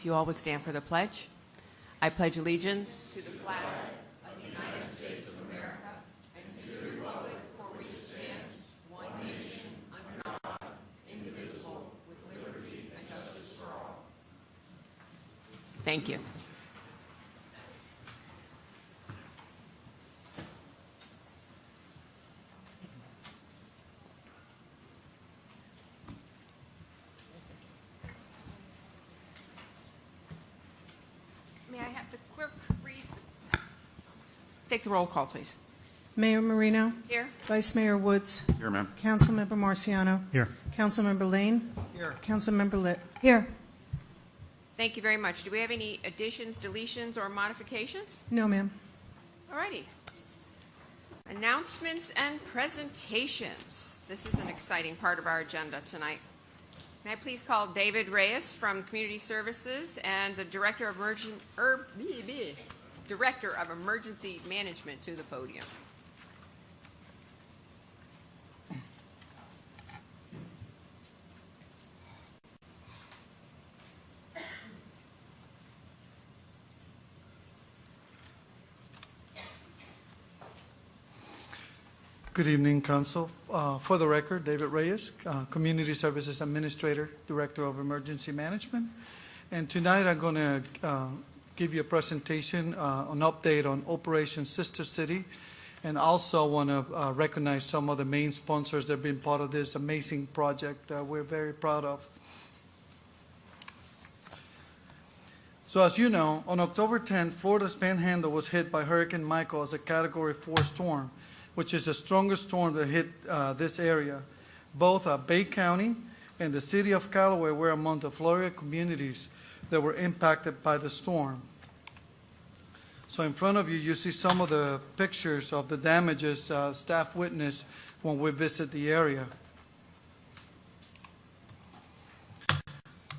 if you all would stand for the pledge. I pledge allegiance to the flag of the United States of America and to the republic for which it stands, one nation, under God, indivisible, with liberty and justice for all. Thank you. May I have the clerk read? Take the roll call, please. Mayor Marino. Here. Vice Mayor Woods. Here, ma'am. Councilmember Marciano. Here. Councilmember Lane. Here. Councilmember Litt. Here. Thank you very much. Do we have any additions, deletions, or modifications? No, ma'am. All righty. Announcements and presentations. This is an exciting part of our agenda tonight. May I please call David Reyes from Community Services and the Director of Emergency Management to the podium. Good evening, Council. For the record, David Reyes, Community Services Administrator, Director of Emergency Management. And tonight I'm going to give you a presentation, an update on Operation Sister City, and also want to recognize some of the main sponsors that have been part of this amazing project we're very proud of. So as you know, on October 10th, Florida's Panhandle was hit by Hurricane Michael as a Category 4 storm, which is the strongest storm that hit this area. Both Bay County and the city of Callaway were among the Florida communities that were impacted by the storm. So in front of you, you see some of the pictures of the damages staff witnessed when we visit the area.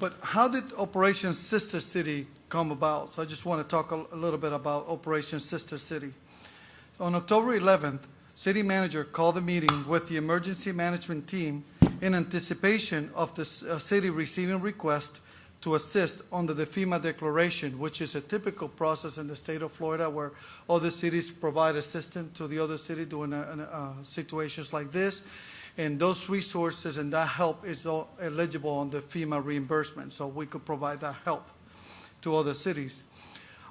But how did Operation Sister City come about? So I just want to talk a little bit about Operation Sister City. On October 11th, City Manager called a meeting with the emergency management team in anticipation of the city receiving requests to assist under the FEMA declaration, which is a typical process in the state of Florida where other cities provide assistance to the other city during situations like this. And those resources and that help is all eligible on the FEMA reimbursement, so we could provide that help to other cities.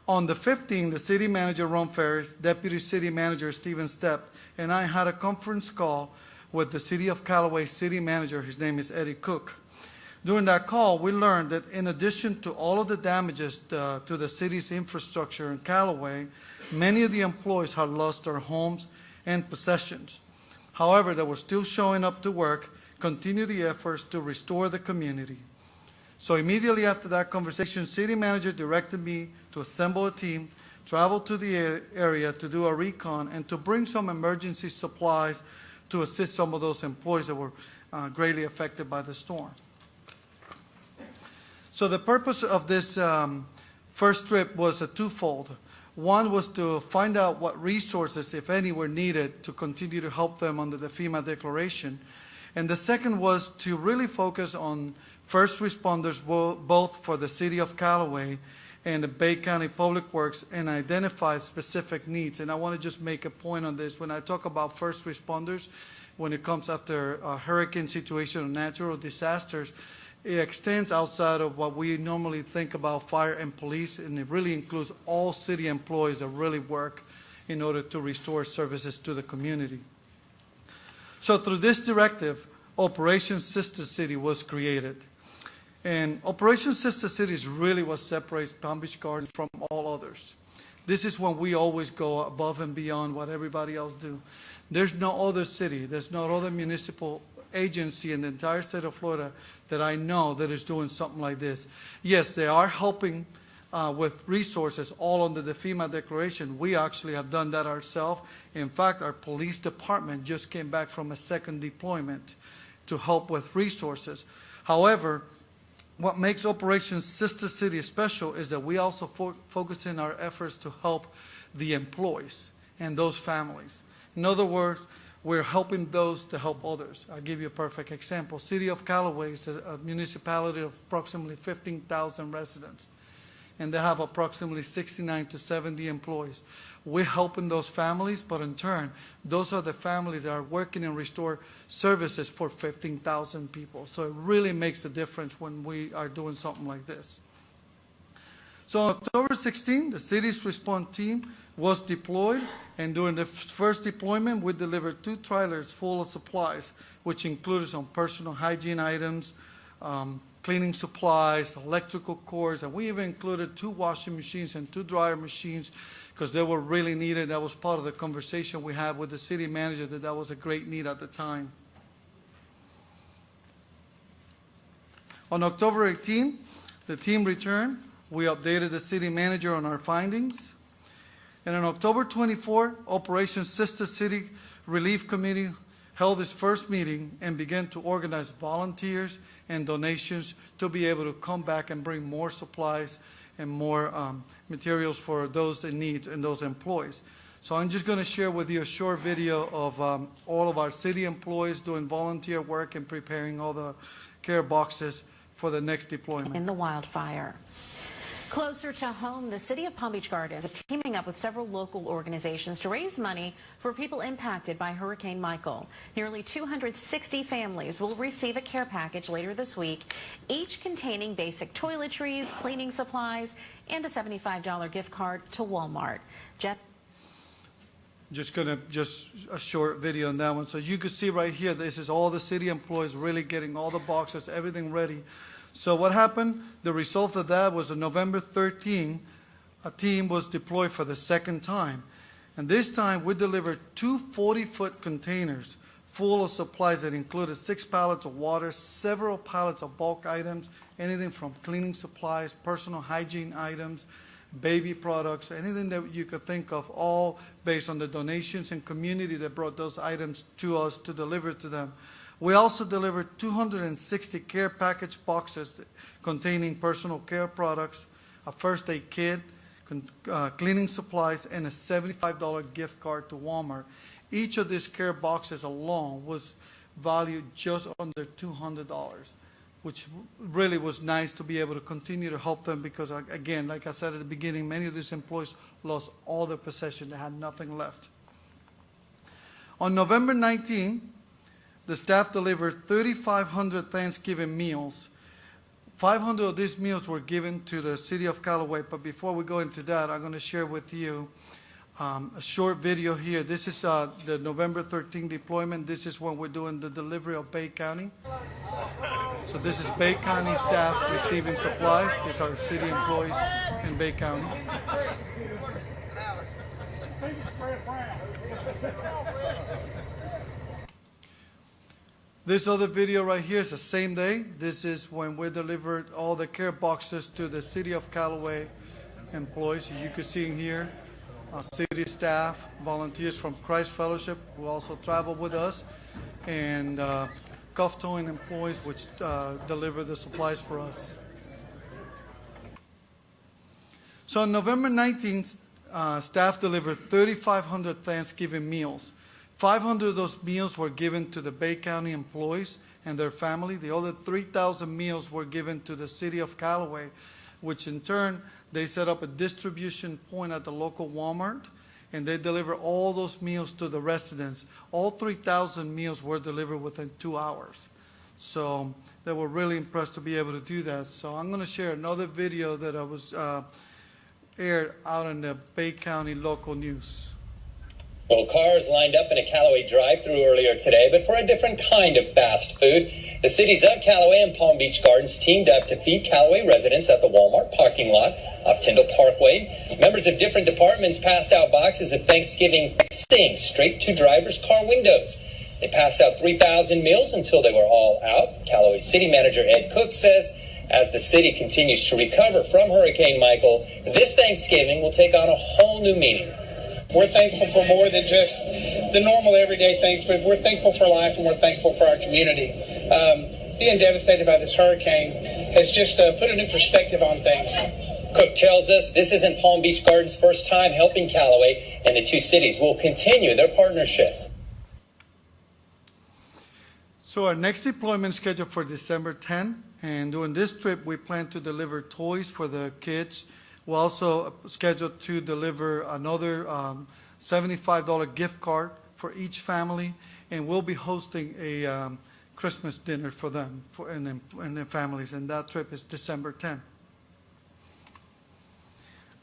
On the 15th, the City Manager, Ron Ferris, Deputy City Manager, Stephen Stepp, and I had a conference call with the City of Callaway City Manager. His name is Eddie Cook. During that call, we learned that in addition to all of the damages to the city's infrastructure in Callaway, many of the employees had lost their homes and possessions. However, they were still showing up to work, continue the efforts to restore the community. So immediately after that conversation, City Manager directed me to assemble a team, travel to the area to do a recon, and to bring some emergency supplies to assist some of those employees that were greatly affected by the storm. So the purpose of this first trip was twofold. One was to find out what resources, if any, were needed to continue to help them under the FEMA declaration. And the second was to really focus on first responders, both for the city of Callaway and the Bay County Public Works, and identify specific needs. And I want to just make a point on this. When I talk about first responders, when it comes after a hurricane situation or natural disasters, it extends outside of what we normally think about fire and police, and it really includes all city employees that really work in order to restore services to the community. So through this directive, Operation Sister City was created. And Operation Sister City is really what separates Palm Beach Gardens from all others. This is when we always go above and beyond what everybody else do. There's no other city, there's no other municipal agency in the entire state of Florida that I know that is doing something like this. Yes, they are helping with resources all under the FEMA declaration. We actually have done that ourselves. In fact, our police department just came back from a second deployment to help with resources. However, what makes Operation Sister City special is that we also focus in our efforts to help the employees and those families. In other words, we're helping those to help others. I'll give you a perfect example. City of Callaway is a municipality of approximately 15,000 residents. and they have approximately 69 to 70 employees. We're helping those families, but in turn, those are the families that are working and restore services for 15,000 people. So it really makes a difference when we are doing something like this. So on October 16, the city's response team was deployed, and during the first deployment, we delivered 2 trailers full of supplies, which included some personal hygiene items, cleaning supplies, electrical cords, and we even included 2 washing machines and 2 dryer machines because they were really needed. That was part of the conversation we had with the city manager, that was a great need at the time. On October 18, the team returned. We updated the city manager on our findings. And on October 24, Operation Sister City Relief Committee held its first meeting and began to organize volunteers and donations to be able to come back and bring more supplies and more materials for those in need and those employees. So I'm just going to share with you a short video of all of our city employees doing volunteer work and preparing all the care boxes for the next deployment. In the wildfire. Closer to home, the city of Palm Beach Gardens is teaming up with several local organizations to raise money for people impacted by Hurricane Michael. Nearly 260 families will receive a care package later this week, each containing basic toiletries, cleaning supplies, and a $75 gift card to Walmart. Jeff? Just a short video on that one. So you can see right here, this is all the city employees really getting all the boxes, everything ready. So what happened, the result of that was on November 13, a team was deployed for the second time. And this time we delivered 2 40-foot containers full of supplies that included 6 pallets of water, several pallets of bulk items, anything from cleaning supplies, personal hygiene items, baby products, anything that you could think of, all based on the donations and community that brought those items to us to deliver to them. We also delivered 260 care package boxes containing personal care products, a first aid kit, cleaning supplies, and a $75 gift card to Walmart. Each of these care boxes alone was valued just under $200, which really was nice to be able to continue to help them because, again, like I said at the beginning, many of these employees lost all their possession. They had nothing left. On November 19, the staff delivered 3,500 Thanksgiving meals. 500 of these meals were given to the city of Callaway, but before we go into that, I'm going to share with you a short video here. This is the November 13 deployment. This is when we're doing the delivery of Bay County. So this is Bay County staff receiving supplies. These are city employees in Bay County. This other video right here is the same day. This is when we delivered all the care boxes to the city of Callaway employees. As you can see here, city staff, volunteers from Christ Fellowship who also travel with us, and cuff towing employees which deliver the supplies for us. So on November 19th, staff delivered 3,500 Thanksgiving meals. 500 of those meals were given to the Bay County employees and their family. The other 3,000 meals were given to the city of Callaway, which in turn, they set up a distribution point at the local Walmart, and they deliver all those meals to the residents. All 3,000 meals were delivered within 2 hours. So they were really impressed to be able to do that. So I'm going to share another video that was aired out in the Bay County local news. Well, cars lined up in a Callaway drive-thru earlier today, but for a different kind of fast food. The cities of Callaway and Palm Beach Gardens teamed up to feed Callaway residents at the Walmart parking lot off Tyndall Parkway. Members of different departments passed out boxes of Thanksgiving fixing straight to drivers' car windows. They passed out 3,000 meals until they were all out. Callaway City Manager Ed Cook says as the city continues to recover from Hurricane Michael, this Thanksgiving will take on a whole new meaning. We're thankful for more than just the normal everyday things, but we're thankful for life and we're thankful for our community. Being devastated by this hurricane has just put a new perspective on things. Cook tells us this isn't Palm Beach Gardens' first time helping Callaway, and the two cities will continue their partnership. So our next deployment is scheduled for December 10, and during this trip we plan to deliver toys for the kids We're also scheduled to deliver another $75 gift card for each family, and we'll be hosting a Christmas dinner for them and their families, and that trip is December 10th.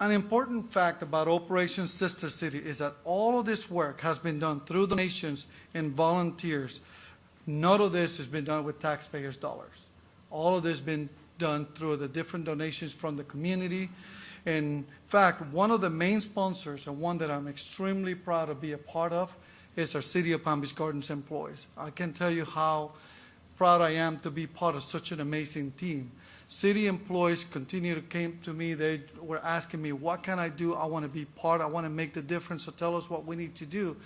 An important fact about Operation Sister City is that all of this work has been done through donations and volunteers. None of this has been done with taxpayers' dollars. All of this has been done through the different donations from the community. In fact, one of the main sponsors, and one that I'm extremely proud to be a part of, is our City of Palm Beach Gardens employees. I can tell you how proud I am to be part of such an amazing team. City employees continue to come to me. They were asking me, what can I do? I want to be part. I want to make the difference. So tell us what we need to do.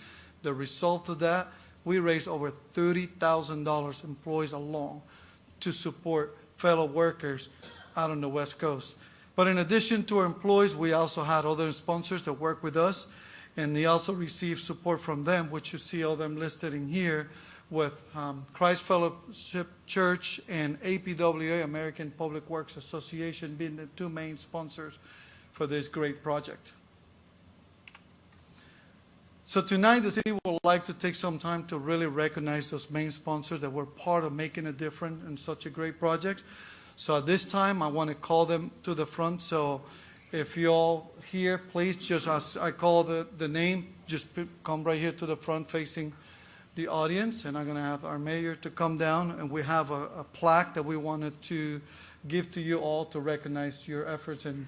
The result of that, we raised over $30,000 employees alone to support fellow workers out on the West Coast. But in addition to our employees, we also had other sponsors that work with us, and they also receive support from them, which you see all them listed in here, with Christ Fellowship Church and APWA, American Public Works Association, being the two main sponsors for this great project. So tonight, the city would like to take some time to really recognize those main sponsors that were part of making a difference in such a great project. So at this time, I want to call them to the front. So if you all here, please, just as I call the name, just come right here to the front facing the audience. And I'm going to have our mayor to come down, and we have a plaque that we wanted to give to you all to recognize your efforts and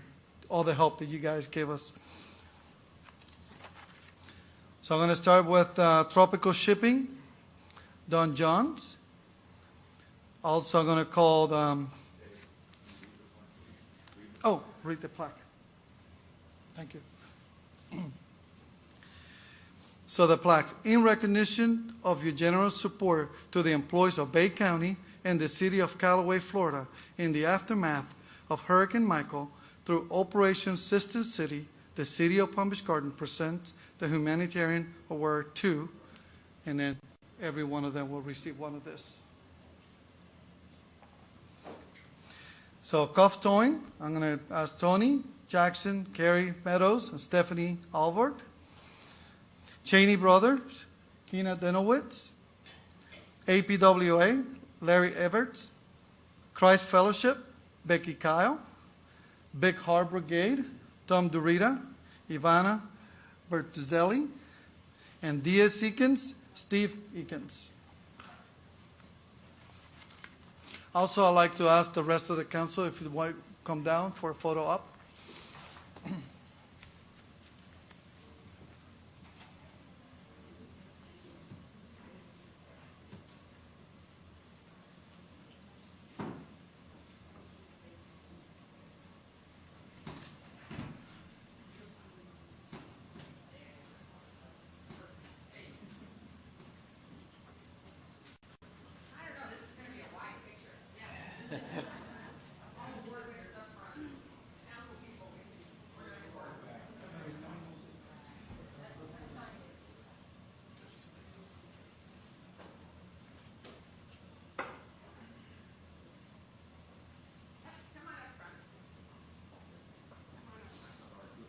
all the help that you guys give us. So I'm going to start with Tropical Shipping, Don Johns. Also, I'm going to call, read the plaque. Thank you. So the plaque, in recognition of your generous support to the employees of Bay County and the city of Callaway, Florida, in the aftermath of Hurricane Michael, through Operation Sister City, the city of Palm Beach Gardens presents the Humanitarian Award 2, and then every one of them will receive one of this. So Cuff Towing, I'm going to ask Tony Jackson, Carrie Meadows, and Stephanie Alvord. Cheney Brothers, Keena Denowitz. APWA, Larry Everts. Christ Fellowship, Becky Kyle. Big Heart Brigade, Tom Durita, Ivana Bertuzzelli, and Diaz Eakins, Steve Eakins. Also, I'd like to ask the rest of the council if you want to come down for a photo op.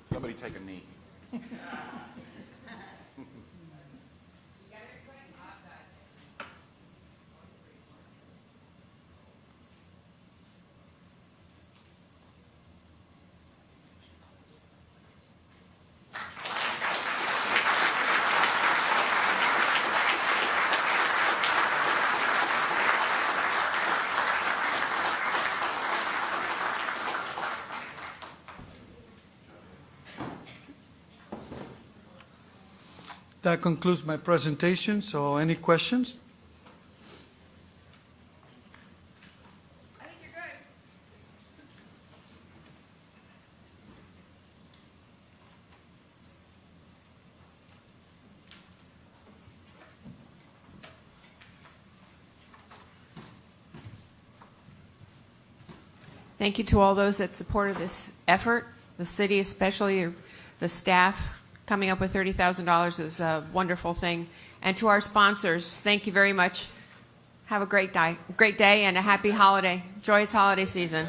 Somebody take a knee. That concludes my presentation. So any questions? I think you're good. Thank you to all those that supported this effort. The city, especially the staff, coming up with $30,000 is a wonderful thing. And to our sponsors, thank you very much. Have a great day and a happy holiday, joyous holiday season.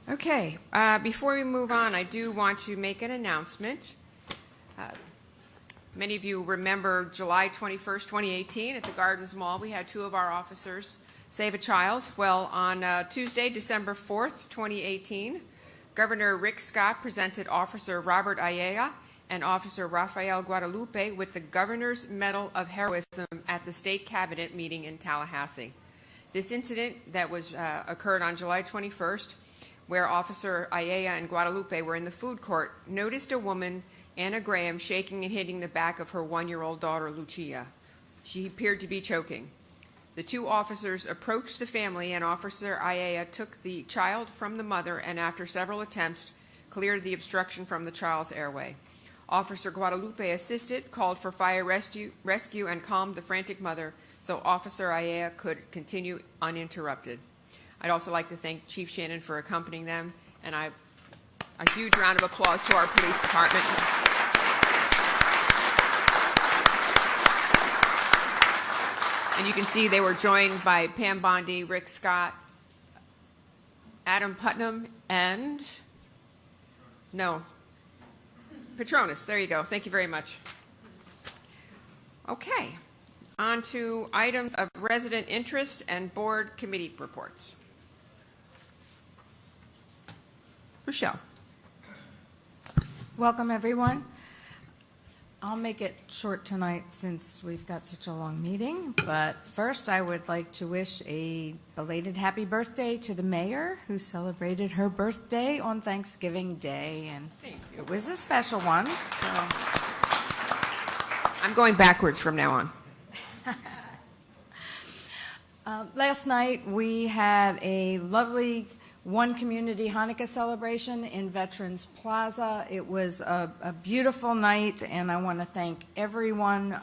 Okay, before we move on, I do want to make an announcement. Many of you remember July 21st, 2018 at the Gardens Mall. We had 2 of our officers save a child. Well, on Tuesday, December 4th, 2018, Governor Rick Scott presented Officer Robert Ayala and Officer Rafael Guadalupe with the Governor's Medal of Heroism at the State Cabinet meeting in Tallahassee. This incident that was occurred on July 21st, where Officer Ayala and Guadalupe were in the food court, noticed a woman, Anna Graham, shaking and hitting the back of her 1-year-old daughter, Lucia. She appeared to be choking. The 2 officers approached the family, and Officer Ayala took the child from the mother and, after several attempts, cleared the obstruction from the child's airway. Officer Guadalupe assisted, called for fire rescue, and calmed the frantic mother so Officer Ayala could continue uninterrupted. I'd also like to thank Chief Shannon for accompanying them, and a huge round of applause to our police department. And you can see they were joined by Pam Bondi, Rick Scott, Adam Putnam, and Petronas. There you go. Thank you very much. Okay, on to items of resident interest and board committee reports. Rochelle. Welcome, everyone. I'll make it short tonight since we've got such a long meeting. But first, I would like to wish a belated happy birthday to the mayor, who celebrated her birthday on Thanksgiving Day, and it was a special one. So. I'm going backwards from now on. Last night, we had a lovely One Community Hanukkah celebration in Veterans Plaza. It was a beautiful night, and I want to thank everyone,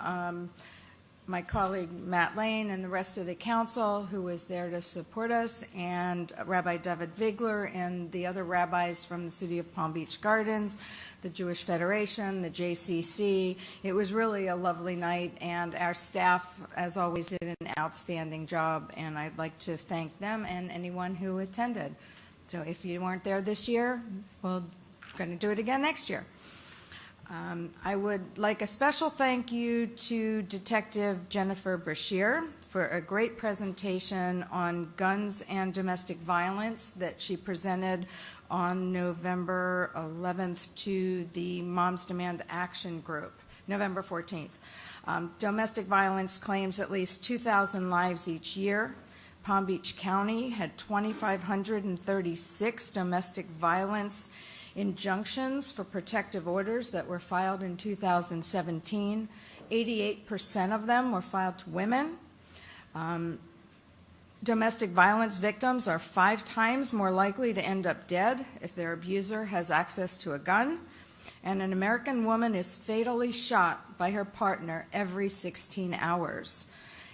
my colleague Matt Lane and the rest of the council who was there to support us, and Rabbi David Vigler and the other rabbis from the City of Palm Beach Gardens, the Jewish Federation, the JCC. It was really a lovely night, and our staff, as always, did an outstanding job, and I'd like to thank them and anyone who attended. So if you weren't there this year, we're going to do it again next year. I would like a special thank you to Detective Jennifer Brashear for a great presentation on guns and domestic violence that she presented on November 11th to the Moms Demand Action Group, November 14th. Domestic violence claims at least 2,000 lives each year. Palm Beach County had 2,536 domestic violence injunctions for protective orders that were filed in 2017. 88% of them were filed to women. Domestic violence victims are 5 times more likely to end up dead if their abuser has access to a gun. And an American woman is fatally shot by her partner every 16 hours.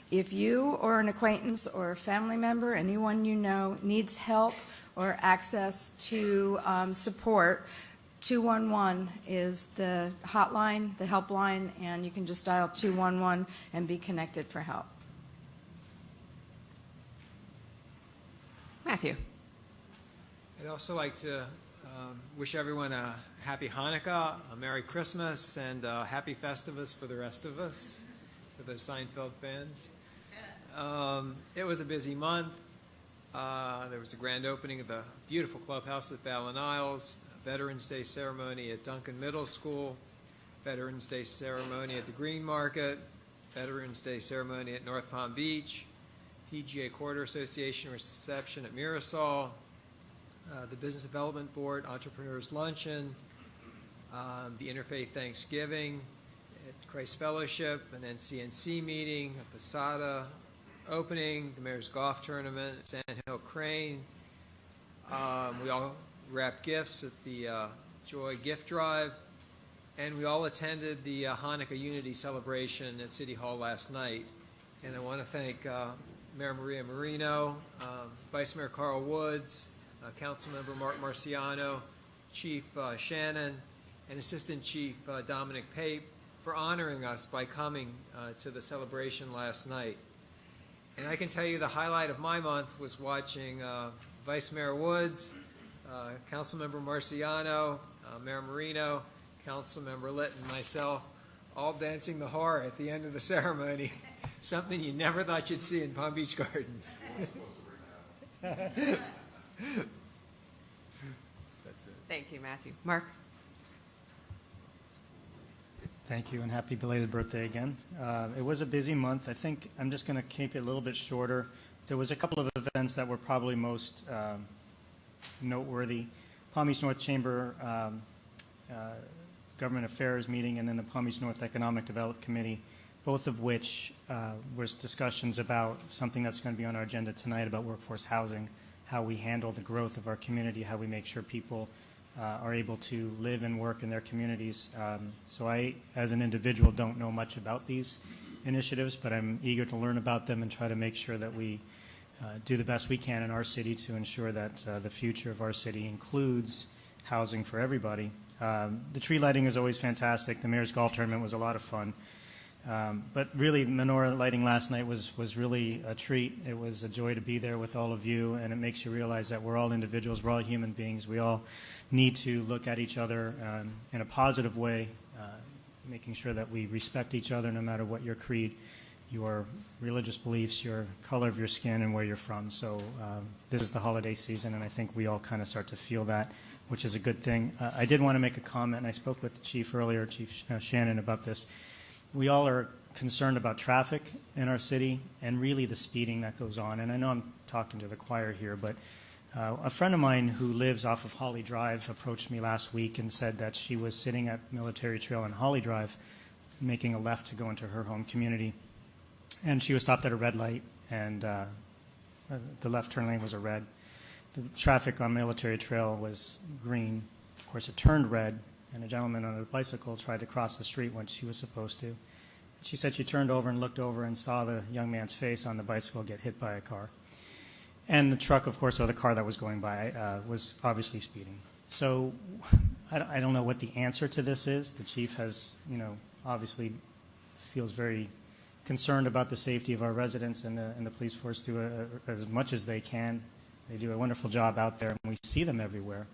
If you or an acquaintance or a family member, anyone you know, needs help or access to support, 211 is the hotline, the helpline, and you can just dial 211 and be connected for help. Matthew. I'd also like to wish everyone a happy Hanukkah, a Merry Christmas, and a happy Festivus for the rest of us, for the Seinfeld fans. It was a busy month. There was the grand opening of the beautiful clubhouse at Fallon Isles, a Veterans Day ceremony at Duncan Middle School, Veterans Day ceremony at the Green Market, Veterans Day ceremony at North Palm Beach, PGA Quarter Association reception at Mirasol, the Business Development Board Entrepreneurs Luncheon, the Interfaith Thanksgiving at Christ Fellowship, an NCNC meeting, a Posada opening, the Mayor's Golf Tournament at Sand Hill Crane. We all wrapped gifts at the Joy Gift Drive, and we all attended the Hanukkah Unity celebration at City Hall last night. And I want to thank Mayor Maria Marino, Vice Mayor Carl Woods, Councilmember Mark Marciano, Chief Shannon, and Assistant Chief Dominic Pape for honoring us by coming to the celebration last night. And I can tell you the highlight of my month was watching Vice Mayor Woods Councilmember Marciano, Mayor Marino, Councilmember Litton, myself, all dancing the horror at the end of the ceremony. Something you never thought you'd see in Palm Beach Gardens. That's it. Thank you, Matthew. Mark? Thank you, and happy belated birthday again. It was a busy month. I think I'm just going to keep it a little bit shorter. There was a couple of events that were probably most noteworthy. Palm Beach North Chamber Government Affairs meeting, and then the Palm Beach North Economic Development Committee, both of which was discussions about something that's going to be on our agenda tonight about workforce housing, how we handle the growth of our community, how we make sure people are able to live and work in their communities. So I, as an individual, don't know much about these initiatives, but I'm eager to learn about them and try to make sure that we do the best we can in our city to ensure that the future of our city includes housing for everybody. The tree lighting is always fantastic. The Mayor's Golf Tournament was a lot of fun. But really, menorah lighting last night was really a treat. It was a joy to be there with all of you, and it makes you realize that we're all individuals, we're all human beings. We all need to look at each other in a positive way, making sure that we respect each other no matter what your creed, your religious beliefs, your color of your skin, and where you're from. So this is the holiday season, and I think we all kind of start to feel that, which is a good thing. I did want to make a comment, and I spoke with the Chief earlier, Chief Shannon, about this. We all are concerned about traffic in our city and really the speeding that goes on. And I know I'm talking to the choir here, but a friend of mine who lives off of Holly Drive approached me last week and said that she was sitting at Military Trail and Holly Drive making a left to go into her home community. And she was stopped at a red light, and the left turn lane was a red. The traffic on Military Trail was green. Of course, it turned red, and a gentleman on a bicycle tried to cross the street when she was supposed to. She said she turned over and looked over and saw the young man's face on the bicycle get hit by a car. And the truck, of course, or the car that was going by, was obviously speeding. So I don't know what the answer to this is. The chief has, obviously feels very concerned about the safety of our residents, and the police force do as much as they can. They do a wonderful job out there, and we see them everywhere.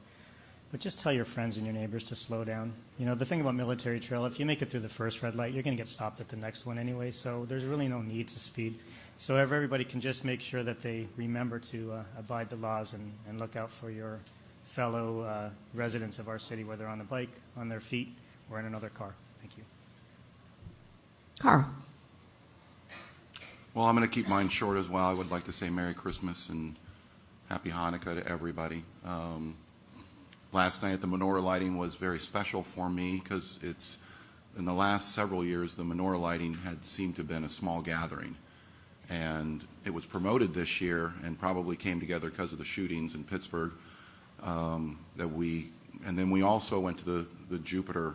But just tell your friends and your neighbors to slow down. The thing about Military Trail, if you make it through the first red light, you're going to get stopped at the next one anyway, so there's really no need to speed. So everybody can just make sure that they remember to abide the laws and look out for your fellow residents of our city, whether on a bike, on their feet, or in another car. Thank you. Carl. Well, I'm going to keep mine short as well. I would like to say Merry Christmas and Happy Hanukkah to everybody. Last night the menorah lighting was very special for me because it's, in the last several years, the menorah lighting had seemed to have been a small gathering. And it was promoted this year and probably came together because of the shootings in Pittsburgh. And then we also went to the Jupiter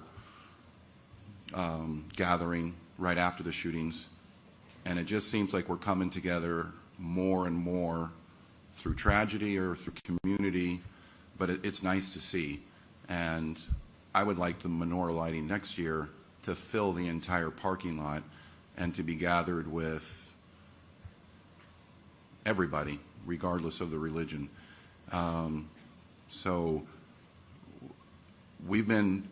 gathering right after the shootings. And it just seems like we're coming together more and more through tragedy or through community, but it's nice to see. And I would like the menorah lighting next year to fill the entire parking lot and to be gathered with everybody, regardless of the religion. So we've been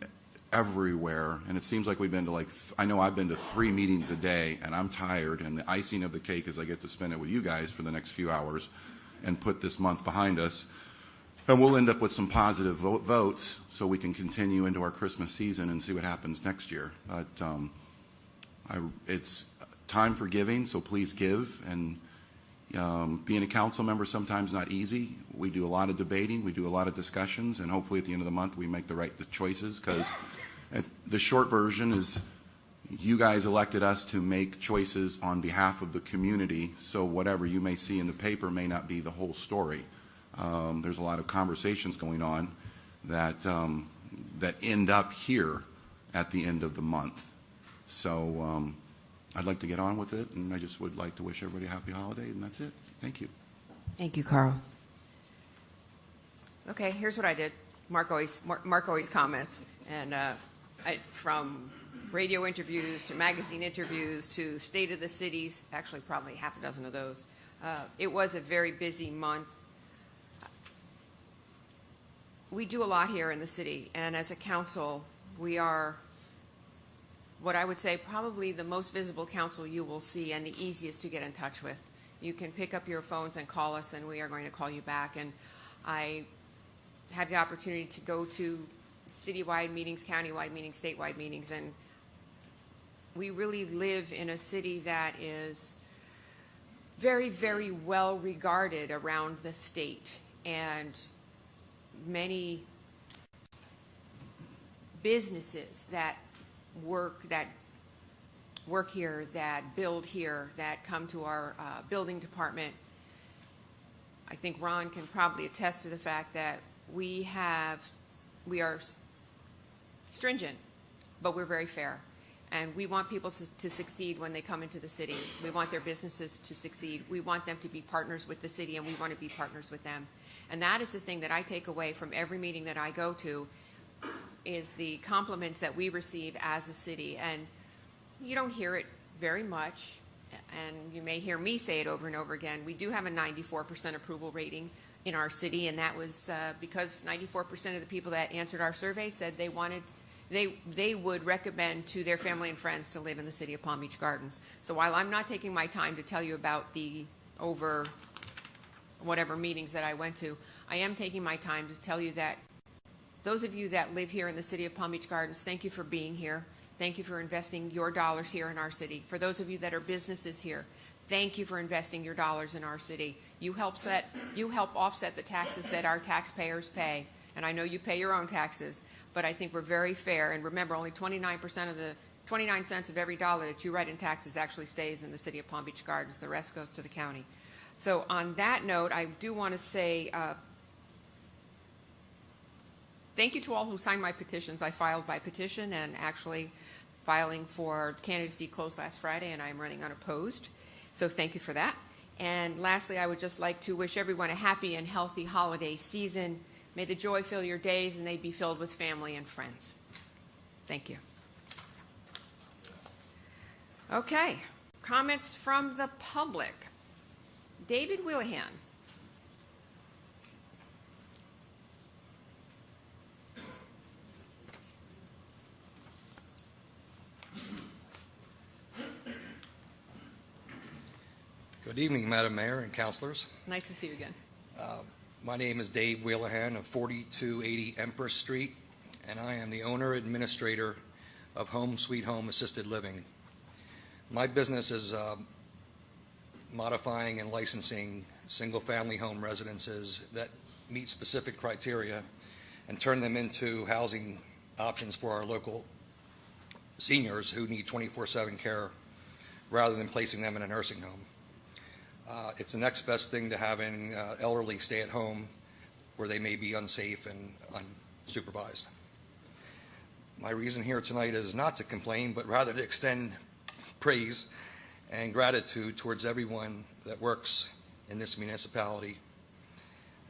everywhere, and it seems like we've been to I know I've been to 3 meetings a day, and I'm tired, and the icing of the cake is I get to spend it with you guys for the next few hours and put this month behind us. And we'll end up with some positive votes so we can continue into our Christmas season and see what happens next year. But it's time for giving, so please give. And being a council member sometimes not easy. We do a lot of debating, we do a lot of discussions, and hopefully at the end of the month we make the right choices, because the short version is you guys elected us to make choices on behalf of the community, so whatever you may see in the paper may not be the whole story. There's a lot of conversations going on that end up here at the end of the month. So I'd like to get on with it, and I just would like to wish everybody a happy holiday, and that's it. Thank you. Thank you, Carl. Okay, here's what I did. Mark always comments, and from radio interviews to magazine interviews to State of the Cities, actually probably half a dozen of those. It was a very busy month. we do a lot here in the city, and as a council, we are what I would say probably the most visible council you will see and the easiest to get in touch with. You can pick up your phones and call us, and we are going to call you back. And I had the opportunity to go to citywide meetings, countywide meetings, statewide meetings, and we really live in a city that is very, very well regarded around the state, and many businesses that work here, that build here, that come to our building department. I think Ron can probably attest to the fact that we are stringent, but we're very fair. And we want people to succeed when they come into the city. We want their businesses to succeed. We want them to be partners with the city, and we want to be partners with them. And that is the thing that I take away from every meeting that I go to, is the compliments that we receive as a city. And you don't hear it very much, and you may hear me say it over and over again. We do have a 94% approval rating in our city, and that was because 94% of the people that answered our survey said they would recommend to their family and friends to live in the city of Palm Beach Gardens. So while I'm not taking my time to tell you about the over whatever meetings that I went to, I am taking my time to tell you that those of you that live here in the city of Palm Beach Gardens, thank you for being here. Thank you for investing your dollars here in our city. For those of you that are businesses here, thank you for investing your dollars in our city. You help offset the taxes that our taxpayers pay. And I know you pay your own taxes, but I think we're very fair. And remember, only 29% of the 29 cents of every dollar that you write in taxes actually stays in the city of Palm Beach Gardens. The rest goes to the county. So on that note, I do want to say thank you to all who signed my petitions. I filed by petition, and actually filing for candidacy closed last Friday, and I'm running unopposed. So thank you for that. And lastly, I would just like to wish everyone a happy and healthy holiday season. May the joy fill your days, and they be filled with family and friends. Thank you. Okay, comments from the public. David Willihan. Good evening, Madam Mayor and councilors. Nice to see you again. My name is Dave Wheelahan of 4280 Empress Street, and I am the owner administrator of Home Sweet Home Assisted Living. My business is modifying and licensing single-family home residences that meet specific criteria and turn them into housing options for our local seniors who need 24/7 care rather than placing them in a nursing home. It's the next best thing to having elderly stay at home where they may be unsafe and unsupervised. My reason here tonight is not to complain, but rather to extend praise and gratitude towards everyone that works in this municipality.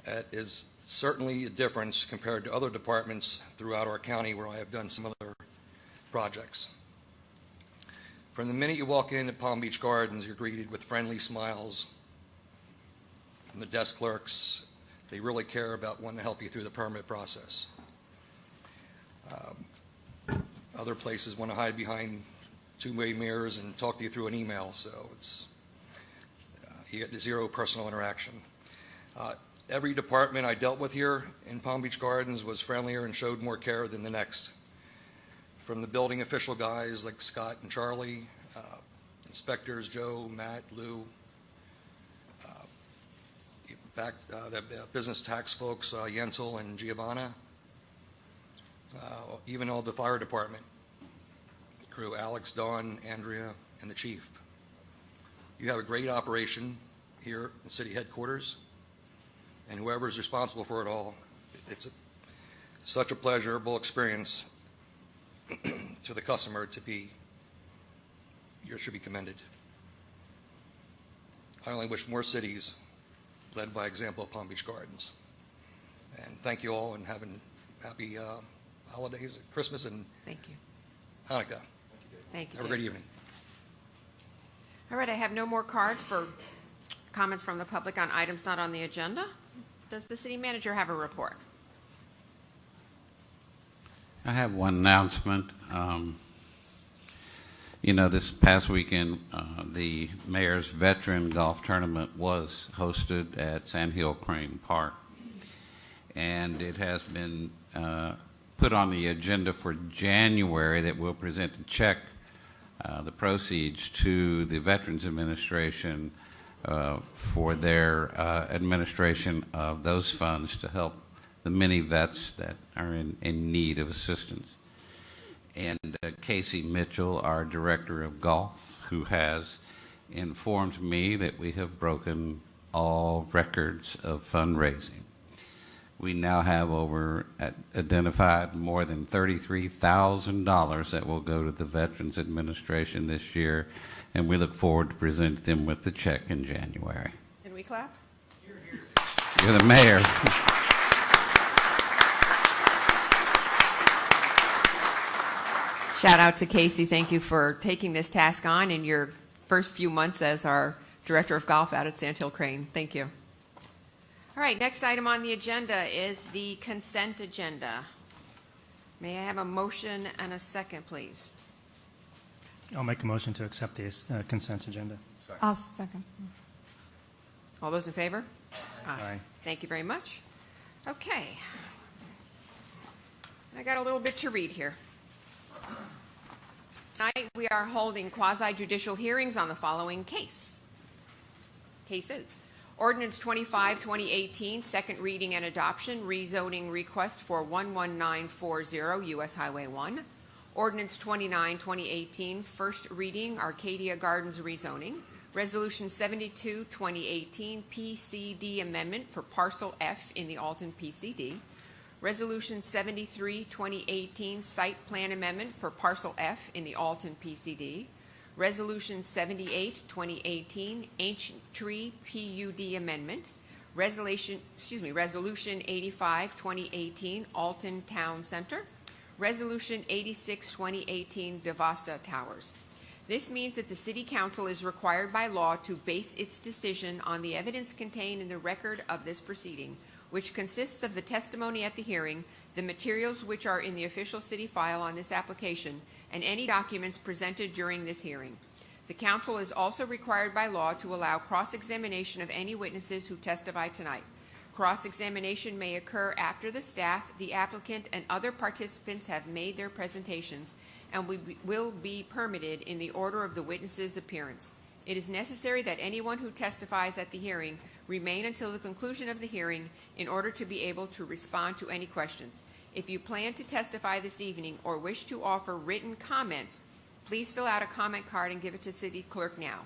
It is certainly a difference compared to other departments throughout our county where I have done similar projects. From the minute you walk into Palm Beach Gardens, you're greeted with friendly smiles from the desk clerks. They really care about wanting to help you through the permit process. Other places want to hide behind two-way mirrors and talk to you through an email, so it's you get zero personal interaction. Every department I dealt with here in Palm Beach Gardens was friendlier and showed more care than the next. From the building official guys like Scott and Charlie, inspectors Joe, Matt, Lou, the business tax folks Yentl and Giovanna, even all the fire department crew, Alex, Dawn, Andrea, and the chief. You have a great operation here at city headquarters, and whoever is responsible for it all, it's such a pleasurable experience to the customer to be, you should be commended. I only wish more cities led by example of Palm Beach Gardens. And thank you all, and having happy holidays, Christmas, and thank you. Hanukkah. Thank you. Have a great evening. All right, I have no more cards for comments from the public on items not on the agenda. Does the city manager have a report? I have one announcement. This past weekend, the Mayor's Veteran Golf Tournament was hosted at Sand Hill Crane Park. And it has been put on the agenda for January that we'll present a check, the proceeds, to the Veterans Administration for their administration of those funds to help the many vets that are in need of assistance. And Casey Mitchell, our Director of Golf, who has informed me that we have broken all records of fundraising. We now have identified more than $33,000 that will go to the Veterans Administration this year, and we look forward to presenting them with the check in January. Can we clap? You're the mayor. Shout out to Casey. Thank you for taking this task on in your first few months as our Director of Golf out at Sand Hill Crane. Thank you. All right, next item on the agenda is the consent agenda. May I have a motion and a second, please? I'll make a motion to accept the consent agenda. I'll second. All those in favor? Aye. Thank you very much. Okay. I got a little bit to read here. Tonight we are holding quasi-judicial hearings on the following cases. Ordinance 25-2018, second reading and adoption, rezoning request for 11940 U.S. Highway 1. Ordinance 29-2018, first reading, Arcadia Gardens rezoning. Resolution 72-2018, PCD amendment for Parcel F in the Alton PCD. Resolution 73-2018, site plan amendment for Parcel F in the Alton PCD. Resolution 78-2018, Ancient Tree PUD amendment. Resolution 85-2018, Alton Town Center. Resolution 86-2018, Devasta Towers. This means that the City Council is required by law to base its decision on the evidence contained in the record of this proceeding, which consists of the testimony at the hearing, the materials which are in the official city file on this application, and any documents presented during this hearing. The Council is also required by law to allow cross-examination of any witnesses who testify tonight. Cross-examination may occur after the staff, the applicant, and other participants have made their presentations and will be permitted in the order of the witness's appearance. It is necessary that anyone who testifies at the hearing remain until the conclusion of the hearing in order to be able to respond to any questions. If you plan to testify this evening or wish to offer written comments, please fill out a comment card and give it to City Clerk now.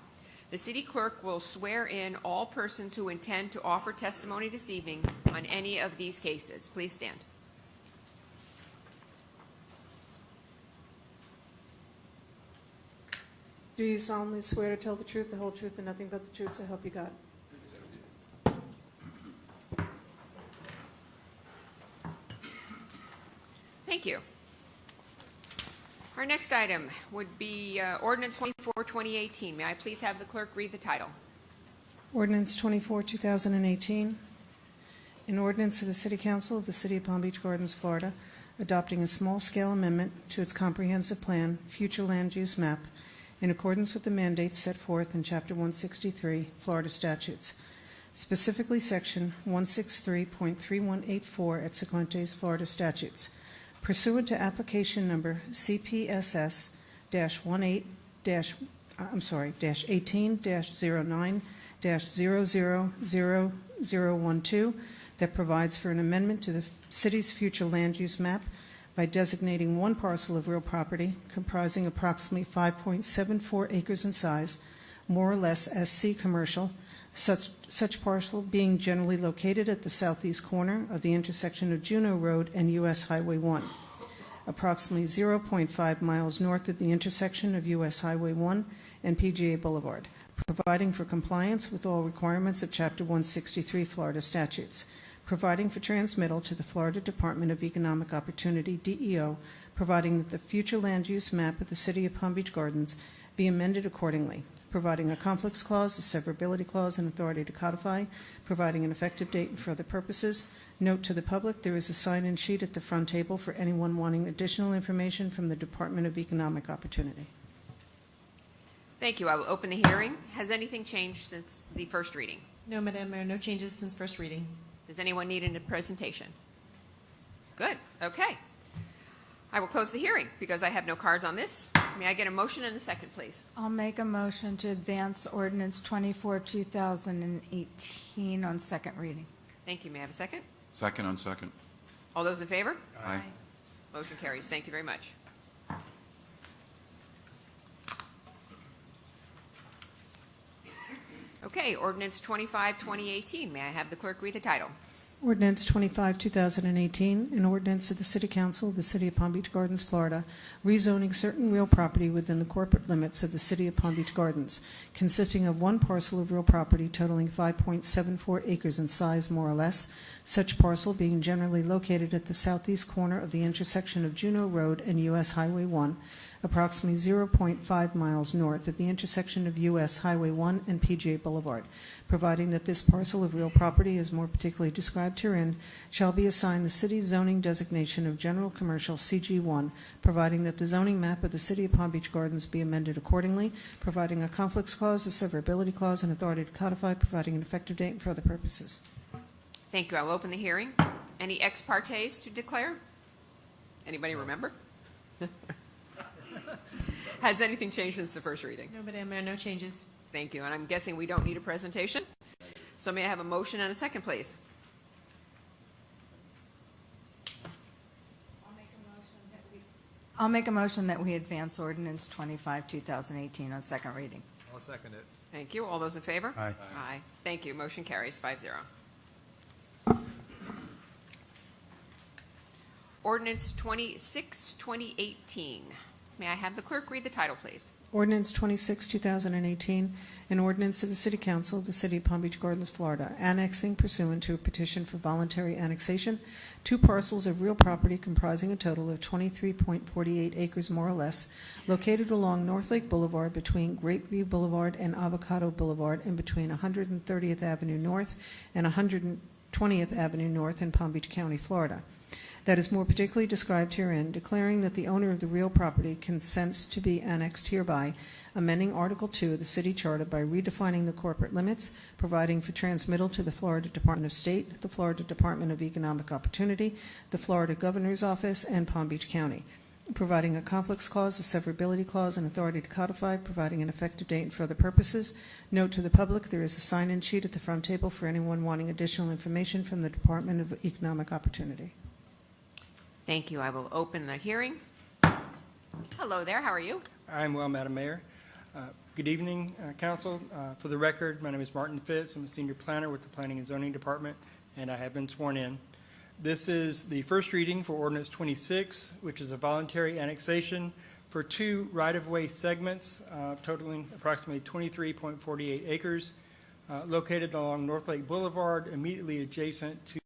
The City Clerk will swear in all persons who intend to offer testimony this evening on any of these cases. Please stand. Do you solemnly swear to tell the truth, the whole truth, and nothing but the truth, so help you God? Thank you. Our next item would be Ordinance 24-2018. May I please have the clerk read the title? Ordinance 24-2018, an ordinance of the City Council of the City of Palm Beach Gardens, Florida, adopting a small-scale amendment to its comprehensive plan, future land use map, in accordance with the mandates set forth in Chapter 163, Florida statutes, specifically Section 163.3184 et sequentes Florida statutes, pursuant to application number CPSS-18-09-000012 that provides for an amendment to the city's future land use map by designating one parcel of real property comprising approximately 5.74 acres in size, more or less as C commercial, such parcel being generally located at the southeast corner of the intersection of Juneau Road and U.S. Highway 1, approximately 0.5 miles north of the intersection of U.S. Highway 1 and PGA Boulevard, providing for compliance with all requirements of Chapter 163 Florida statutes, providing for transmittal to the Florida Department of Economic Opportunity, DEO, providing that the future land use map of the City of Palm Beach Gardens be amended accordingly, providing a conflicts clause, a severability clause, and authority to codify, providing an effective date and for other purposes. Note to the public, there is a sign-in sheet at the front table for anyone wanting additional information from the Department of Economic Opportunity. Thank you. I will open the hearing. Has anything changed since the first reading? No, Madam Mayor, no changes since first reading. Does anyone need a presentation? Good. Okay. I will close the hearing because I have no cards on this. May I get a motion and a second, please? I'll make a motion to advance Ordinance 24, 2018 on second reading. Thank you. May I have a second? Second on second. All those in favor? Aye. Motion carries. Thank you very much. Okay, Ordinance 25, 2018. May I have the clerk read the title? Ordinance 25, 2018, an ordinance of the City Council of the City of Palm Beach Gardens, Florida, rezoning certain real property within the corporate limits of the City of Palm Beach Gardens, consisting of one parcel of real property totaling 5.74 acres in size, more or less, such parcel being generally located at the southeast corner of the intersection of Juneau Road and U.S. Highway 1, approximately 0.5 miles north of the intersection of U.S. Highway 1 and PGA Boulevard, providing that this parcel of real property, as more particularly described herein, shall be assigned the city's zoning designation of General Commercial CG1, providing that the zoning map of the City of Palm Beach Gardens be amended accordingly, providing a conflicts clause, a severability clause, and authority to codify, providing an effective date and for other purposes. Thank you. I will open the hearing. Any ex partes to declare? Anybody remember? Has anything changed since the first reading? No, Madam Mayor, no changes. Thank you. And I'm guessing we don't need a presentation. So may I have a motion and a second, please? I'll make a motion that we advance Ordinance 25, 2018 on second reading. I'll second it. Thank you. All those in favor? Aye. Aye. Thank you. Motion carries 5-0. Ordinance 26, 2018. May I have the clerk read the title, please? Ordinance 26, 2018, an ordinance of the City Council of the City of Palm Beach Gardens, Florida, annexing pursuant to a petition for voluntary annexation two parcels of real property comprising a total of 23.48 acres, more or less, located along North Lake Boulevard between Grapeview Boulevard and Avocado Boulevard and between 130th Avenue North and 120th Avenue North in Palm Beach County, Florida. That is more particularly described herein, declaring that the owner of the real property consents to be annexed hereby, amending Article 2 of the City Charter by redefining the corporate limits, providing for transmittal to the Florida Department of State, the Florida Department of Economic Opportunity, the Florida Governor's Office, and Palm Beach County, providing a conflicts clause, a severability clause, and authority to codify, providing an effective date and for other purposes. Note to the public, there is a sign-in sheet at the front table for anyone wanting additional information from the Department of Economic Opportunity. Thank you. I will open the hearing. Hello there. How are you? I'm well, Madam Mayor. Good evening, Council. For the record, my name is Martin Fitz. I'm a senior planner with the Planning and Zoning Department, and I have been sworn in. This is the first reading for Ordinance 26, which is a voluntary annexation for two right-of-way segments totaling approximately 23.48 acres, located along North Lake Boulevard, immediately adjacent to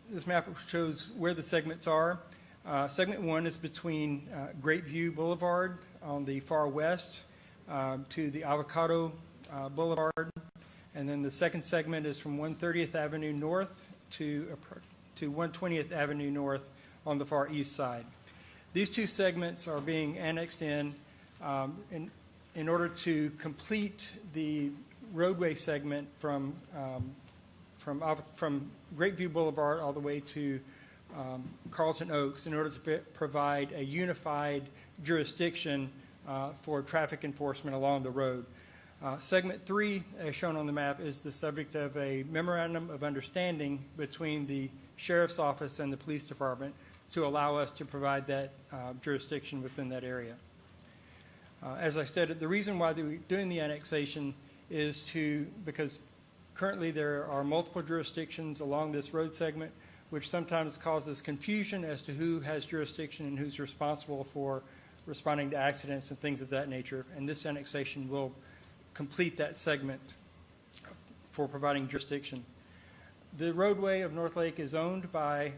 this map shows where the segments are. Segment 1 is between Grapeview Boulevard on the far west to the Avocado Boulevard, and then the second segment is from 130th Avenue North to 120th Avenue North on the far east side. These two segments are being annexed in order to complete the roadway segment from Grapeview Boulevard all the way to Carlton Oaks in order to provide a unified jurisdiction for traffic enforcement along the road. Segment 3, as shown on the map, is the subject of a memorandum of understanding between the Sheriff's Office and the Police Department to allow us to provide that jurisdiction within that area. As I stated, the reason why we're doing the annexation is because currently there are multiple jurisdictions along this road segment, which sometimes causes confusion as to who has jurisdiction and who's responsible for responding to accidents and things of that nature. And this annexation will complete that segment for providing jurisdiction. The roadway of North Lake is owned by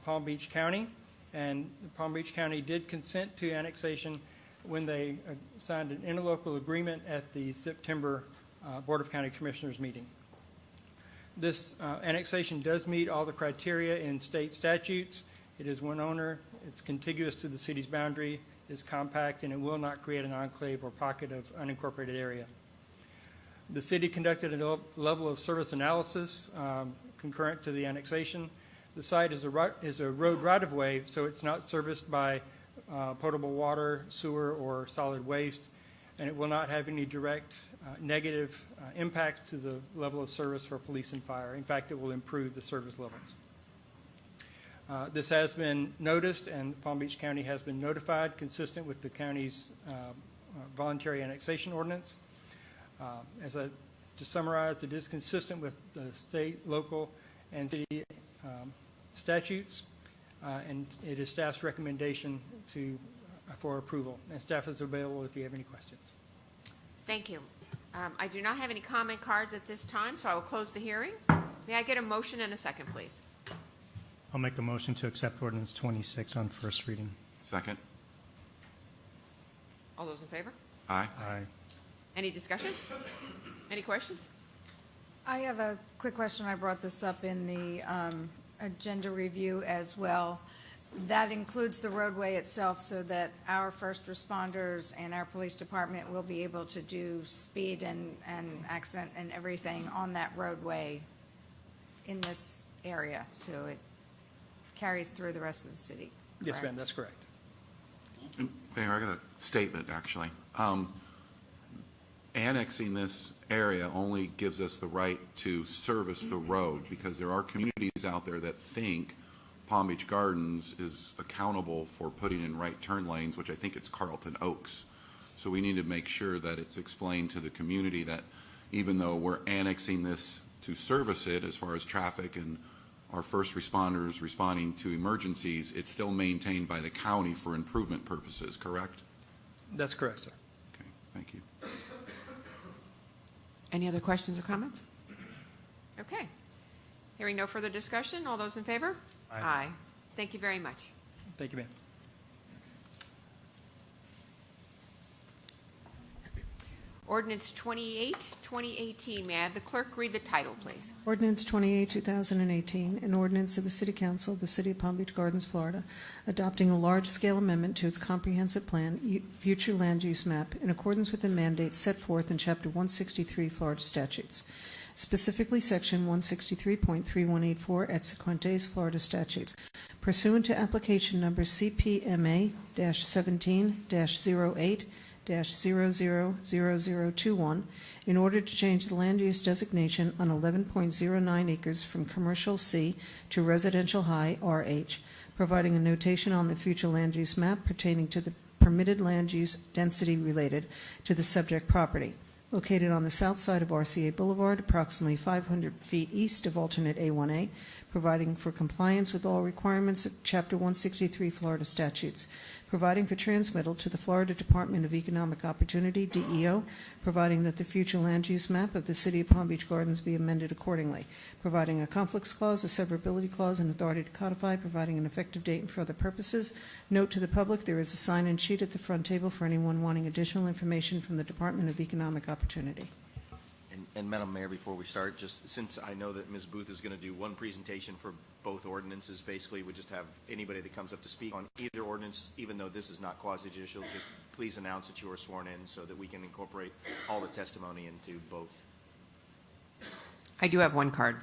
Palm Beach County, and Palm Beach County did consent to annexation when they signed an interlocal agreement at the September Board of County Commissioners meeting. This annexation does meet all the criteria in state statutes. It is one owner, it's contiguous to the city's boundary, it's compact, and it will not create an enclave or pocket of unincorporated area. The city conducted a level of service analysis concurrent to the annexation. The site is a road right-of-way, so it's not serviced by potable water, sewer, or solid waste, and it will not have any direct negative impacts to the level of service for police and fire. In fact, it will improve the service levels. This has been noticed, and Palm Beach County has been notified consistent with the county's voluntary annexation ordinance. To summarize, it is consistent with the state, local, and city statutes, and it is staff's recommendation for approval. And staff is available if you have any questions. Thank you. I do not have any comment cards at this time, so I will close the hearing. May I get a motion and a second, please? I'll make a motion to accept Ordinance 26 on first reading. Second. All those in favor? Aye. Aye. Any discussion? Any questions? I have a quick question. I brought this up in the agenda review as well. That includes the roadway itself so that our first responders and our police department will be able to do speed and accident and everything on that roadway in this area, so it carries through the rest of the city. Yes, correct? ma'am, that's correct. Mayor, I got a statement, actually. Annexing this area only gives us the right to service the road, because there are communities out there that think Palm Beach Gardens is accountable for putting in right turn lanes, which I think it's Carlton Oaks. So we need to make sure that it's explained to the community that even though we're annexing this to service it as far as traffic and our first responders responding to emergencies, it's still maintained by the county for improvement purposes, correct? That's correct, sir. Okay, thank you. Any other questions or comments? Okay. Hearing no further discussion, all those in favor? Aye. Thank you very much. Thank you, ma'am. Ordinance 28, 2018. May I have the clerk read the title, please? Ordinance 28, 2018, an ordinance of the City Council of the City of Palm Beach Gardens, Florida, adopting a large-scale amendment to its comprehensive plan, future land use map, in accordance with the mandates set forth in Chapter 163 Florida statutes, specifically Section 163.3184 et sequentes Florida statutes, pursuant to application number CPMA-17-08, 000021 in order to change the land use designation on 11.09 acres from commercial C to residential high RH, providing a notation on the future land use map pertaining to the permitted land use density related to the subject property, located on the south side of RCA Boulevard, approximately 500 feet east of alternate A1A, providing for compliance with all requirements of Chapter 163 Florida statutes, providing for transmittal to the Florida Department of Economic Opportunity, DEO, providing that the future land use map of the City of Palm Beach Gardens be amended accordingly, providing a conflicts clause, a severability clause, and authority to codify, providing an effective date and for other purposes. Note to the public, there is a sign-in sheet at the front table for anyone wanting additional information from the Department of Economic Opportunity. And Madam Mayor, before we start, just since I know that Ms. Booth is going to do one presentation for both ordinances, basically we just have anybody that comes up to speak on either ordinance, even though this is not quasi-judicial, just please announce that you are sworn in so that we can incorporate all the testimony into both. I do have one card.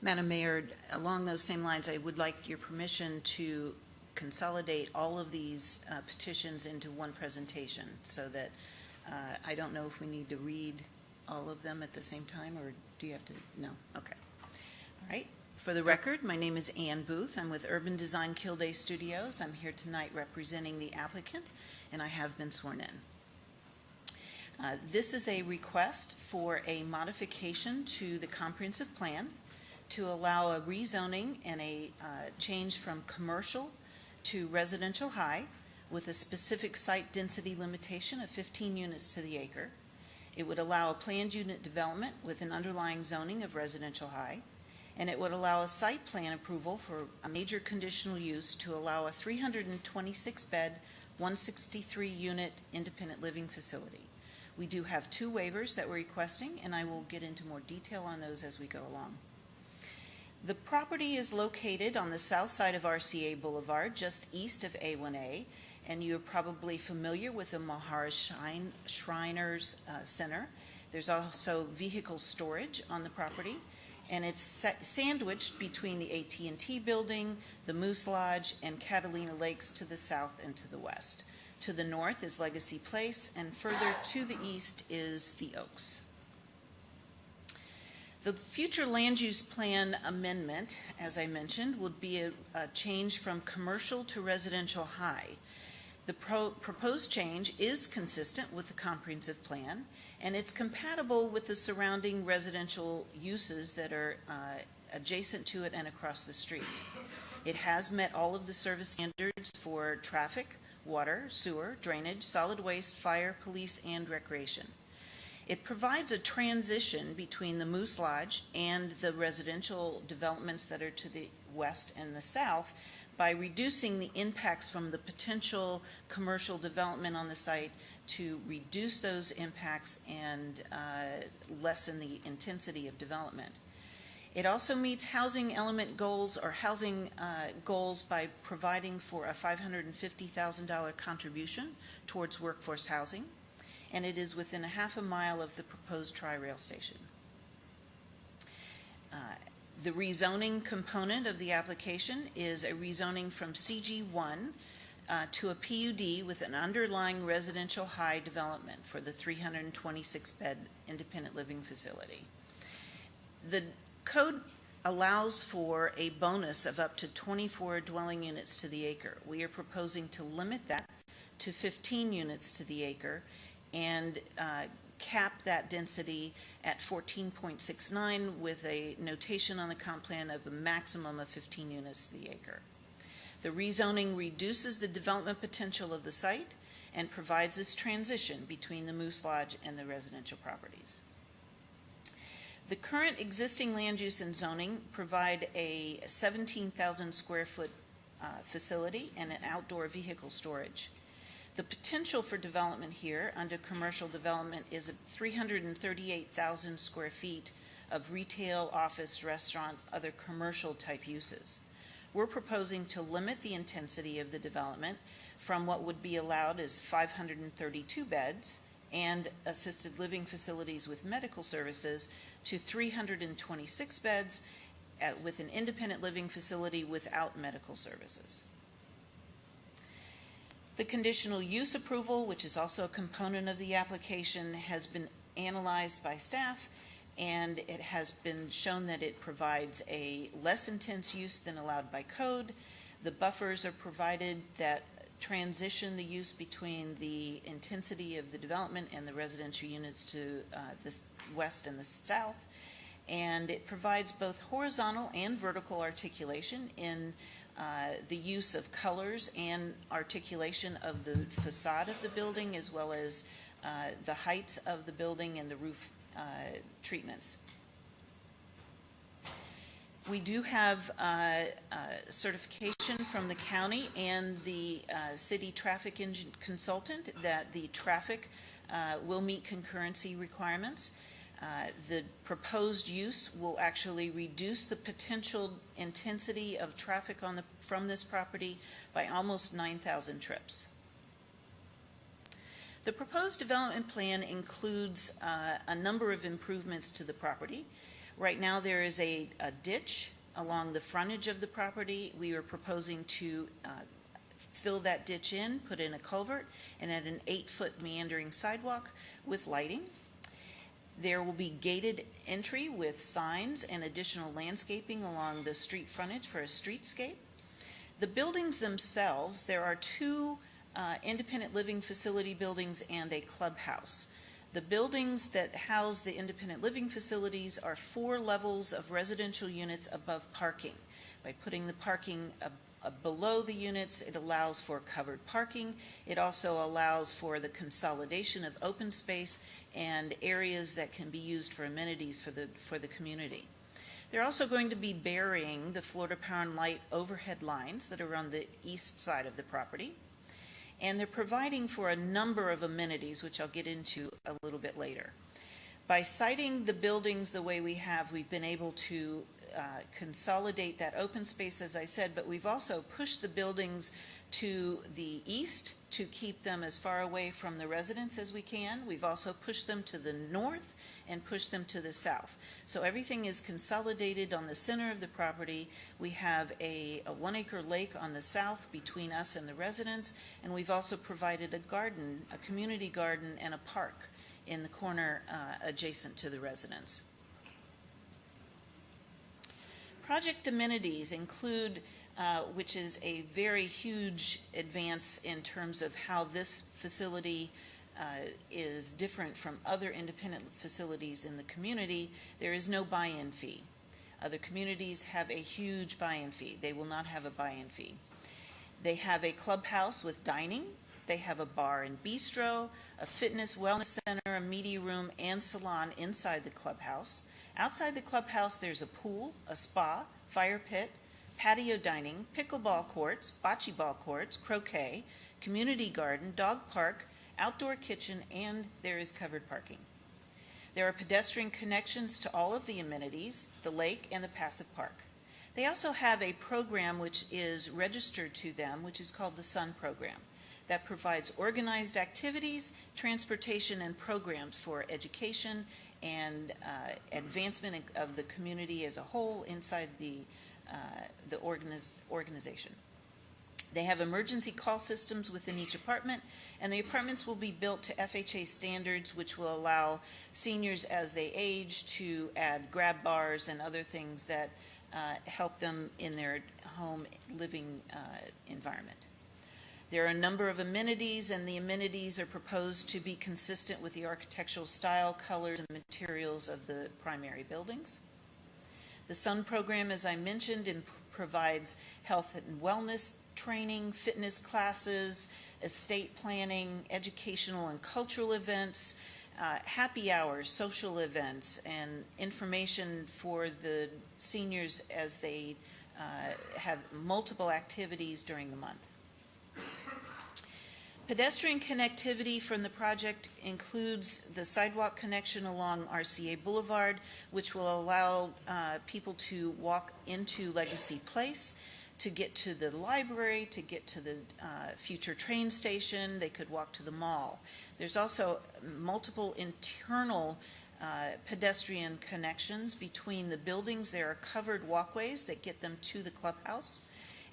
Madam Mayor, along those same lines, I would like your permission to consolidate all of these petitions into one presentation so that I don't know if we need to read all of them at the same time, or do you have to? No? Okay. All right. For the record, my name is Ann Booth. I'm with Urban Design Kilday Studios. I'm here tonight representing the applicant, and I have been sworn in. This is a request for a modification to the comprehensive plan to allow a rezoning and a change from commercial to residential high, with a specific site density limitation of 15 units to the acre. It would allow a planned unit development with an underlying zoning of residential high, and it would allow a site plan approval for a major conditional use to allow a 326-bed, 163-unit independent living facility. We do have 2 waivers that we're requesting, and I will get into more detail on those as we go along. The property is located on the south side of RCA Boulevard, just east of A1A, and you're probably familiar with the Mahara Shriners Center. There's also vehicle storage on the property, and it's sandwiched between the AT&T building, the Moose Lodge, and Catalina Lakes to the south and to the west. To the north is Legacy Place, and further to the east is the Oaks. The future land use plan amendment, as I mentioned, would be a change from commercial to residential high. The proposed change is consistent with the comprehensive plan, and it's compatible with the surrounding residential uses that are adjacent to it and across the street. It has met all of the service standards for traffic, water, sewer, drainage, solid waste, fire, police, and recreation. It provides a transition between the Moose Lodge and the residential developments that are to the west and the south by reducing the impacts from the potential commercial development on the site to reduce those impacts and lessen the intensity of development. It also meets housing element goals or housing goals by providing for a $550,000 contribution towards workforce housing, and it is within a half a mile of the proposed Tri-Rail station. The rezoning component of the application is a rezoning from CG1 to a PUD with an underlying residential high development for the 326-bed independent living facility. The code allows for a bonus of up to 24 dwelling units to the acre. We are proposing to limit that to 15 units to the acre and cap that density at 14.69 with a notation on the comp plan of a maximum of 15 units to the acre. The rezoning reduces the development potential of the site and provides this transition between the Moose Lodge and the residential properties. The current existing land use and zoning provide a 17,000 square foot facility and an outdoor vehicle storage. The potential for development here under commercial development is 338,000 square feet of retail, office, restaurants, other commercial type uses. We're proposing to limit the intensity of the development from what would be allowed as 532 beds and assisted living facilities with medical services to 326 beds with an independent living facility without medical services. The conditional use approval, which is also a component of the application, has been analyzed by staff, and it has been shown that it provides a less intense use than allowed by code. The buffers are provided that transition the use between the intensity of the development and the residential units to the west and the south, and it provides both horizontal and vertical articulation in the use of colors and articulation of the facade of the building, as well as the heights of the building and the roof treatments. We do have certification from the county and the city traffic engine consultant that the traffic will meet concurrency requirements. The proposed use will actually reduce the potential intensity of traffic from this property by almost 9,000 trips. The proposed development plan includes a number of improvements to the property. Right now there is a ditch along the frontage of the property. We are proposing to fill that ditch in, put in a culvert, and add an 8-foot meandering sidewalk with lighting. There will be gated entry with signs and additional landscaping along the street frontage for a streetscape. The buildings themselves, there are 2 independent living facility buildings and a clubhouse. The buildings that house the independent living facilities are 4 levels of residential units above parking. By putting the parking below the units, it allows for covered parking. It also allows for the consolidation of open space and areas that can be used for amenities for the community. They're also going to be burying the Florida Power and Light overhead lines that are on the east side of the property. And they're providing for a number of amenities, which I'll get into a little bit later. By siting the buildings the way we have, we've been able to consolidate that open space, as I said, but we've also pushed the buildings to the east to keep them as far away from the residents as we can. We've also pushed them to the north and pushed them to the south. So everything is consolidated on the center of the property. We have a 1-acre lake on the south between us and the residents, and we've also provided a garden, a community garden, and a park in the corner adjacent to the residents. Project amenities include, which is a very huge advance in terms of how this facility is different from other independent facilities in the community. There is no buy-in fee. Other communities have a huge buy-in fee. They will not have a buy-in fee. They have a clubhouse with dining. They have a bar and bistro, a fitness wellness center, a media room, and salon inside the clubhouse. Outside the clubhouse, there's a pool, a spa, fire pit, patio dining, pickleball courts, bocce ball courts, croquet, community garden, dog park, outdoor kitchen, and there is covered parking. There are pedestrian connections to all of the amenities, the lake, and the passive park. They also have a program which is registered to them, which is called the SUN program, that provides organized activities, transportation, and programs for education and advancement of the community as a whole inside the organization. They have emergency call systems within each apartment, and the apartments will be built to FHA standards, which will allow seniors as they age to add grab bars and other things that help them in their home living environment. There are a number of amenities, and the amenities are proposed to be consistent with the architectural style, colors, and materials of the primary buildings. The SUN program, as I mentioned, provides health and wellness training, fitness classes, estate planning, educational and cultural events, happy hours, social events, and information for the seniors as they have multiple activities during the month. Pedestrian connectivity from the project includes the sidewalk connection along RCA Boulevard, which will allow people to walk into Legacy Place, to get to the library, to get to the future train station. They could walk to the mall. There's also multiple internal pedestrian connections between the buildings. There are covered walkways that get them to the clubhouse.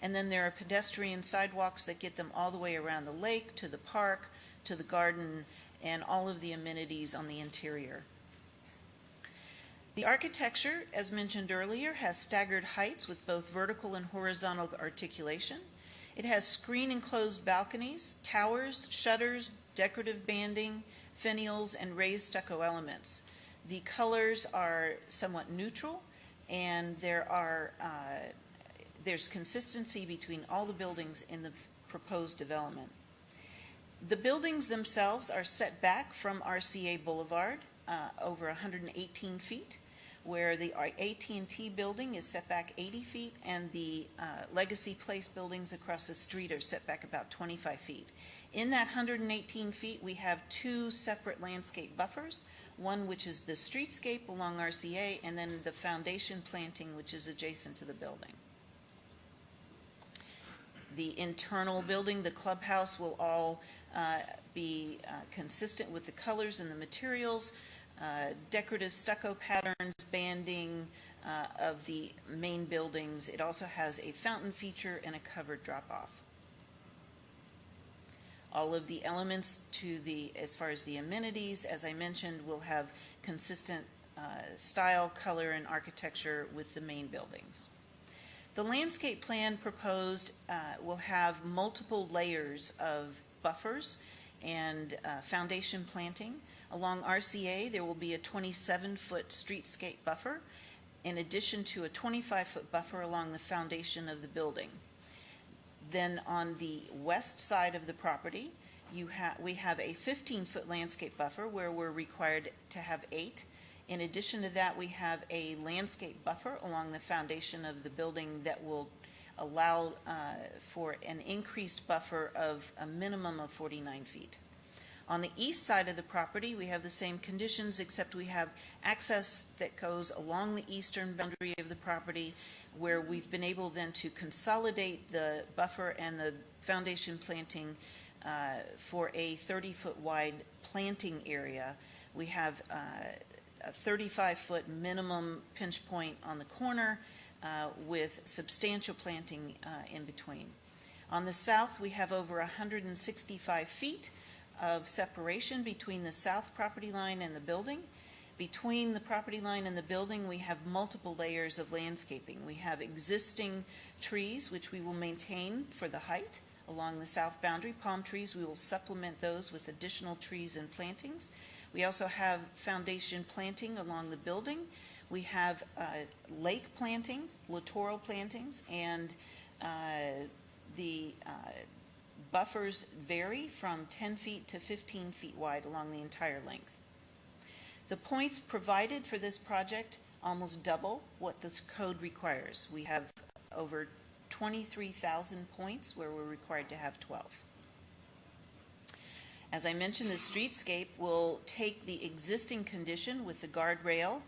And then there are pedestrian sidewalks that get them all the way around the lake, to the park, to the garden, and all of the amenities on the interior. The architecture, as mentioned earlier, has staggered heights with both vertical and horizontal articulation. It has screen-enclosed balconies, towers, shutters, decorative banding, finials, and raised stucco elements. The colors are somewhat neutral, and there's consistency between all the buildings in the proposed development. The buildings themselves are set back from RCA Boulevard over 118 feet, where the AT&T building is set back 80 feet, and the Legacy Place buildings across the street are set back about 25 feet. In that 118 feet, we have two separate landscape buffers, one which is the streetscape along RCA, and then the foundation planting, which is adjacent to the building. The internal building, the clubhouse, will all be consistent with the colors and the materials, decorative stucco patterns, banding of the main buildings. It also has a fountain feature and a covered drop-off. All of the elements as far as the amenities, as I mentioned, will have consistent style, color, and architecture with the main buildings. The landscape plan proposed will have multiple layers of buffers and foundation planting. Along RCA, there will be a 27-foot streetscape buffer, in addition to a 25-foot buffer along the foundation of the building. Then on the west side of the property, we have a 15-foot landscape buffer where we're required to have 8, In addition to that, we have a landscape buffer along the foundation of the building that will allow for an increased buffer of a minimum of 49 feet. On the east side of the property, we have the same conditions, except we have access that goes along the eastern boundary of the property, where we've been able then to consolidate the buffer and the foundation planting for a 30-foot wide planting area. We have a 35-foot minimum pinch point on the corner with substantial planting in between. On the south, we have over 165 feet of separation between the south property line and the building. Between the property line and the building, we have multiple layers of landscaping. We have existing trees, which we will maintain for the height along the south boundary. Palm trees, we will supplement those with additional trees and plantings. We also have foundation planting along the building. We have lake planting, littoral plantings, and the buffers vary from 10 feet to 15 feet wide along the entire length. The points provided for this project almost double what this code requires. We have over 23,000 points where we're required to have 12. As I mentioned, the streetscape will take the existing condition with the guardrail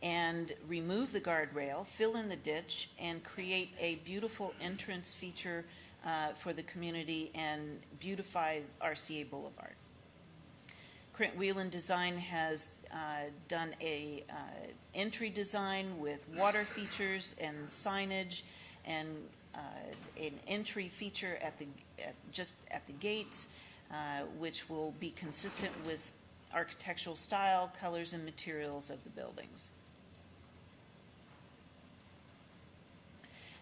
and remove the guardrail, fill in the ditch, and create a beautiful entrance feature for the community and beautify RCA Boulevard. Krent Whelan Design has done a entry design with water features and signage and an entry feature just at the gates, which will be consistent with architectural style, colors, and materials of the buildings.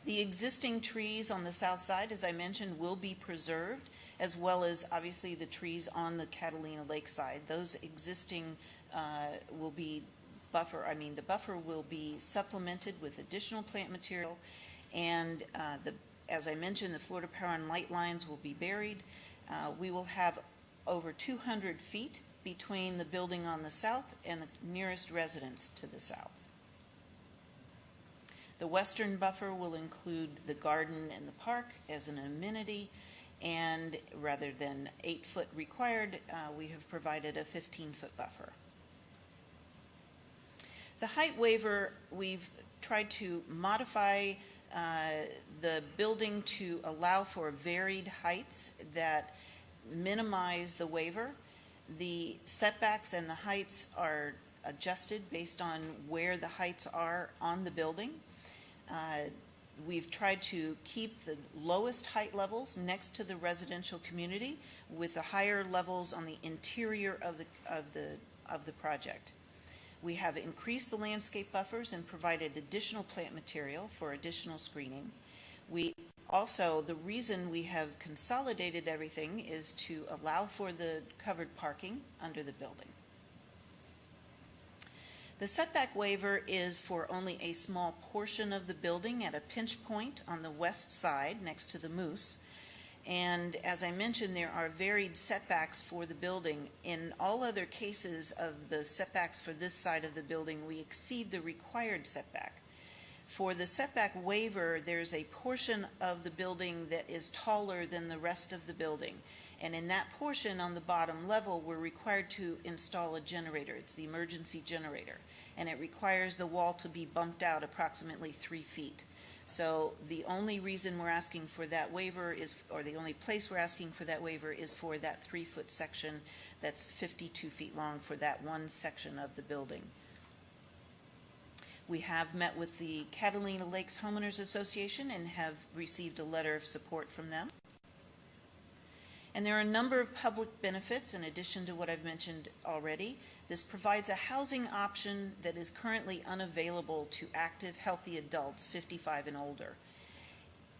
The existing trees on the south side, as I mentioned, will be preserved, as well as obviously the trees on the Catalina Lake side. Those existing will be the buffer will be supplemented with additional plant material, and as I mentioned, the Florida Power and Light lines will be buried. We will have over 200 feet between the building on the south and the nearest residence to the south. The western buffer will include the garden and the park as an amenity, and rather than 8-foot required, we have provided a 15-foot buffer. The height waiver, we've tried to modify the building to allow for varied heights that minimize the waiver. The setbacks and the heights are adjusted based on where the heights are on the building. We've tried to keep the lowest height levels next to the residential community with the higher levels on the interior of the project. We have increased the landscape buffers and provided additional plant material for additional screening. We also, the reason we have consolidated everything is to allow for the covered parking under the building. The setback waiver is for only a small portion of the building at a pinch point on the west side next to the Moose. And as I mentioned, there are varied setbacks for the building. In all other cases of the setbacks for this side of the building, we exceed the required setback. For the setback waiver, there's a portion of the building that is taller than the rest of the building. And in that portion on the bottom level, we're required to install a generator. It's the emergency generator. And it requires the wall to be bumped out approximately 3 feet. So the only reason we're asking for that waiver is, or the only place we're asking for that waiver is for that 3-foot section that's 52 feet long for that one section of the building. We have met with the Catalina Lakes Homeowners Association and have received a letter of support from them. And there are a number of public benefits in addition to what I've mentioned already. This provides a housing option that is currently unavailable to active, healthy adults 55 and older.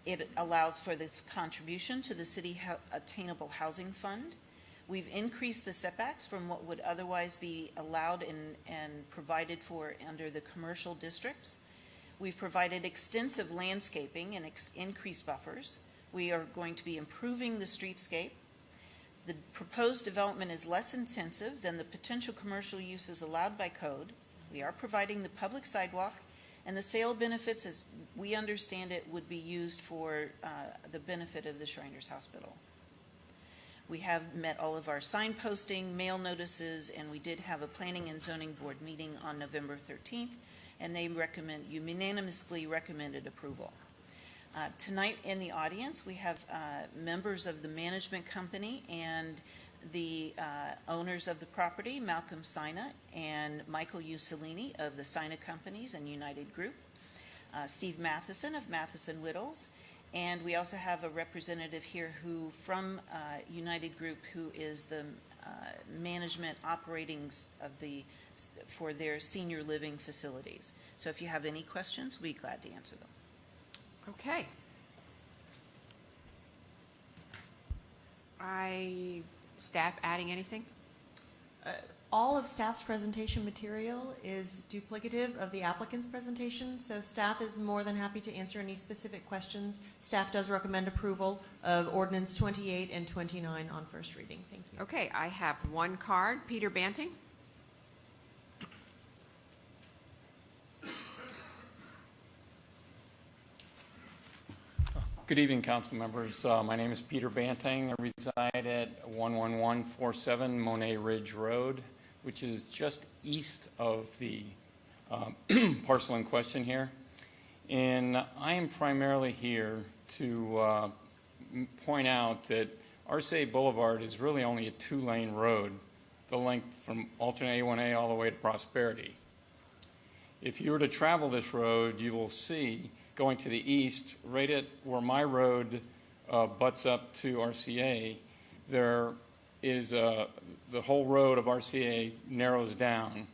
It allows for this contribution to the City Attainable Housing Fund. We've increased the setbacks from what would otherwise be allowed and provided for under the commercial districts. We've provided extensive landscaping and increased buffers. We are going to be improving the streetscape. The proposed development is less intensive than the potential commercial uses allowed by code. We are providing the public sidewalk, and the sale benefits, as we understand it, would be used for the benefit of the Shriners Hospital. We have met all of our signposting, mail notices, and we did have a Planning and Zoning Board meeting on November 13th, and they unanimously recommended approval. Tonight in the audience, we have members of the management company and the owners of the property, Malcolm Sina and Michael Usolini of the Sina Companies and United Group, Steve Matheson of Matheson Whittles, and we also have a representative here who from United Group who is the management operating for their senior living facilities. So if you have any questions, we'd be glad to answer them. Okay. Staff adding anything? All of staff's presentation material is duplicative of the applicant's presentation, so staff is more than happy to answer any specific questions. Staff does recommend approval of Ordinance 28 and 29 on first reading. Thank you. Okay, I have one card. Peter Banting. Good evening, council members. My name is Peter Banting. I reside at 11147 Monet Ridge Road, which is just east of the parcel in question here. And I am primarily here to point out that RCA Boulevard is really only a two-lane road, the length from alternate A1A all the way to Prosperity. If you were to travel this road, you will see going to the east, right at where my road butts up to RCA, there is the whole road of RCA narrows down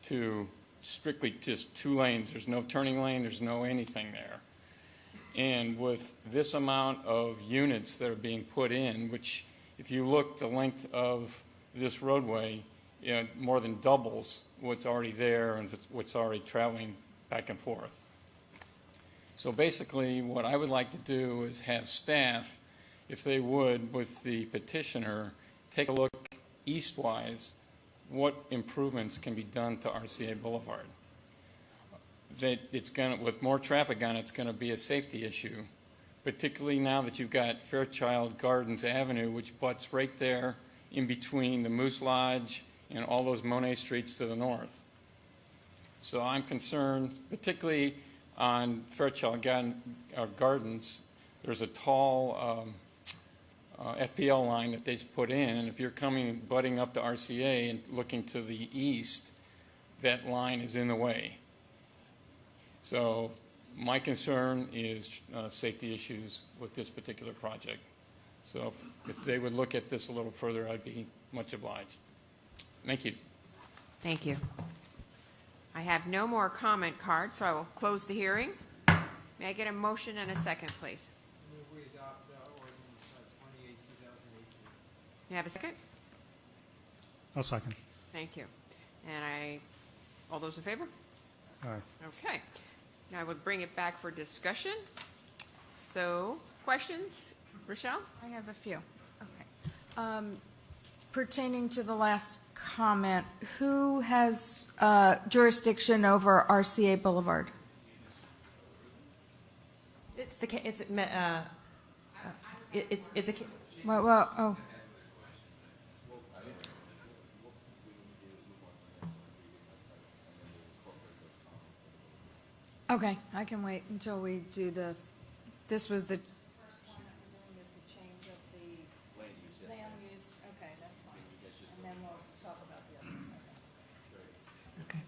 to strictly just two lanes. There's no turning lane, there's no anything there. And with this amount of units that are being put in, which if you look the length of this roadway, more than doubles what's already there and what's already traveling back and forth. So basically, what I would like to do is have staff, if they would, with the petitioner, take a look eastwise, what improvements can be done to RCA Boulevard. That it's going to, with more traffic on it, it's going to be a safety issue, particularly now that you've got Fairchild Gardens Avenue, which butts right there in between the Moose Lodge and all those Monet streets to the north. So I'm concerned, particularly on Fairchild Gardens, there's a tall FPL line that they put in, and if you're butting up to RCA and looking to the east, that line is in the way. So my concern is safety issues with this particular project. So if they would look at this a little further, I'd be much obliged. Thank you. Thank you. I have no more comment cards, so I will close the hearing. May I get a motion and a second, please? Move we adopt Ordinance 28, 2018. May I have a second? I'll second. Thank you. And all those in favor? All right. Okay. Now I would bring it back for discussion. So, questions? Rochelle? I have a few. Okay. Pertaining to the last comment, who has jurisdiction over RCA Boulevard? It's a. Well, oh. Okay, I can wait until we do the. This was the. First one that we're doing is the change of the land use. Okay, that's fine. And then we'll talk about the other. Okay.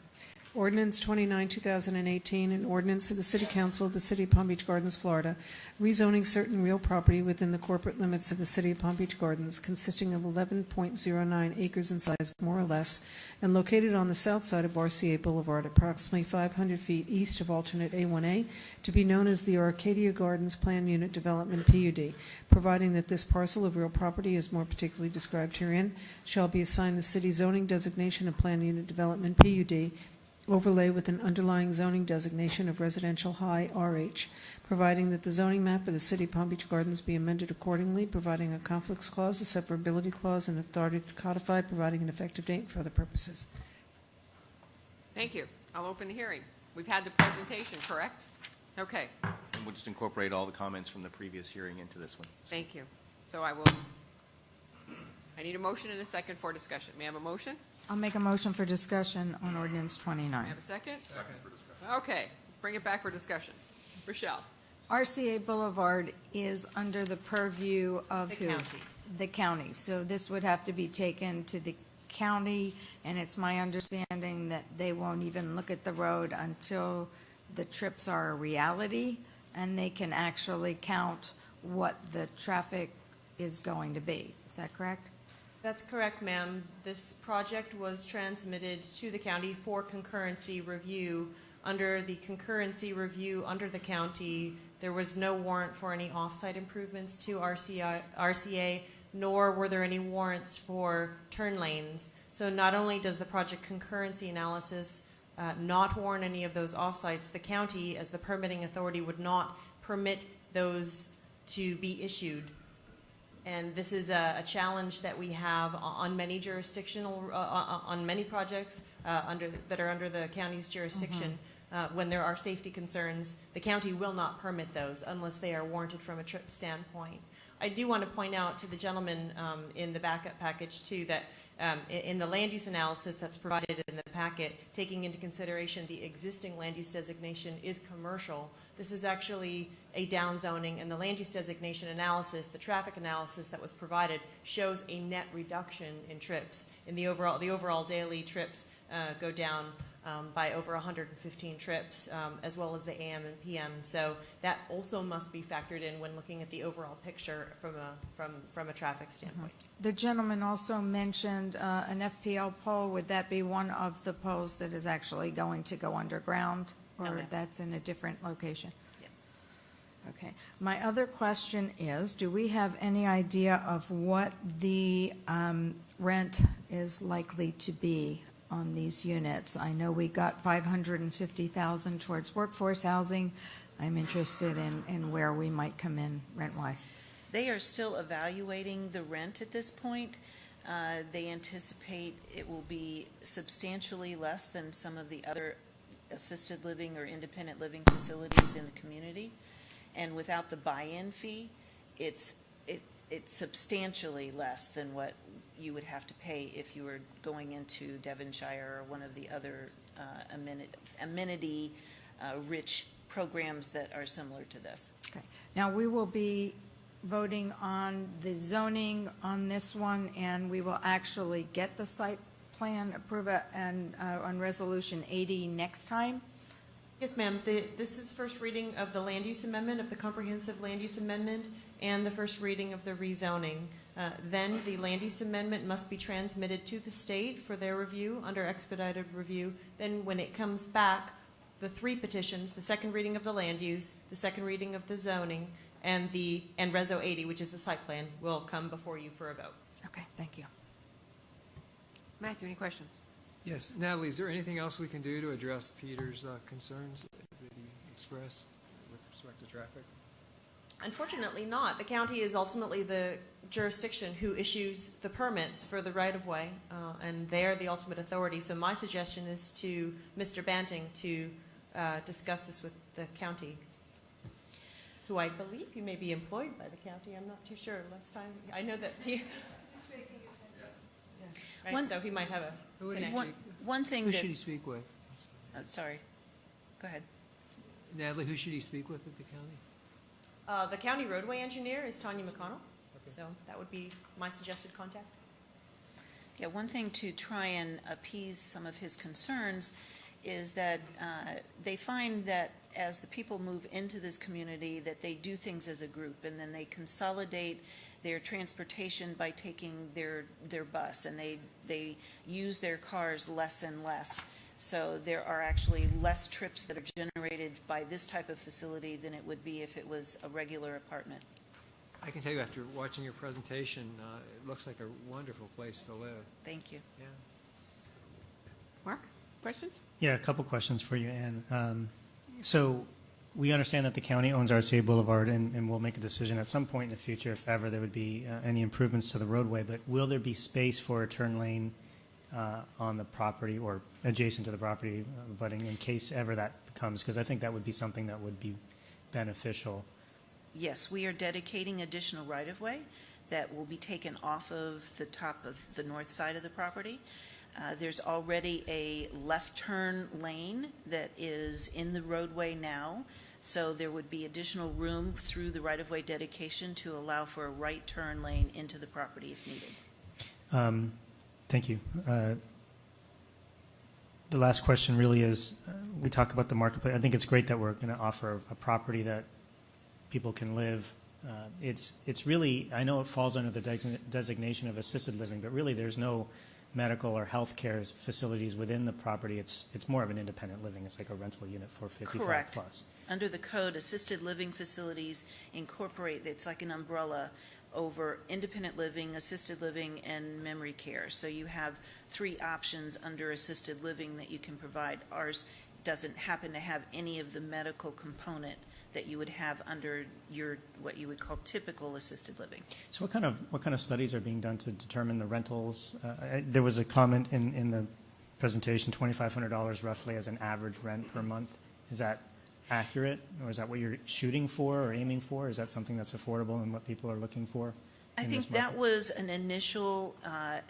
Ordinance 29, 2018, an ordinance of the City Council of the City of Palm Beach Gardens, Florida, rezoning certain real property within the corporate limits of the City of Palm Beach Gardens, consisting of 11.09 acres in size, more or less, and located on the south side of RCA Boulevard, approximately 500 feet east of alternate A1A, to be known as the Arcadia Gardens Plan Unit Development PUD, providing that this parcel of real property, as more particularly described herein, shall be assigned the city zoning designation of Plan Unit Development PUD, overlay with an underlying zoning designation of residential high RH, providing that the zoning map of the City of Palm Beach Gardens be amended accordingly, providing a conflicts clause, a severability clause, and authority to codify, providing an effective date for other purposes. Thank you. I'll open the hearing. We've had the presentation, correct? Okay. And we'll just incorporate all the comments from the previous hearing into this one. Thank you. So I need a motion and a second for discussion. May I have a motion? I'll make a motion for discussion on Ordinance 29. May I have a second? Second for discussion. Okay. Bring it back for discussion. Rochelle. RCA Boulevard is under the purview of The who? county. The county. So this would have to be taken to the county, and it's my understanding that they won't even look at the road until the trips are a reality, and they can actually count what the traffic is going to be. Is that correct? That's correct, ma'am. This project was transmitted to the county for concurrency review. Under the concurrency review under the county, there was no warrant for any off-site improvements to RCA, nor were there any warrants for turn lanes. So not only does the project concurrency analysis not warrant any of those off-sites, the county, as the permitting authority, would not permit those to be issued. And this is a challenge that we have on many on many projects that are under the county's jurisdiction. When there are safety concerns, the county will not permit those unless they are warranted from a trip standpoint. I do want to point out to the gentleman in the backup package, too, that in the land use analysis that's provided in the packet, taking into consideration the existing land use designation is commercial. This is actually a downzoning, and the land use designation analysis, the traffic analysis that was provided, shows a net reduction in trips. In the overall daily trips go down by over 115 trips, as well as the AM and PM. So that also must be factored in when looking at the overall picture from a traffic standpoint. The gentleman also mentioned an FPL pole. Would that be one of the poles that is actually going to go underground, or No, that's in a different location? Okay. My other question is, do we have any idea of what the rent is likely to be on these units? I know we got $550,000 towards workforce housing. I'm interested in where we might come in rent-wise. They are still evaluating the rent at this point. They anticipate it will be substantially less than some of the other assisted living or independent living facilities in the community. And without the buy-in fee, it's substantially less than what you would have to pay if you were going into Devonshire or one of the other amenity-rich programs that are similar to this. Okay. Now, we will be voting on the zoning on this one, and we will actually get the site plan approved and on Resolution 80 next time. Yes, ma'am. This is first reading of the land use amendment, of the comprehensive land use amendment, and the first reading of the rezoning. Then the land use amendment must be transmitted to the state for their review under expedited review. Then when it comes back, the three petitions, the second reading of the land use, the second reading of the zoning, and Reso 80, which is the site plan, will come before you for a vote. Okay, thank you. Matthew, any questions? Yes, Natalie, is there anything else we can do to address Peter's concerns that he expressed with respect to traffic? Unfortunately not. The county is ultimately the jurisdiction who issues the permits for the right-of-way, and they're the ultimate authority. So my suggestion is to Mr. Banting to discuss this with the county, who I believe you may be employed by the county. I'm not too sure. Last time, I know that he... Right, so he might have a connection. One thing Who that, should he speak with? sorry, go ahead. Natalie, who should he speak with at the county? The county roadway engineer is Tanya McConnell, so that would be my suggested contact. Yeah, one thing to try and appease some of his concerns is that they find that as the people move into this community that they do things as a group, and then they consolidate their transportation by taking their bus, and they use their cars less and less. So there are actually less trips that are generated by this type of facility than it would be if it was a regular apartment. I can tell you after watching your presentation, it looks like a wonderful place to live. Thank you. Yeah. Mark, questions? Yeah, a couple questions for you, Ann. So we understand that the county owns RCA Boulevard, and we'll make a decision at some point in the future if ever there would be any improvements to the roadway, but will there be space for a turn lane on the property or adjacent to the property, but in case ever that becomes, because I think that would be something that would be beneficial. Yes, we are dedicating additional right-of-way that will be taken off of the top of the north side of the property. There's already a left turn lane that is in the roadway now, so there would be additional room through the right-of-way dedication to allow for a right turn lane into the property if needed. Thank you. The last question really is, we talk about the marketplace. I think it's great that we're going to offer a property that people can live. It's really, I know it falls under the designation of assisted living, but really there's no medical or health care facilities within the property. It's more of an independent living. It's like a rental unit for 55 Correct. plus. Under the code, assisted living facilities incorporate, it's like an umbrella over independent living, assisted living, and memory care. So you have 3 options under assisted living that you can provide. Ours doesn't happen to have any of the medical component that you would have under your, what you would call typical assisted living. So what kind of studies are being done to determine the rentals? There was a comment in the presentation, $2,500 roughly as an average rent per month. Is that accurate, or is that what you're shooting for or aiming for? Is that something that's affordable and what people are looking for? I think that was an initial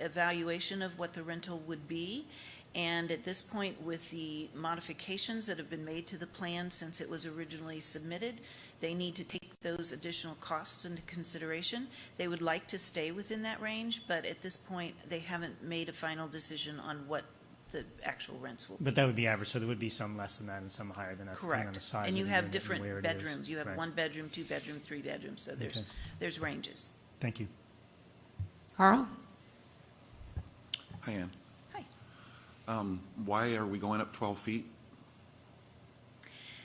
evaluation of what the rental would be. And at this point, with the modifications that have been made to the plan since it was originally submitted, they need to take those additional costs into consideration. They would like to stay within that range, but at this point, they haven't made a final decision on what the actual rents will be. But that would be average, so there would be some less than that and some higher than that, depending on the size. And you of the have unit different and where it bedrooms. is. You have Right. 1 bedroom, 2 bedroom, 3 bedrooms, so there's ranges. Thank you. Carl? Hi, Ann. Why are we going up 12 feet?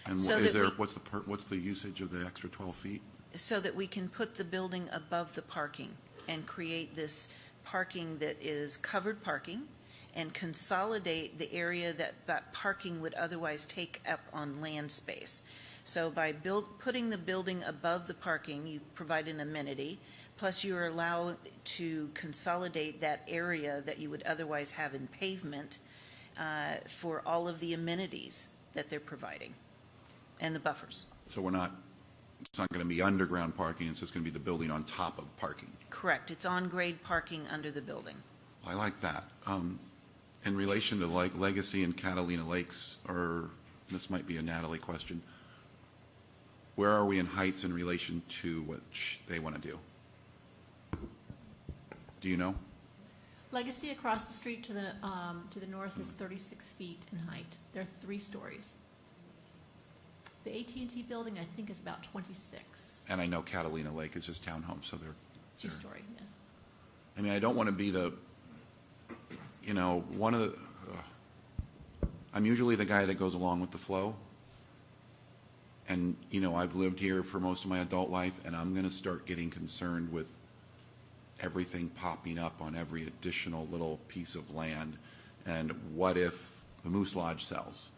And So is that there, we- what's the usage of the extra 12 feet? So that we can put the building above the parking and create this parking that is covered parking and consolidate the area that that parking would otherwise take up on land space. So by putting the building above the parking, you provide an amenity, plus you're allowed to consolidate that area that you would otherwise have in pavement for all of the amenities that they're providing and the buffers. So it's not going to be underground parking, it's just going to be the building on top of parking. Correct. It's on-grade parking under the building. I like that. In relation to like Legacy and Catalina Lakes, or this might be a Natalie question, where are we in heights in relation to what they want to do? Do you know? Legacy across the street to the north is 36 feet in height. They're 3 stories. The AT&T building, I think, is about 26. And I know Catalina Lake is just townhomes, so they're 2-story, yes. I mean, I don't want to be I'm usually the guy that goes along with the flow. And, I've lived here for most of my adult life, and I'm going to start getting concerned with everything popping up on every additional little piece of land. And what if the Moose Lodge sells?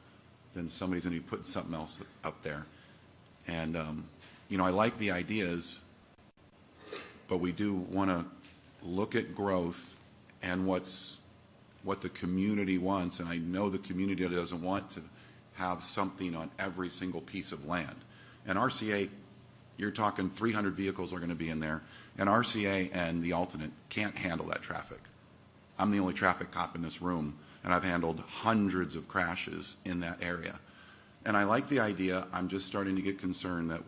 Then somebody's going to be putting something else up there. And, I like the ideas, but we do want to look at growth and what the community wants. And I know the community doesn't want to have something on every single piece of land. And RCA, you're talking 300 vehicles are going to be in there, and RCA and the alternate can't handle that traffic. I'm the only traffic cop in this room, and I've handled hundreds of crashes in that area. And I like the idea. I'm just starting to get concerned that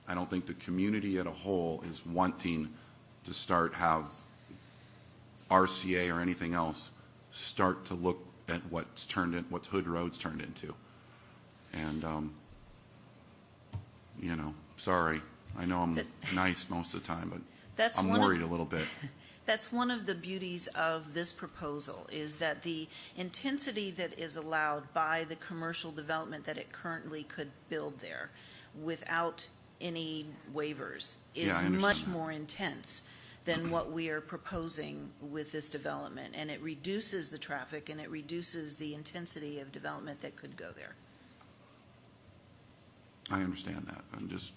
I don't think the community as a whole is wanting to start have RCA or anything else start to look at what Hood Road's turned into. And, sorry. I know I'm nice most of the time, but I'm worried a little bit. That's one of the beauties of this proposal, is that the intensity that is allowed by the commercial development that it currently could build there without any waivers is much more intense than what we are proposing with this development. And it reduces the traffic and it reduces the intensity of development that could go there. I understand that. I'm just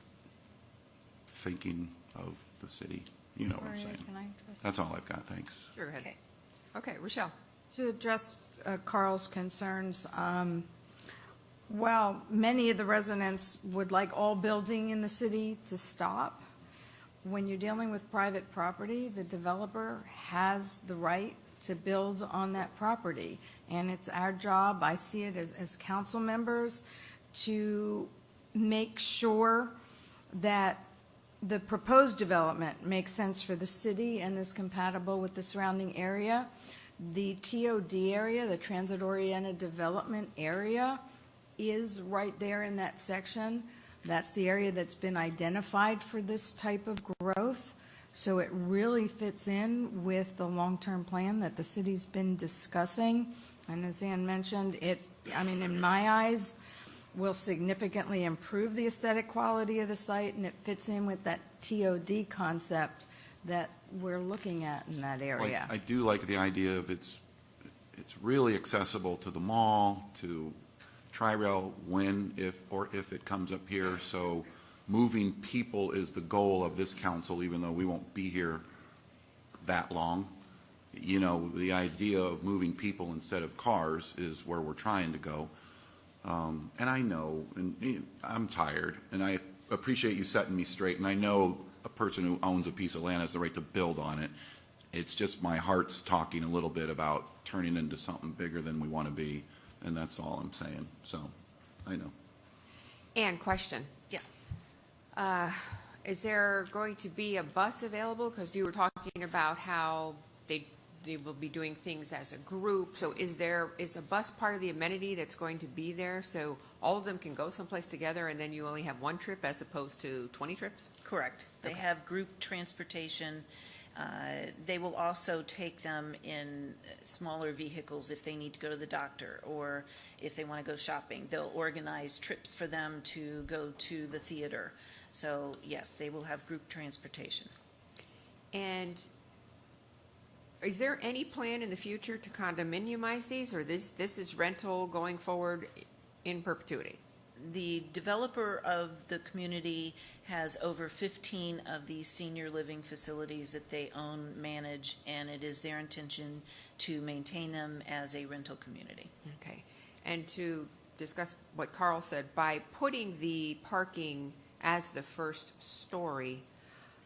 thinking of the city. You know what I'm saying. That's all I've got. Thanks. Sure, go ahead. Okay. Okay, Rochelle. To address Carl's concerns, while many of the residents would like all building in the city to stop, when you're dealing with private property, the developer has the right to build on that property. And it's our job, I see it as council members, to make sure that the proposed development makes sense for the city and is compatible with the surrounding area. The TOD area, the transit-oriented development area, is right there in that section. That's the area that's been identified for this type of growth. So it really fits in with the long-term plan that the city's been discussing. And as Ann mentioned, in my eyes, will significantly improve the aesthetic quality of the site, and it fits in with that TOD concept that we're looking at in that area. I do like the idea of it's really accessible to the mall, to Tri-Rail if it comes up here. So moving people is the goal of this council, even though we won't be here that long. The idea of moving people instead of cars is where we're trying to go. And I know, and I'm tired, and I appreciate you setting me straight, and I know a person who owns a piece of land has the right to build on it. It's just my heart's talking a little bit about turning into something bigger than we want to be, and that's all I'm saying. So, I know. Ann, question. Yes. Is there going to be a bus available? Because you were talking about how they will be doing things as a group. So is a bus part of the amenity that's going to be there so all of them can go someplace together and then you only have one trip as opposed to 20 trips? Correct. They have group transportation. They will also take them in smaller vehicles if they need to go to the doctor or if they want to go shopping. They'll organize trips for them to go to the theater. So, yes, they will have group transportation. And is there any plan in the future to condominiumize these, or this is rental going forward in perpetuity? The developer of the community has over 15 of these senior living facilities that they own, manage, and it is their intention to maintain them as a rental community. Okay. And to discuss what Carl said, by putting the parking as the first story,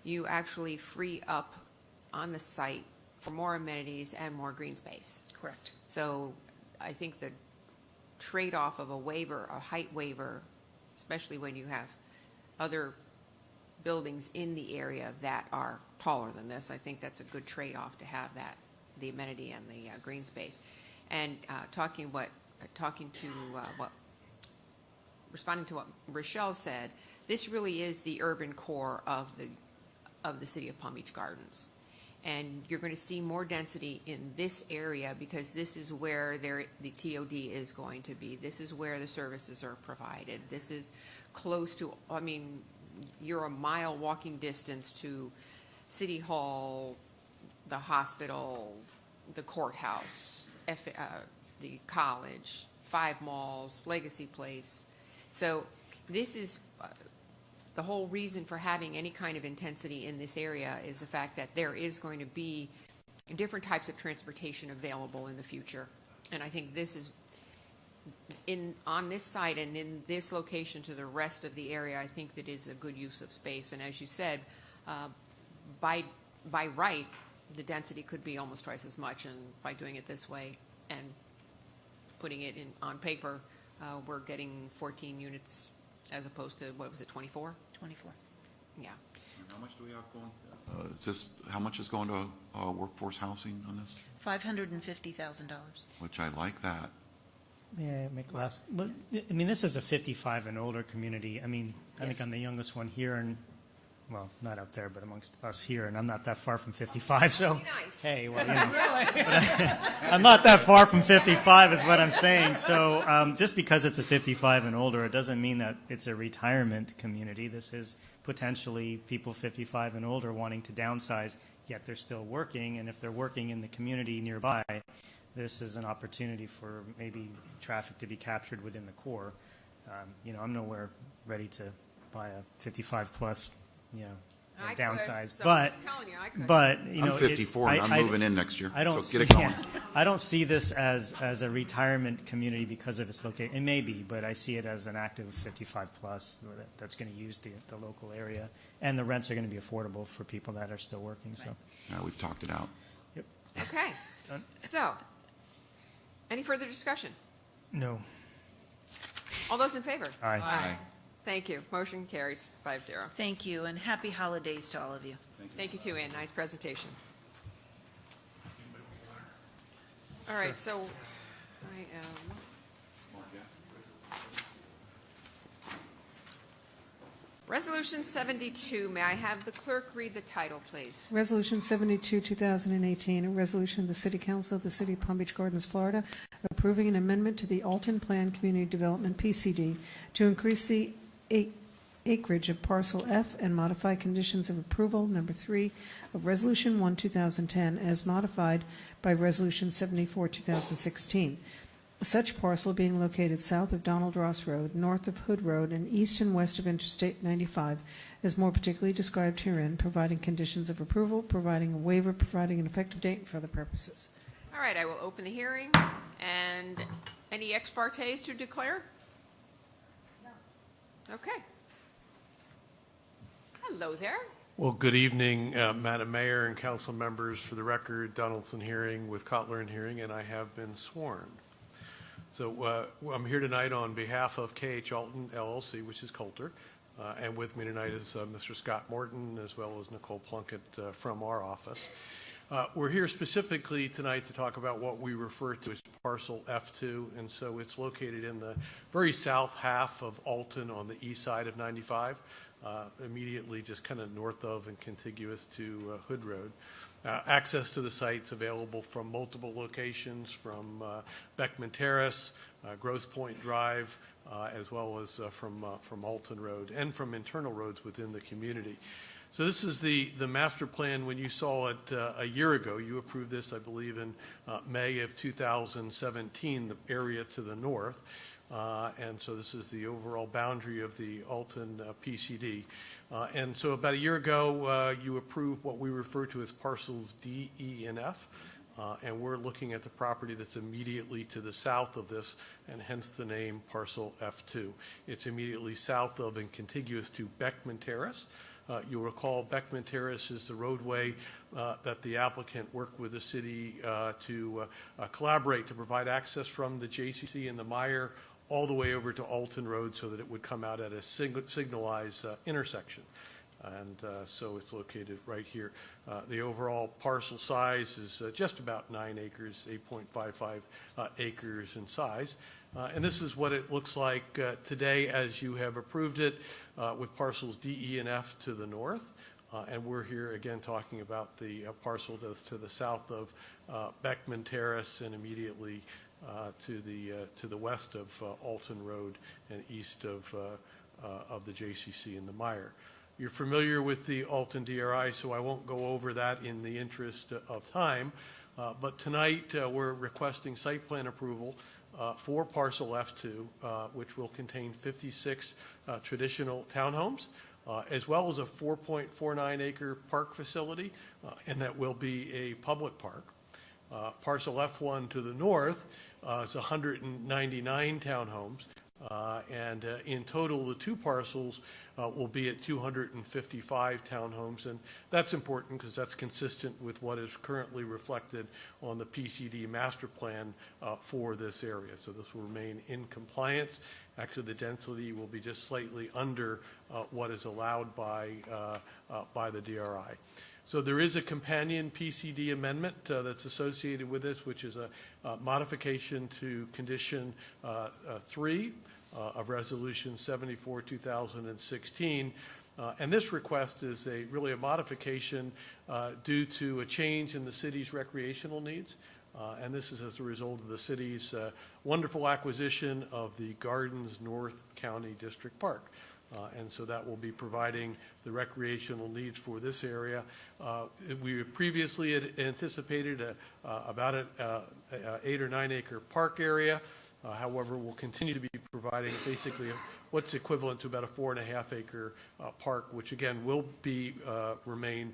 you actually free up on the site for more amenities and more green space. Correct. So I think the trade-off of a height waiver, especially when you have other buildings in the area that are taller than this, I think that's a good trade-off to have that, the amenity and the green space. And responding to what Rochelle said, this really is the urban core of the city of Palm Beach Gardens. And you're going to see more density in this area because this is where the TOD is going to be. This is where the services are provided. This is close to, you're a mile walking distance to City Hall, the hospital, the courthouse, the college, 5 malls, Legacy Place. So this is the whole reason for having any kind of intensity in this area is the fact that there is going to be different types of transportation available in the future. And I think this is on this site and in this location to the rest of the area, I think that is a good use of space. And as you said, by right, the density could be almost twice as much. And by doing it this way and putting it on paper, we're getting 14 units as opposed to, 24? 24. Yeah. And how much do we have going? How much is going to workforce housing on this? $550,000. Which I like that. Yeah, this is a 55 and older community. I think I'm the youngest one here, and well, not out there, but amongst us here, and I'm not that far from 55. So, nice. Hey, well, I'm not that far from 55, is what I'm saying. So, just because it's a 55 and older, it doesn't mean that it's a retirement community. This is potentially people 55 and older wanting to downsize, yet they're still working, and if they're working in the community nearby, this is an opportunity for maybe traffic to be captured within the core. I'm nowhere ready to buy a 55 plus I downsize. could. So But, I'm just telling you, I could. but you know, I'm 54 and I'm moving in next year. I don't so get it going. I don't see this as a retirement community because of its location. It may be, but I see it as an active 55 plus that's going to use the local area, and the rents are going to be affordable for people that are still working. So We've talked it out. Yep. Okay. So, any further discussion? No. All those in favor? Aye. Aye. Thank you. Motion carries 5-0. Thank you, and happy holidays to all of you. Thank you too, Ann. Nice presentation. All right, so I am. Resolution 72. May I have the clerk read the title, please? Resolution 72, 2018, a resolution of the City Council of the City of Palm Beach Gardens, Florida, approving an amendment to the Alton Plan Community Development PCD to increase the acreage of Parcel F and modify conditions of approval, number 3, of Resolution 1, 2010, as modified by Resolution 74, 2016. Such parcel being located south of Donald Ross Road, north of Hood Road, and east and west of Interstate 95, is more particularly described herein, providing conditions of approval, providing a waiver, providing an effective date, and for other purposes. All right, I will open the hearing. And any ex partes to declare? No. Okay. Hello there. Well, good evening, Madam Mayor and council members. For the record, Donaldson hearing with Cutler in hearing, and I have been sworn. So I'm here tonight on behalf of KH Alton LLC, which is Coulter, and with me tonight is Mr. Scott Morton as well as Nicole Plunkett from our office. We're here specifically tonight to talk about what we refer to as Parcel F2, and so it's located in the very south half of Alton on the east side of 95, immediately just kind of north of and contiguous to Hood Road. Access to the site's available from multiple locations, from Beckman Terrace, Grosse Point Drive, as well as from Alton Road and from internal roads within the community. So this is the master plan. When you saw it a year ago, you approved this, I believe, in May of 2017, the area to the north. And so this is the overall boundary of the Alton PCD. And so about a year ago, you approved what we refer to as parcels D, E, and F. And we're looking at the property that's immediately to the south of this, and hence the name Parcel F2. It's immediately south of and contiguous to Beckman Terrace. You'll recall Beckman Terrace is the roadway that the applicant worked with the city to collaborate to provide access from the JCC and the Meyer all the way over to Alton Road so that it would come out at a signalized intersection. And so it's located right here. The overall parcel size is just about 9 acres, 8.55 acres in size. And this is what it looks like today as you have approved it with parcels D, E, and F to the north. And we're here again talking about the parcel to the south of Beckman Terrace and immediately to the west of Alton Road and east of the JCC and the Meyer. You're familiar with the Alton DRI, so I won't go over that in the interest of time. But tonight we're requesting site plan approval for Parcel F2, which will contain 56 traditional townhomes, as well as a 4.49 acre park facility, and that will be a public park. Parcel F1 to the north is 199 townhomes, and in total the two parcels will be at 255 townhomes, and that's important because that's consistent with what is currently reflected on the PCD master plan for this area. So this will remain in compliance. Actually, the density will be just slightly under what is allowed by the DRI. So there is a companion PCD amendment that's associated with this, which is a modification to Condition 3 of Resolution 74, 2016. And this request is really a modification due to a change in the city's recreational needs. And this is as a result of the city's wonderful acquisition of the Gardens North County District Park. And so that will be providing the recreational needs for this area. We previously had anticipated about an 8 or 9 acre park area. However, we'll continue to be providing basically what's equivalent to about a 4.5-acre park, which again will be remain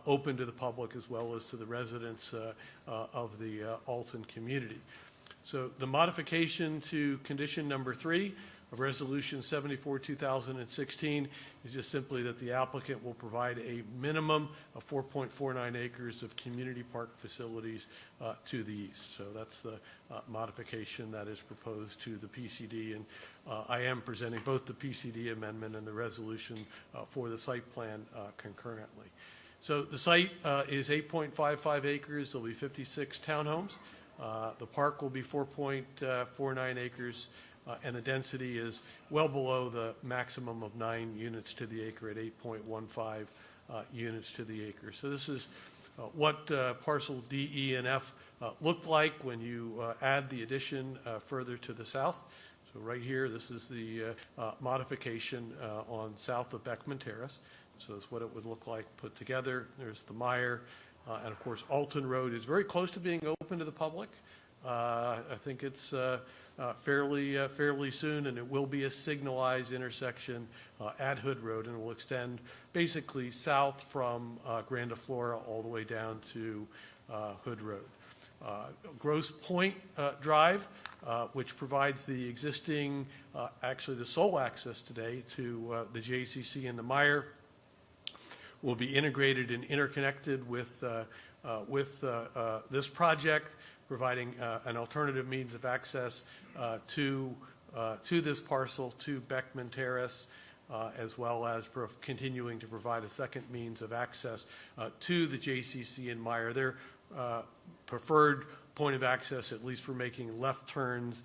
open to the public as well as to the residents of the Alton community. So the modification to condition number 3 of Resolution 74-2016 is just simply that the applicant will provide a minimum of 4.49 acres of community park facilities to the east. So that's the modification that is proposed to the PCD, and I am presenting both the PCD amendment and the resolution for the site plan concurrently. So the site is 8.55 acres. There'll be 56 townhomes. The park will be 4.49 acres. And the density is well below the maximum of 9 units to the acre at 8.15 units to the acre. So this is what parcel D, E, and F look like when you add the addition further to the south. So right here, this is the modification on south of Beckman Terrace. So that's what it would look like put together. There's the Meyer. And of course, Alton Road is very close to being open to the public. I think it's fairly soon, and it will be a signalized intersection at Hood Road, and it will extend basically south from Grandiflora all the way down to Hood Road. Grosse Point Drive, which provides the existing, actually the sole access today to the JCC and the Meyer, will be integrated and interconnected with this project, providing an alternative means of access to this parcel, to Beckman Terrace, as well as continuing to provide a second means of access to the JCC and Meyer. Their preferred point of access, at least for making left turns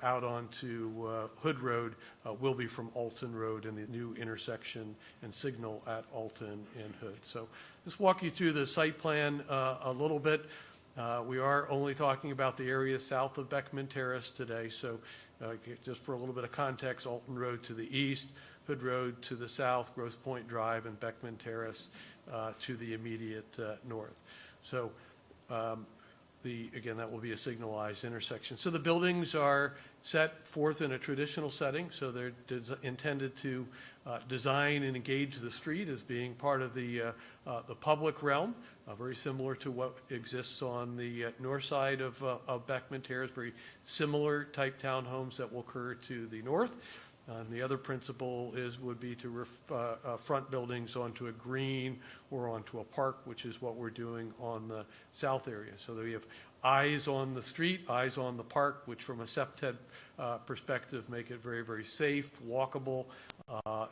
out onto Hood Road, will be from Alton Road and the new intersection and signal at Alton and Hood. So just walk you through the site plan a little bit. We are only talking about the area south of Beckman Terrace today, so just for a little bit of context, Alton Road to the east, Hood Road to the south, Grosse Point Drive, and Beckman Terrace to the immediate north. So again, that will be a signalized intersection. So the buildings are set forth in a traditional setting, so they're intended to design and engage the street as being part of the public realm, very similar to what exists on the north side of Beckman Terrace, very similar type townhomes that will occur to the north. And the other principle would be to front buildings onto a green or onto a park, which is what we're doing on the south area. So that we have eyes on the street, eyes on the park, which from a SEPTED perspective make it very, very safe, walkable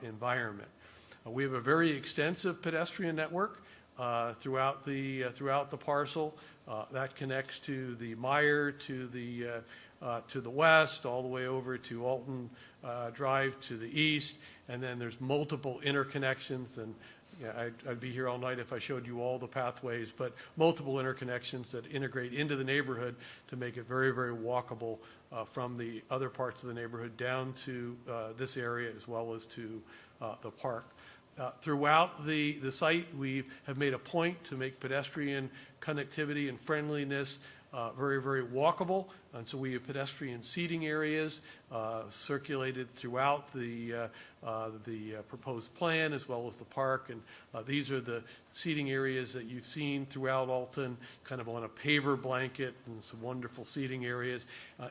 environment. We have a very extensive pedestrian network throughout the parcel that connects to the Meyer, to the west, all the way over to Alton Drive to the east, and then there's multiple interconnections. And I'd be here all night if I showed you all the pathways, but multiple interconnections that integrate into the neighborhood to make it very, very walkable from the other parts of the neighborhood down to this area as well as to the park. Throughout the site, we have made a point to make pedestrian connectivity and friendliness very, very walkable. And so we have pedestrian seating areas circulated throughout the proposed plan as well as the park. And these are the seating areas that you've seen throughout Alton, kind of on a paver blanket, and some wonderful seating areas.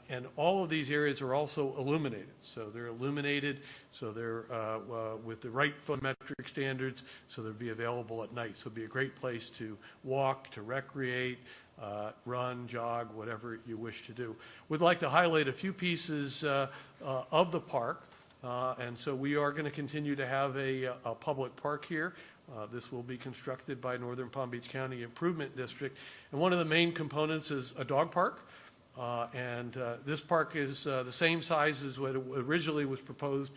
And all of these areas are also illuminated. So they're illuminated, so they're with the right photometric standards, so they'll be available at night. So it'll be a great place to walk, to recreate, run, jog, whatever you wish to do. We'd like to highlight a few pieces of the park, and so we are going to continue to have a public park here. This will be constructed by Northern Palm Beach County Improvement District, and one of the main components is a dog park. And this park is the same size as what originally was proposed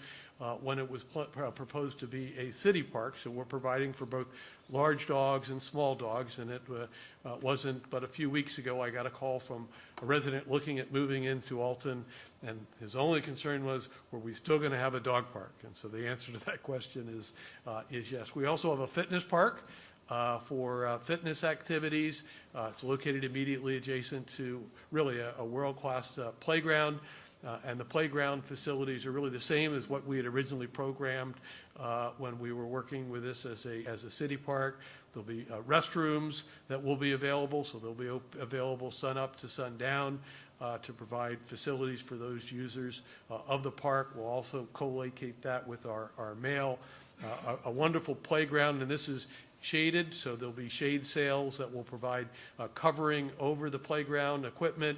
when it was proposed to be a city park. So we're providing for both large dogs and small dogs, and it wasn't but a few weeks ago I got a call from a resident looking at moving into Alton, and his only concern was, were we still going to have a dog park? And so the answer to that question is yes. We also have a fitness park for fitness activities. It's located immediately adjacent to really a world-class playground. And the playground facilities are really the same as what we had originally programmed when we were working with this as a city park. There'll be restrooms that will be available, so they'll be available sun up to sundown to provide facilities for those users of the park. We'll also co-locate that with our mail. A wonderful playground, and this is shaded, so there'll be shade sails that will provide covering over the playground equipment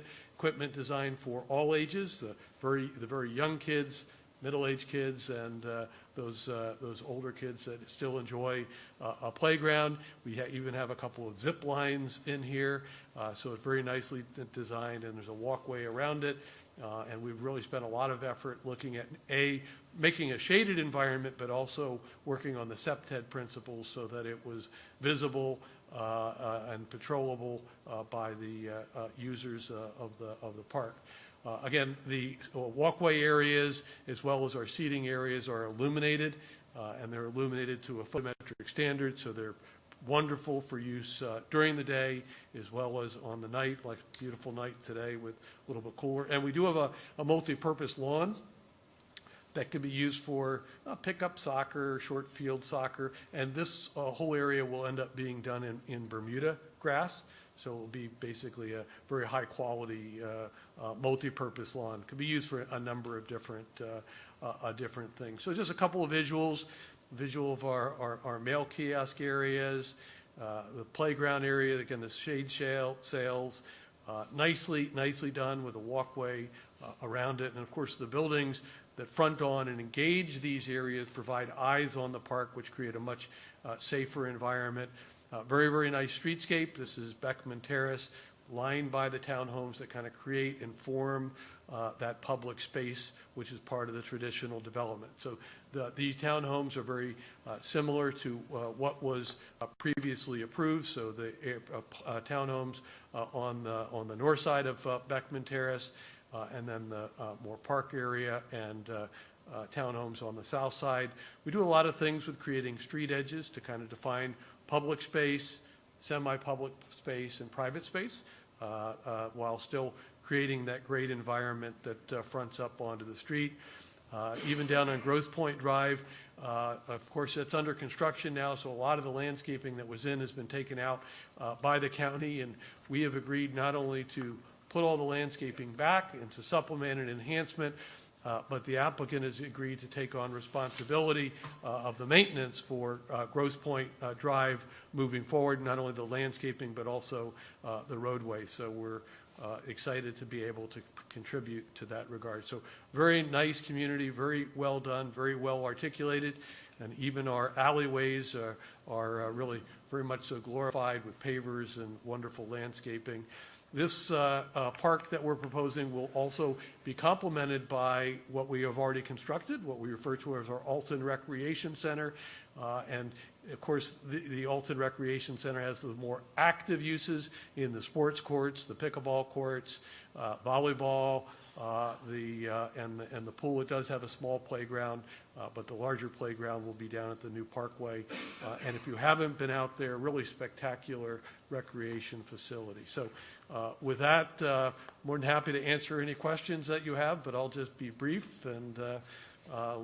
designed for all ages, the very young kids, middle-aged kids, and those older kids that still enjoy a playground. We even have a couple of zip lines in here, so it's very nicely designed, and there's a walkway around it. And we've really spent a lot of effort looking at making a shaded environment, but also working on the SEPTED principles so that it was visible and patrollable by the users of the park. Again, the walkway areas as well as our seating areas are illuminated, and they're illuminated to a photometric standard, so they're wonderful for use during the day as well as on the night, like a beautiful night today with a little bit cooler. And we do have a multi-purpose lawn that can be used for pickup soccer, short field soccer, and this whole area will end up being done in Bermuda grass. So it will be basically a very high quality multi-purpose lawn. It can be used for a number of different things. So just a couple of visuals. Visual of our mail kiosk areas, the playground area, again, the shade sails, nicely done with a walkway around it. And of course, the buildings that front on and engage these areas provide eyes on the park, which create a much safer environment. Very, very nice streetscape. This is Beckman Terrace, lined by the townhomes that kind of create and form that public space, which is part of the traditional development. So these townhomes are very similar to what was previously approved. So the townhomes on the north side of Beckman Terrace, and then the more park area, and townhomes on the south side. We do a lot of things with creating street edges to kind of define public space, semi-public space, and private space, while still creating that great environment that fronts up onto the street. Even down on Grosse Point Drive, of course, it's under construction now, so a lot of the landscaping that was in has been taken out by the county, and we have agreed not only to put all the landscaping back and to supplement and enhancement, but the applicant has agreed to take on responsibility of the maintenance for Grosse Point Drive moving forward, not only the landscaping but also the roadway. So we're excited to be able to contribute to that regard. So very nice community, very well done, very well articulated, and even our alleyways are really very much so glorified with pavers and wonderful landscaping. This park that we're proposing will also be complemented by what we have already constructed, what we refer to as our Alton Recreation Center. And of course, the Alton Recreation Center has the more active uses in the sports courts, the pickleball courts, volleyball, and the pool. It does have a small playground, but the larger playground will be down at the new parkway. And if you haven't been out there, really spectacular recreation facility. So with that, more than happy to answer any questions that you have, but I'll just be brief and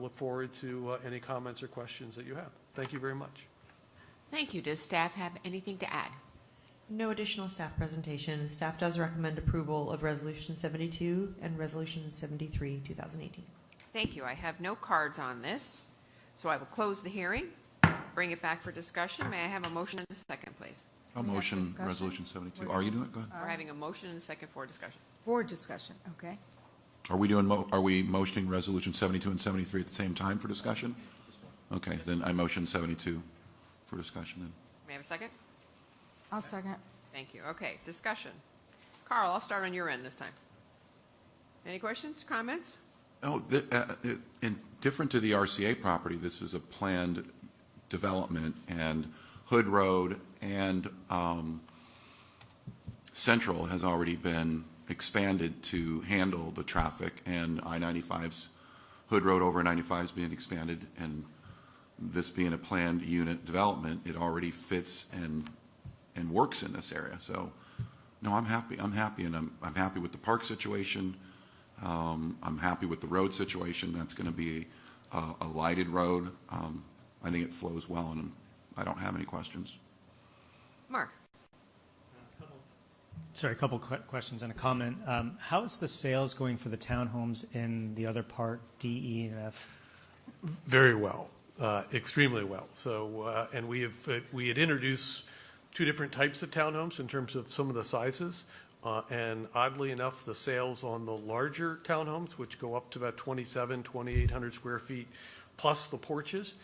look forward to any comments or questions that you have. Thank you very much. Thank you. Does staff have anything to add? No additional staff presentation. Staff does recommend approval of Resolution 72 and Resolution 73, 2018. Thank you. I have no cards on this, so I will close the hearing, bring it back for discussion. May I have a motion and a second, please? I'll motion Resolution 72. Are you doing it? Go ahead. We're having a motion and a second for discussion. For discussion, okay. Are we motioning Resolution 72 and 73 at the same time for discussion? Okay, then I motion 72 for discussion then. May I have a second? I'll second. Thank you. Okay, discussion. Carl, I'll start on your end this time. Any questions, comments? Oh, different to the RCA property, this is a planned development, and Hood Road and Central has already been expanded to handle the traffic, and I-95's Hood Road over 95 is being expanded, and this being a planned unit development, it already fits and works in this area. So, no, I'm happy. I'm happy, and I'm happy with the park situation. I'm happy with the road situation. That's going to be a lighted road. I think it flows well, and I don't have any questions. Mark. Sorry, a couple questions and a comment. How's the sales going for the townhomes in the other part, D, E, and F? Very well, extremely well. So, and we had introduced two different types of townhomes in terms of some of the sizes. And oddly enough, the sales on the larger townhomes, which go up to about 2,800 square feet, plus the porches,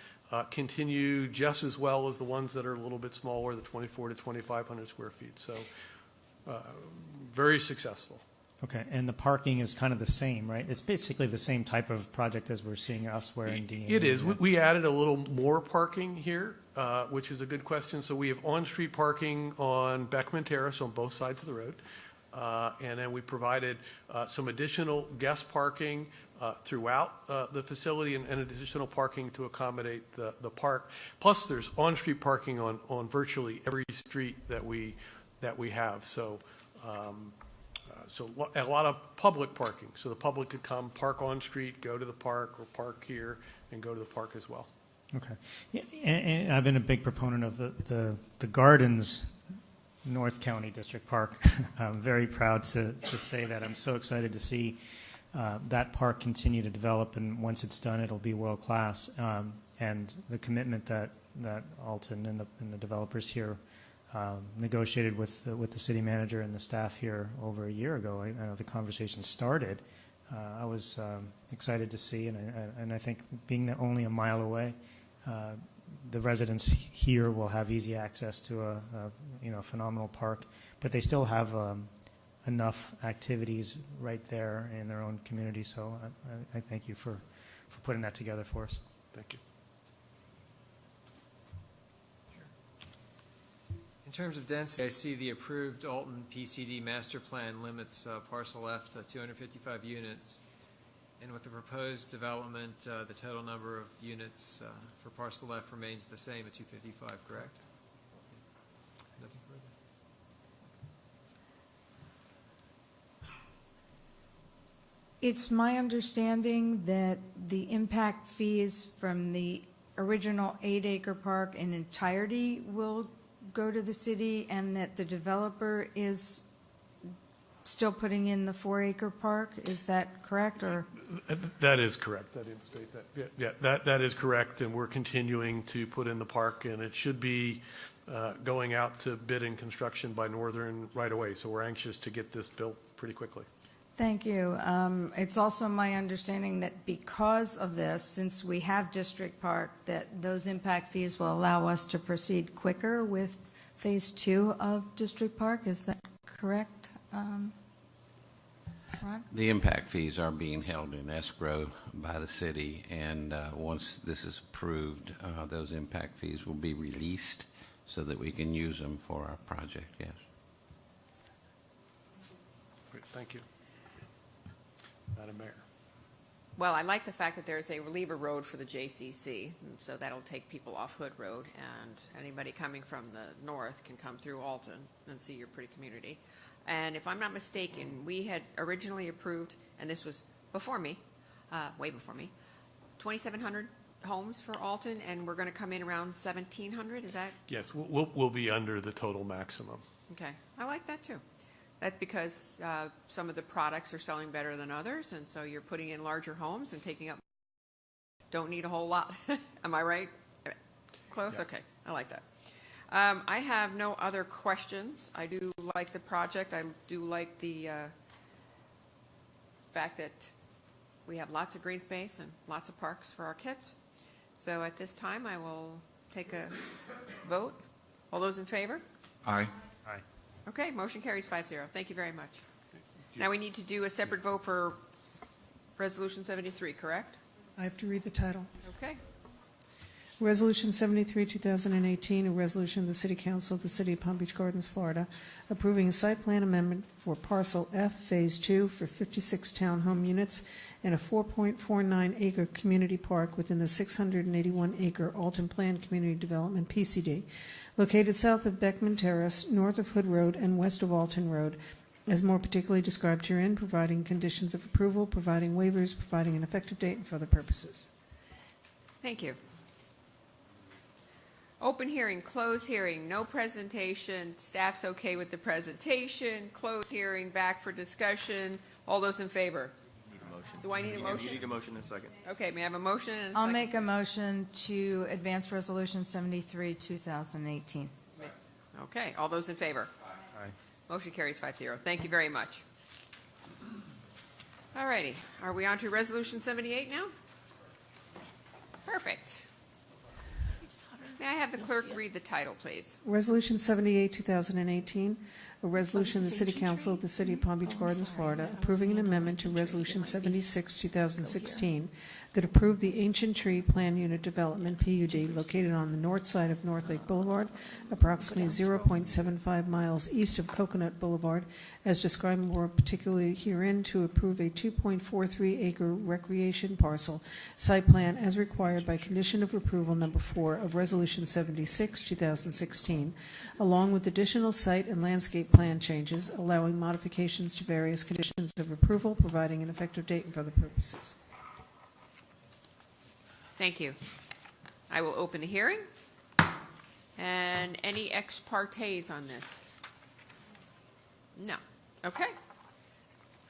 continue just as well as the ones that are a little bit smaller, the 2,400 to 2,500 square feet. So very successful. Okay, and the parking is kind of the same, right? It's basically the same type of project as we're seeing elsewhere in D. It is. We added a little more parking here, which is a good question. So we have on-street parking on Beckman Terrace on both sides of the road. And then we provided some additional guest parking throughout the facility and additional parking to accommodate the park. Plus, there's on-street parking on virtually every street that we have. So, so a lot of public parking. So the public could come park on street, go to the park, or park here and go to the park as well. Okay. Yeah, and I've been a big proponent of the Gardens North County District Park. I'm very proud to say that. I'm so excited to see that park continue to develop, and once it's done, it'll be world class. And the commitment that Alton and the developers here negotiated with the city manager and the staff here over a year ago. I know the conversation started. I was excited to see, and I think being only a mile away, the residents here will have easy access to a phenomenal park, but they still have enough activities right there in their own community. So I thank you for putting that together for us. Thank you. In terms of density, I see the approved Alton PCD master plan limits Parcel F to 255 units. And with the proposed development, the total number of units for Parcel F remains the same at 255, correct? Nothing further. It's my understanding that the impact fees from the original 8-acre park in entirety will go to the city, and that the developer is still putting in the 4-acre park. Is that correct? Or that is correct. I didn't state that. Yeah, that is correct, and we're continuing to put in the park, and it should be going out to bid and construction by Northern right away. So we're anxious to get this built pretty quickly. Thank you. It's also my understanding that because of this, since we have District Park, that those impact fees will allow us to proceed quicker with Phase 2 of District Park. Is that correct? Ron? The impact fees are being held in escrow by the city, and once this is approved, those impact fees will be released so that we can use them for our project, yes. Great, thank you. Madam Mayor. Well, I like the fact that there's a reliever road for the JCC, so that'll take people off Hood Road, and anybody coming from the north can come through Alton and see your pretty community. And if I'm not mistaken, we had originally approved, and this was before me, way before me, 2,700 homes for Alton, and we're going to come in around 1,700. Is that? Yes, we'll be under the total maximum. Okay, I like that too. That's because some of the products are selling better than others, and so you're putting in larger homes and taking up. Don't need a whole lot. Am I right? Close? Yeah. Okay, I like that. I have no other questions. I do like the project. I do like the fact that we have lots of green space and lots of parks for our kids. So at this time, I will take a vote. All those in favor? Aye. Aye. Okay, motion carries 5-0. Thank you very much. Now we need to do a separate vote for Resolution 73, correct? I have to read the title. Okay. Resolution 73, 2018, a resolution of the City Council of the City of Palm Beach Gardens, Florida, approving a site plan amendment for Parcel F, Phase 2 for 56 townhome units and a 4.49-acre community park within the 681-acre Alton Plan Community Development, PCD, located south of Beckman Terrace, north of Hood Road, and west of Alton Road, as more particularly described herein, providing conditions of approval, providing waivers, providing an effective date, and for other purposes. Thank you. Open hearing, close hearing, no presentation. Staff's okay with the presentation. Close hearing, back for discussion. All those in favor? Need a motion. Do I need a motion? You need a motion in a second. Okay, may I have a motion and a second? I'll make a motion to advance Resolution 73, 2018. Okay, all those in favor? Aye. Motion carries 5-0. Thank you very much. All righty, are we on to Resolution 78 now? Perfect. May I have the clerk read the title, please? Resolution 78, 2018, a resolution of the City Council of the City of Palm Beach Gardens, Florida, approving an amendment to Resolution 76, 2016, that approved the Ancient Tree Plan Unit Development, PUD, located on the north side of North Lake Boulevard, approximately 0.75 miles east of Coconut Boulevard, as described more particularly herein, to approve a 2.43-acre recreation parcel site plan as required by condition of approval number 4 of Resolution 76, 2016, along with additional site and landscape plan changes, allowing modifications to various conditions of approval, providing an effective date and for other purposes. Thank you. I will open the hearing. And any ex partes on this? No. Okay.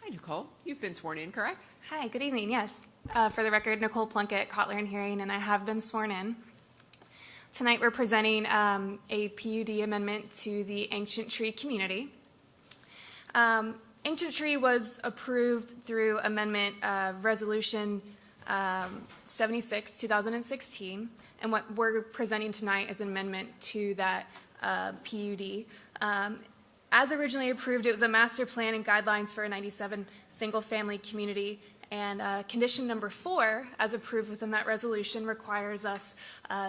Hi, Nicole. You've been sworn in, correct? Hi, good evening. Yes. For the record, Nicole Plunkett, Kotler and Hearing, and I have been sworn in. Tonight we're presenting a PUD amendment to the Ancient Tree community. Ancient Tree was approved through Amendment Resolution 76, 2016, and what we're presenting tonight is an amendment to that PUD. As originally approved, it was a master plan and guidelines for a 97 single-family community, and condition number 4, as approved within that resolution, requires us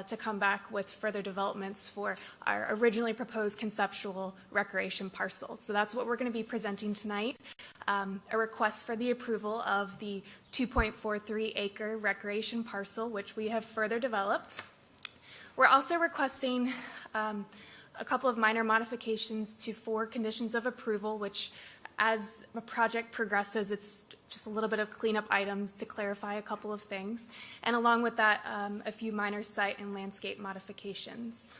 to come back with further developments for our originally proposed conceptual recreation parcels. So that's what we're going to be presenting tonight, a request for the approval of the 2.43-acre recreation parcel, which we have further developed. We're also requesting a couple of minor modifications to 4 conditions of approval, which as a project progresses, it's just a little bit of cleanup items to clarify a couple of things, and along with that, a few minor site and landscape modifications.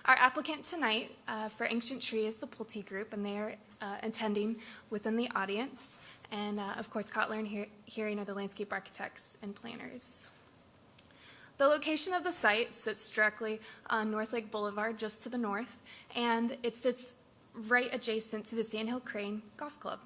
Our applicant tonight for Ancient Tree is the Pulte Group, and they are attending within the audience, and of course, Kotler and Hearing are the landscape architects and planners. The location of the site sits directly on North Lake Boulevard, just to the north, and it sits right adjacent to the Sandhill Crane Golf Club.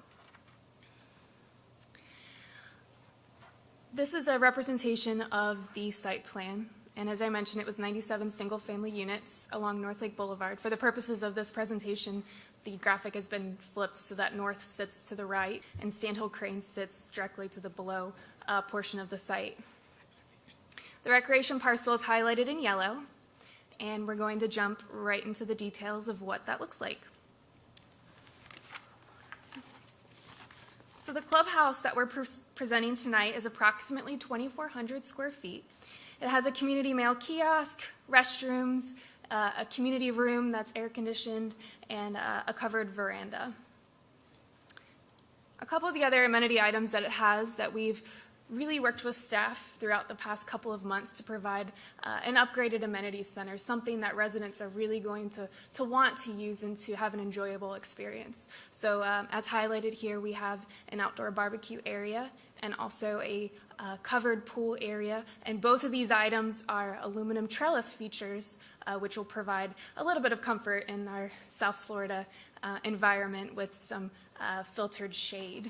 This is a representation of the site plan, and as I mentioned, it was 97 single-family units along North Lake Boulevard. For the purposes of this presentation, the graphic has been flipped so that north sits to the right and Sandhill Crane sits directly to the below portion of the site. The recreation parcel is highlighted in yellow, and we're going to jump right into the details of what that looks like. So the clubhouse that we're presenting tonight is approximately 2,400 square feet. It has a community mail kiosk, restrooms, a community room that's air conditioned, and a covered veranda. A couple of the other amenity items that it has that we've really worked with staff throughout the past couple of months to provide an upgraded amenities center, something that residents are really going to want to use and to have an enjoyable experience. So as highlighted here, we have an outdoor barbecue area and also a covered pool area, and both of these items are aluminum trellis features, which will provide a little bit of comfort in our South Florida environment with some filtered shade.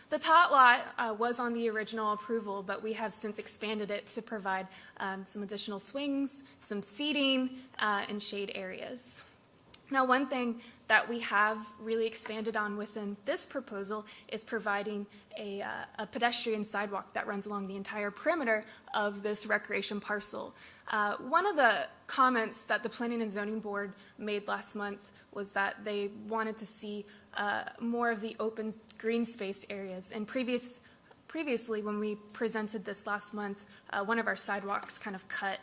The tot lot was on the original approval, but we have since expanded it to provide some additional swings, some seating, and shade areas. Now, one thing that we have really expanded on within this proposal is providing a pedestrian sidewalk that runs along the entire perimeter of this recreation parcel. One of the comments that the Planning and Zoning Board made last month was that they wanted to see more of the open green space areas. And previously, when we presented this last month, one of our sidewalks kind of cut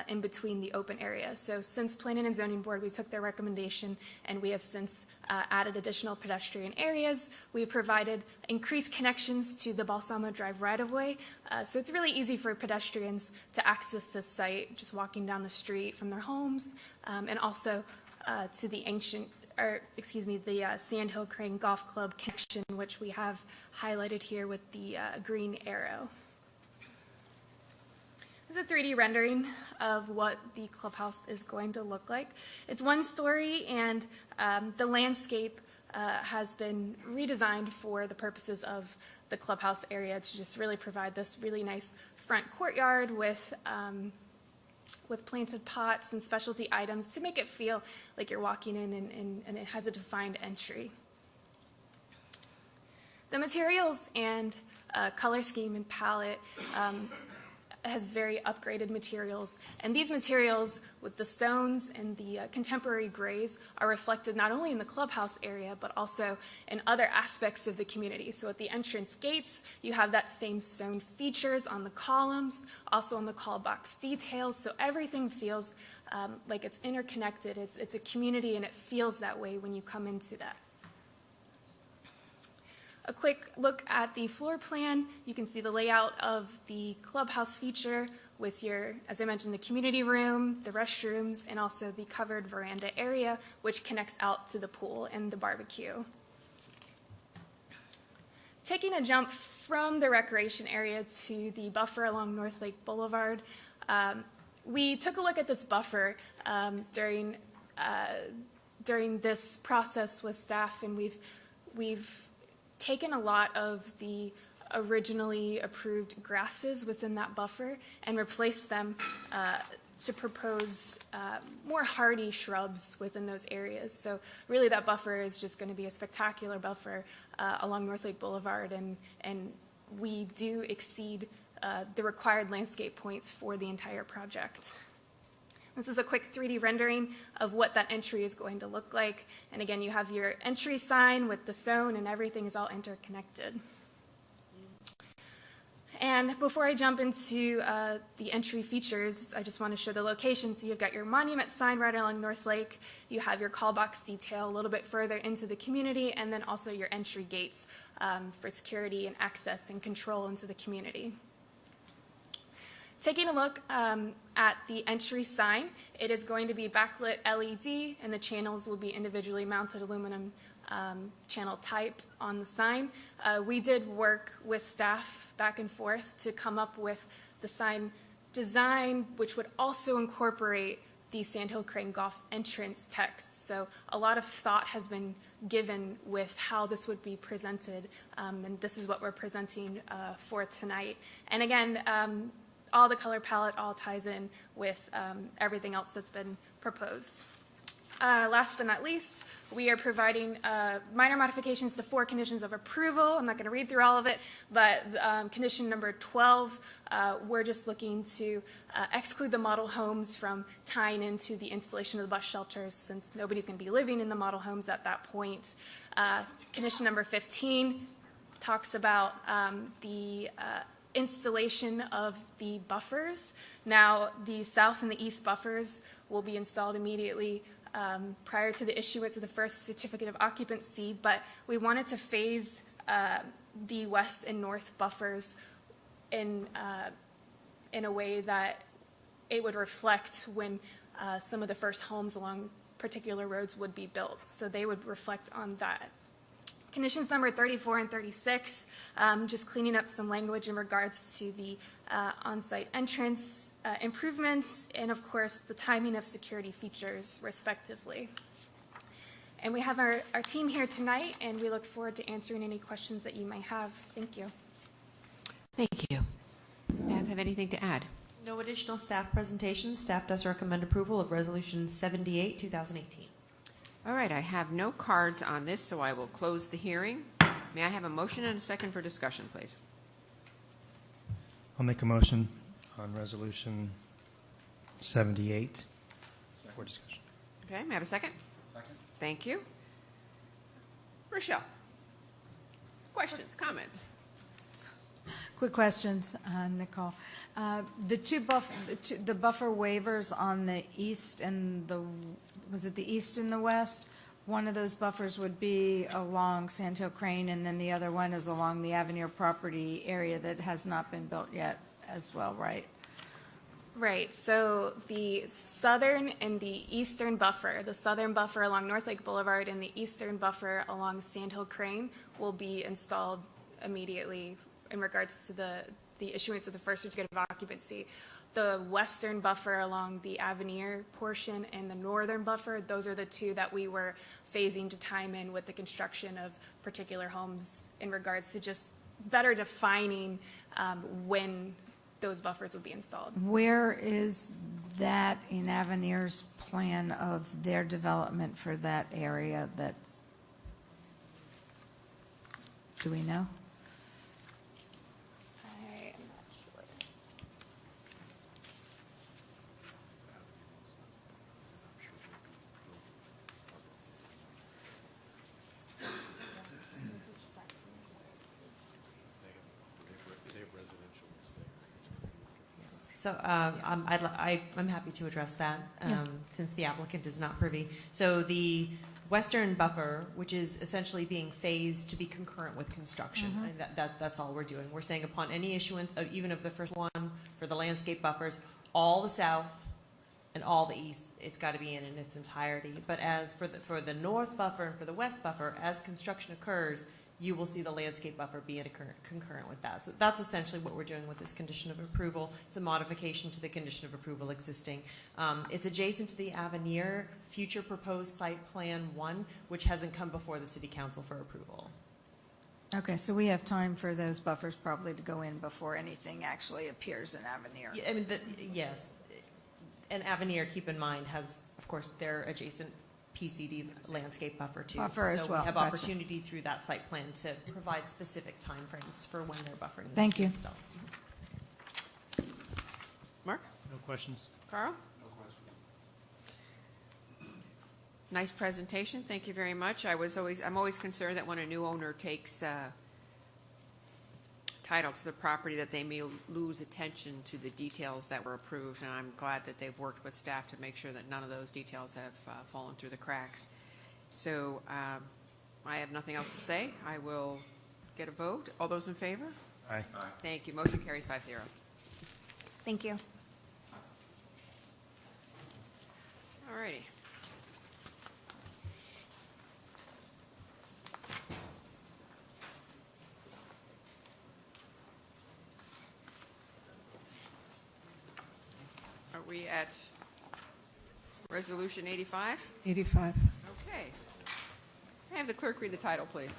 in between the open area. So since Planning and Zoning Board, we took their recommendation and we have since added additional pedestrian areas. We provided increased connections to the Balsamo Drive right-of-way. So it's really easy for pedestrians to access this site, just walking down the street from their homes, and also to the the Sandhill Crane Golf Club connection, which we have highlighted here with the green arrow. This is a 3D rendering of what the clubhouse is going to look like. It's one story, and the landscape has been redesigned for the purposes of the clubhouse area to just really provide this really nice front courtyard with planted pots and specialty items to make it feel like you're walking in and it has a defined entry. The materials and color scheme and palette has very upgraded materials, and these materials with the stones and the contemporary grays are reflected not only in the clubhouse area but also in other aspects of the community. So at the entrance gates you have that same stone features on the columns, also on the call box details, so everything feels like it's interconnected. It's a community, and it feels that way when you come into that. A quick look at the floor plan. You can see the layout of the clubhouse feature with your, as I mentioned, the community room, the restrooms, and also the covered veranda area, which connects out to the pool and the barbecue. Taking a jump from the recreation area to the buffer along North Lake Boulevard, we took a look at this buffer during this process with staff, and we've taken a lot of the originally approved grasses within that buffer and replaced them to propose more hardy shrubs within those areas. So really that buffer is just going to be a spectacular buffer along North Lake Boulevard, and we do exceed the required landscape points for the entire project. This is a quick 3D rendering of what that entry is going to look like. And again, you have your entry sign with the zone, and everything is all interconnected. And before I jump into the entry features, I just want to show the location. So you've got your monument sign right along North Lake. You have your call box detail a little bit further into the community, and then also your entry gates for security and access and control into the community. Taking a look at the entry sign, it is going to be backlit LED, and the channels will be individually mounted aluminum channel type on the sign. We did work with staff back and forth to come up with the sign design, which would also incorporate the Sandhill Crane Golf entrance text. So a lot of thought has been given with how this would be presented, and this is what we're presenting for tonight. And again, all the color palette all ties in with everything else that's been proposed. Last but not least, we are providing minor modifications to 4 conditions of approval. I'm not going to read through all of it, but condition number 12, we're just looking to exclude the model homes from tying into the installation of the bus shelters, since nobody's going to be living in the model homes at that point. Condition number 15 talks about the installation of the buffers. Now, the south and the east buffers will be installed immediately prior to the issuance of the first certificate of occupancy, but we wanted to phase the west and north buffers in a way that it would reflect when some of the first homes along particular roads would be built. So they would reflect on that. Conditions number 34 and 36, just cleaning up some language in regards to the on-site entrance improvements, and of course the timing of security features respectively. And we have our team here tonight, and we look forward to answering any questions that you may have. Thank you. Thank you. Staff have anything to add? No additional staff presentations. Staff does recommend approval of Resolution 78, 2018. All right, I have no cards on this, so I will close the hearing. May I have a motion and a second for discussion, please? I'll make a motion on Resolution 78 for discussion. Okay, may I have a second? Second. Thank you. Rochelle, questions, comments? Quick questions, Nicole. The buffer waivers on the east and was it the east and the west? One of those buffers would be along Sand Hill Crane, and then the other one is along the Avenir property area that has not been built yet as well, right? Right, so the southern and the eastern buffer, the southern buffer along North Lake Boulevard and the eastern buffer along Sand Hill Crane will be installed immediately in regards to the issuance of the first certificate of occupancy. The western buffer along the Avenir portion and the northern buffer, those are the two that we were phasing to time in with the construction of particular homes in regards to just better defining when those buffers would be installed. Where is that in Avenir's plan of their development for that area? Do we know? I am not sure. So I'm happy to address that since the applicant is not privy. So the western buffer, which is essentially being phased to be concurrent with construction, and that's all we're doing. We're saying upon any issuance of even of the first one for the landscape buffers, all the south and all the east, it's got to be in its entirety. But as for the north buffer and for the west buffer, as construction occurs, you will see the landscape buffer be in concurrent with that. So that's essentially what we're doing with this condition of approval. It's a modification to the condition of approval existing. It's adjacent to the Avenir future proposed site plan 1, which hasn't come before the city council for approval. Okay, so we have time for those buffers probably to go in before anything actually appears in Avenir. Yeah, I mean, yes. And Avenir, keep in mind, has, of course, their adjacent PCD landscape buffer too. Buffer as well. We have Gotcha. opportunity through that site plan to provide specific timeframes for when they're buffering. Thank you. Stuff. Mark? No questions. Carl? No questions. Nice presentation. Thank you very much. I'm always concerned that when a new owner takes title to the property that they may lose attention to the details that were approved, and I'm glad that they've worked with staff to make sure that none of those details have fallen through the cracks. So I have nothing else to say. I will get a vote. All those in favor? Aye. Aye. Thank you. Motion carries 5-0. Thank you. All righty. Are we at Resolution 85? 85. Okay. I have the clerk read the title, please.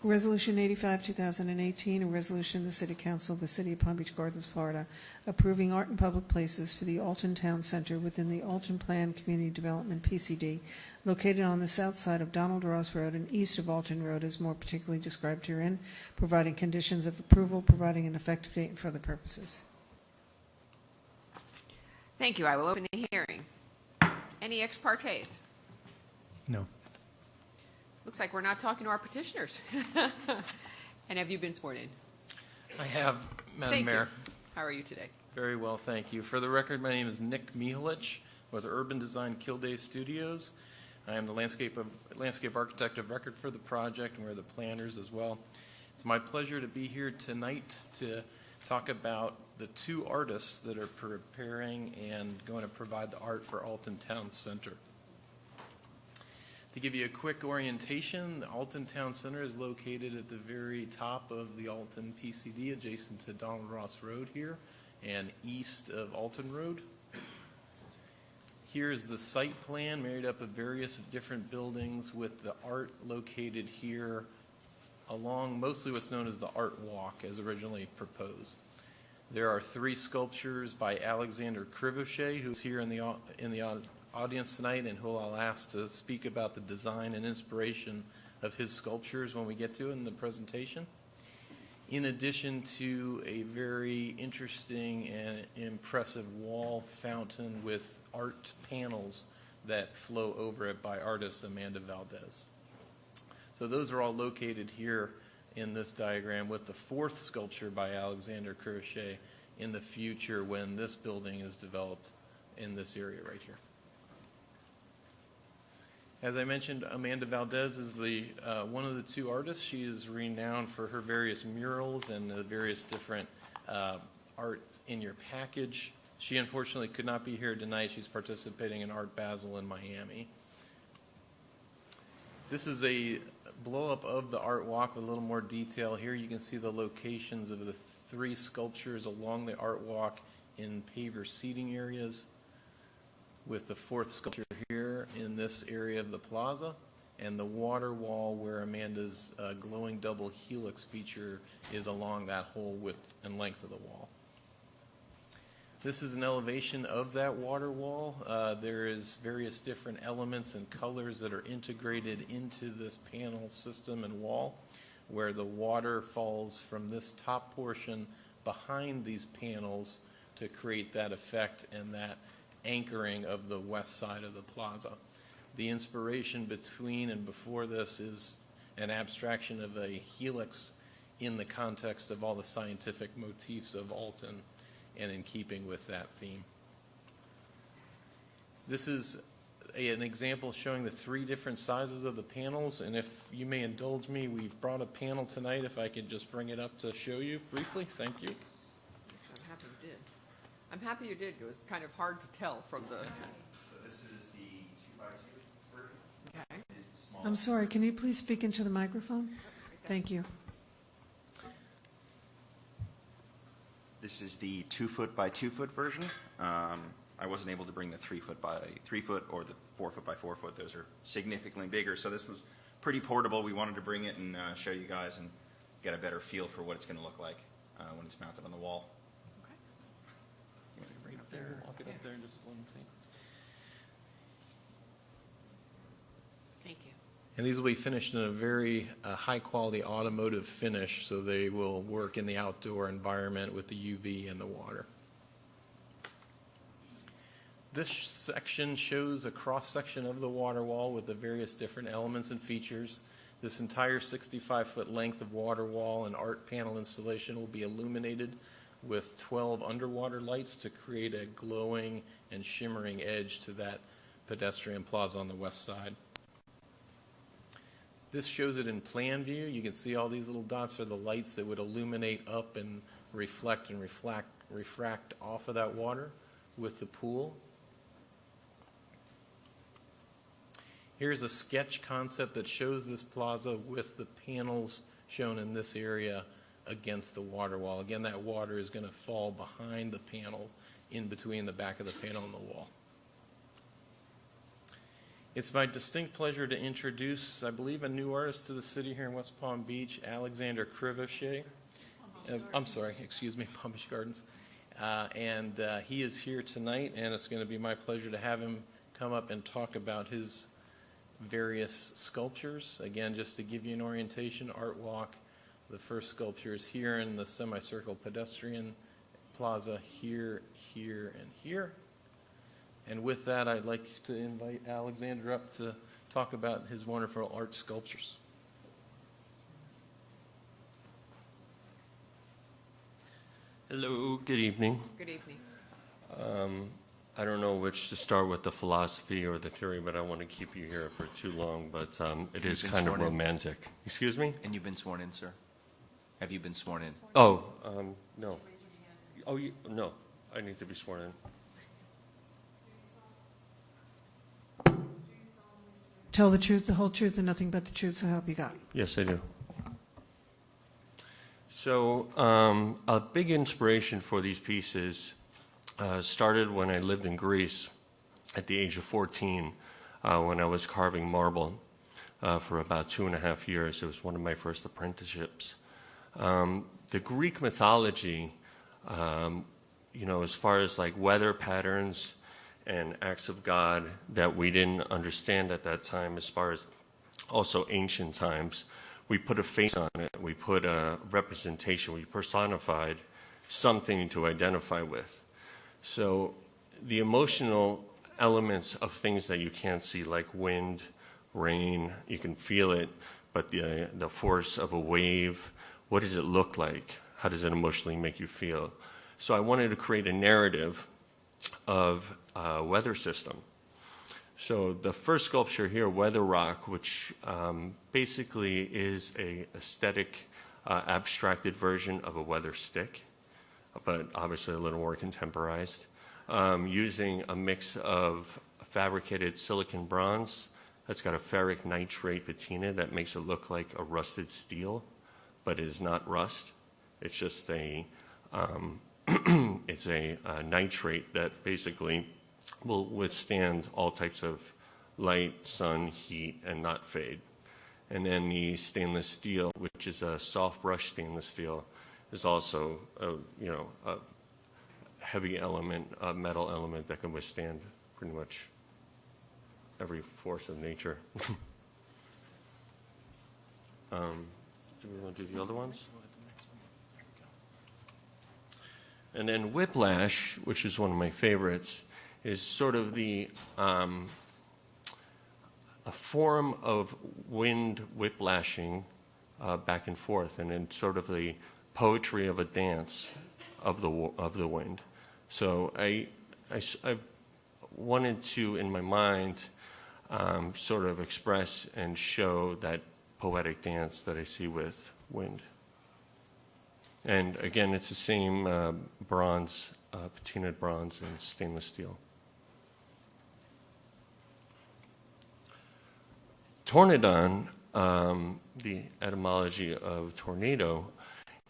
Resolution 85, 2018, a resolution of the City Council of the City of Palm Beach Gardens, Florida, approving art in public places for the Alton Town Center within the Alton Plan Community Development, PCD, located on the south side of Donald Ross Road and east of Alton Road, as more particularly described herein, providing conditions of approval, providing an effective date, and for other purposes. Thank you. I will open the hearing. Any ex partes? No. Looks like we're not talking to our petitioners. And have you been sworn in? I have, Madam Thank Mayor. you. How are you today? Very well, thank you. For the record, my name is Nick Mihalich with Urban Design Kilday Studios. I am the landscape architect of record for the project, and we're the planners as well. It's my pleasure to be here tonight to talk about the two artists that are preparing and going to provide the art for Alton Town Center. To give you a quick orientation, the Alton Town Center is located at the very top of the Alton PCD, adjacent to Donald Ross Road here, and east of Alton Road. Here is the site plan, made up of various different buildings with the art located here along mostly what's known as the Art Walk as originally proposed. There are 3 sculptures by Alexander Crivochet, who's here in the audience tonight and who I'll ask to speak about the design and inspiration of his sculptures when we get to it in the presentation. In addition to a very interesting and impressive wall fountain with art panels that flow over it by artist Amanda Valdez. So those are all located here in this diagram, with the fourth sculpture by Alexander Crochet in the future when this building is developed in this area right here. As I mentioned, Amanda Valdez is the one of the two artists. She is renowned for her various murals and the various different art in your package. She unfortunately could not be here tonight. She's participating in Art Basel in Miami. This is a blow-up of the art walk with a little more detail. Here you can see the locations of the three sculptures along the art walk in paver seating areas, with the fourth sculpture here in this area of the plaza, and the water wall where Amanda's glowing double helix feature is along that whole width and length of the wall. This is an elevation of that water wall. There is various different elements and colors that are integrated into this panel system and wall, where the water falls from this top portion behind these panels to create that effect and that anchoring of the west side of the plaza. The inspiration between and before this is an abstraction of a helix in the context of all the scientific motifs of Alton, and in keeping with that theme. This is an example showing the three different sizes of the panels, and if you may indulge me, we've brought a panel tonight. If I could just bring it up to show you briefly. Thank you. Actually, I'm happy you did. I'm happy you did. It was kind of hard to tell from the... So this is the 2x2 version. Okay. I'm sorry, can you please speak into the microphone? Thank you. This is the 2-foot by 2-foot version. I wasn't able to bring the 3-foot by 3-foot or the 4-foot by 4-foot. Those are significantly bigger. So this was pretty portable. We wanted to bring it and show you guys and get a better feel for what it's going to look like when it's mounted on the wall. Okay. You want to bring it up there, walk it up there, and just let them see. Thank you. And these will be finished in a very high-quality automotive finish, so they will work in the outdoor environment with the UV and the water. This section shows a cross-section of the water wall with the various different elements and features. This entire 65-foot length of water wall and art panel installation will be illuminated with 12 underwater lights to create a glowing and shimmering edge to that pedestrian plaza on the west side. This shows it in plan view. You can see all these little dots are the lights that would illuminate up and reflect and refract off of that water with the pool. Here's a sketch concept that shows this plaza with the panels shown in this area against the water wall. Again, that water is going to fall behind the panel, in between the back of the panel and the wall. It's my distinct pleasure to introduce, I believe, a new artist to the city here in West Palm Beach, Alexander Crochet. I'm sorry, excuse me, Palm Beach Gardens. He is here tonight, and it's going to be my pleasure to have him come up and talk about his various sculptures. Again, just to give you an orientation, Art Walk, the first sculpture is here in the semicircle pedestrian plaza, here, here, and here. And with that, I'd like to invite Alexander up to talk about his wonderful art sculptures. Hello, good evening. Good evening. I don't know which to start with, the philosophy or the theory, but I want to keep you here for too long, but it is kind of romantic. Excuse me? And you've been sworn in, sir? Have you been sworn in? Oh, no. Oh, no, I need to be sworn in. Tell the truth, the whole truth, and nothing but the truth, so help you God. Yes, I do. So a big inspiration for these pieces started when I lived in Greece at the age of 14 when I was carving marble for about 2.5 years. It was one of my first apprenticeships. The Greek mythology, as far as like weather patterns and acts of God that we didn't understand at that time, as far as also ancient times. We put a face on it. We put a representation. We personified something to identify with. So the emotional elements of things that you can't see, like wind, rain, you can feel it, but the force of a wave, what does it look like? How does it emotionally make you feel? So I wanted to create a narrative of a weather system. So the first sculpture here, Weather Rock, which basically is a aesthetic, abstracted version of a weather stick, but obviously a little more contemporized, using a mix of fabricated silicon bronze that's got a ferric nitrate patina that makes it look like a rusted steel, but it is not rust. It's just it's a nitrate that basically will withstand all types of light, sun, heat, and not fade. And then the stainless steel, which is a soft brush stainless steel, is also a heavy element, a metal element that can withstand pretty much every force of nature. Do we want to do the other ones? And then Whiplash, which is one of my favorites, is sort of a form of wind whiplashing back and forth, and then sort of the poetry of a dance of the wind. So I wanted to, in my mind, sort of express and show that poetic dance that I see with wind. And again, it's the same bronze, patinaed bronze and stainless steel. Tornadon, the etymology of tornado,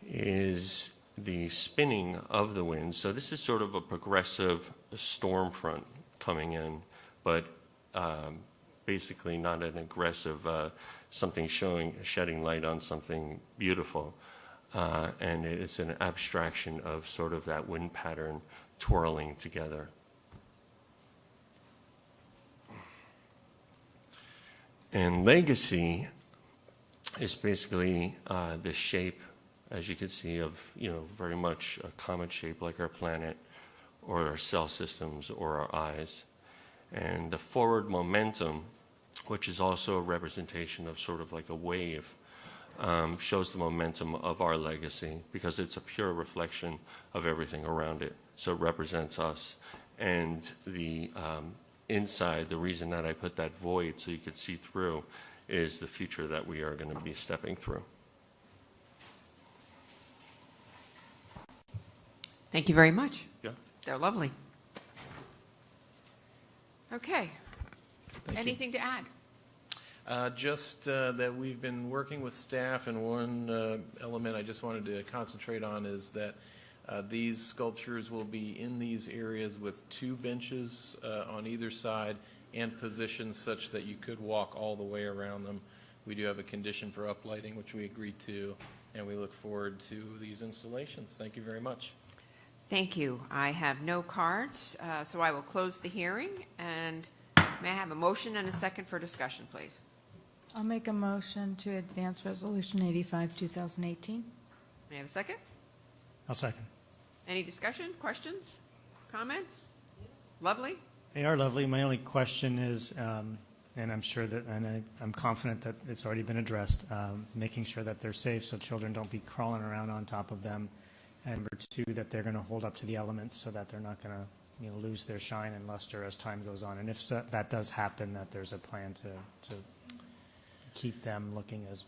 is the spinning of the wind. So this is sort of a progressive storm front coming in, but basically not an aggressive something shedding light on something beautiful. And it's an abstraction of sort of that wind pattern twirling together. And legacy is basically the shape, as you can see, of very much a comet shape like our planet or our cell systems or our eyes. And the forward momentum, which is also a representation of sort of like a wave, shows the momentum of our legacy because it's a pure reflection of everything around it. So it represents us. And the inside, the reason that I put that void so you could see through is the future that we are going to be stepping through. Thank you very much. Yeah. They're lovely. Okay. Thank you. Anything to add? Just that we've been working with staff, and one element I just wanted to concentrate on is that these sculptures will be in these areas with 2 benches on either side and positioned such that you could walk all the way around them. We do have a condition for uplighting, which we agreed to, and we look forward to these installations. Thank you very much. Thank you. I have no cards, so I will close the hearing. And may I have a motion and a second for discussion, please? I'll make a motion to advance Resolution 85, 2018. May I have a second? I'll second. Any discussion, questions, comments? Lovely. They are lovely. My only question is, and I'm sure that, and I'm confident that it's already been addressed, making sure that they're safe so children don't be crawling around on top of them. And number 2, that they're going to hold up to the elements so that they're not going to lose their shine and luster as time goes on. And if so, that does happen, that there's a plan to keep them looking as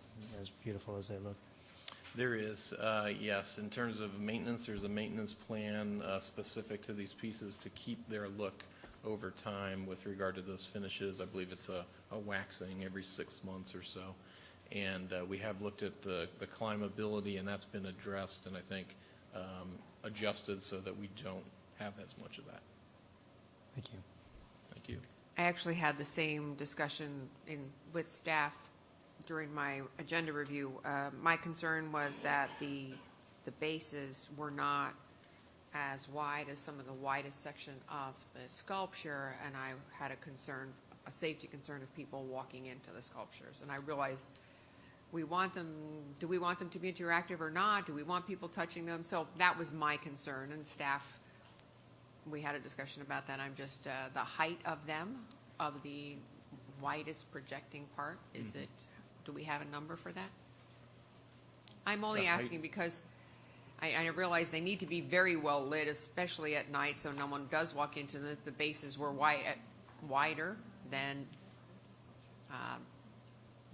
beautiful as they look. There is, yes. In terms of maintenance, there's a maintenance plan specific to these pieces to keep their look over time with regard to those finishes. I believe it's a waxing every 6 months or so. And we have looked at the climbability, and that's been addressed and I think adjusted so that we don't have as much of that. Thank you. Thank you. I actually had the same discussion with staff during my agenda review. My concern was that the bases were not as wide as some of the widest section of the sculpture, and I had a safety concern of people walking into the sculptures. And I realized do we want them to be interactive or not? Do we want people touching them? So that was my concern, and staff, we had a discussion about that. I'm just, the height of them, of the widest projecting part, do we have a number for that? I'm only asking because I realize they need to be very well lit, especially at night, so no one does walk into them. If the bases were wider, then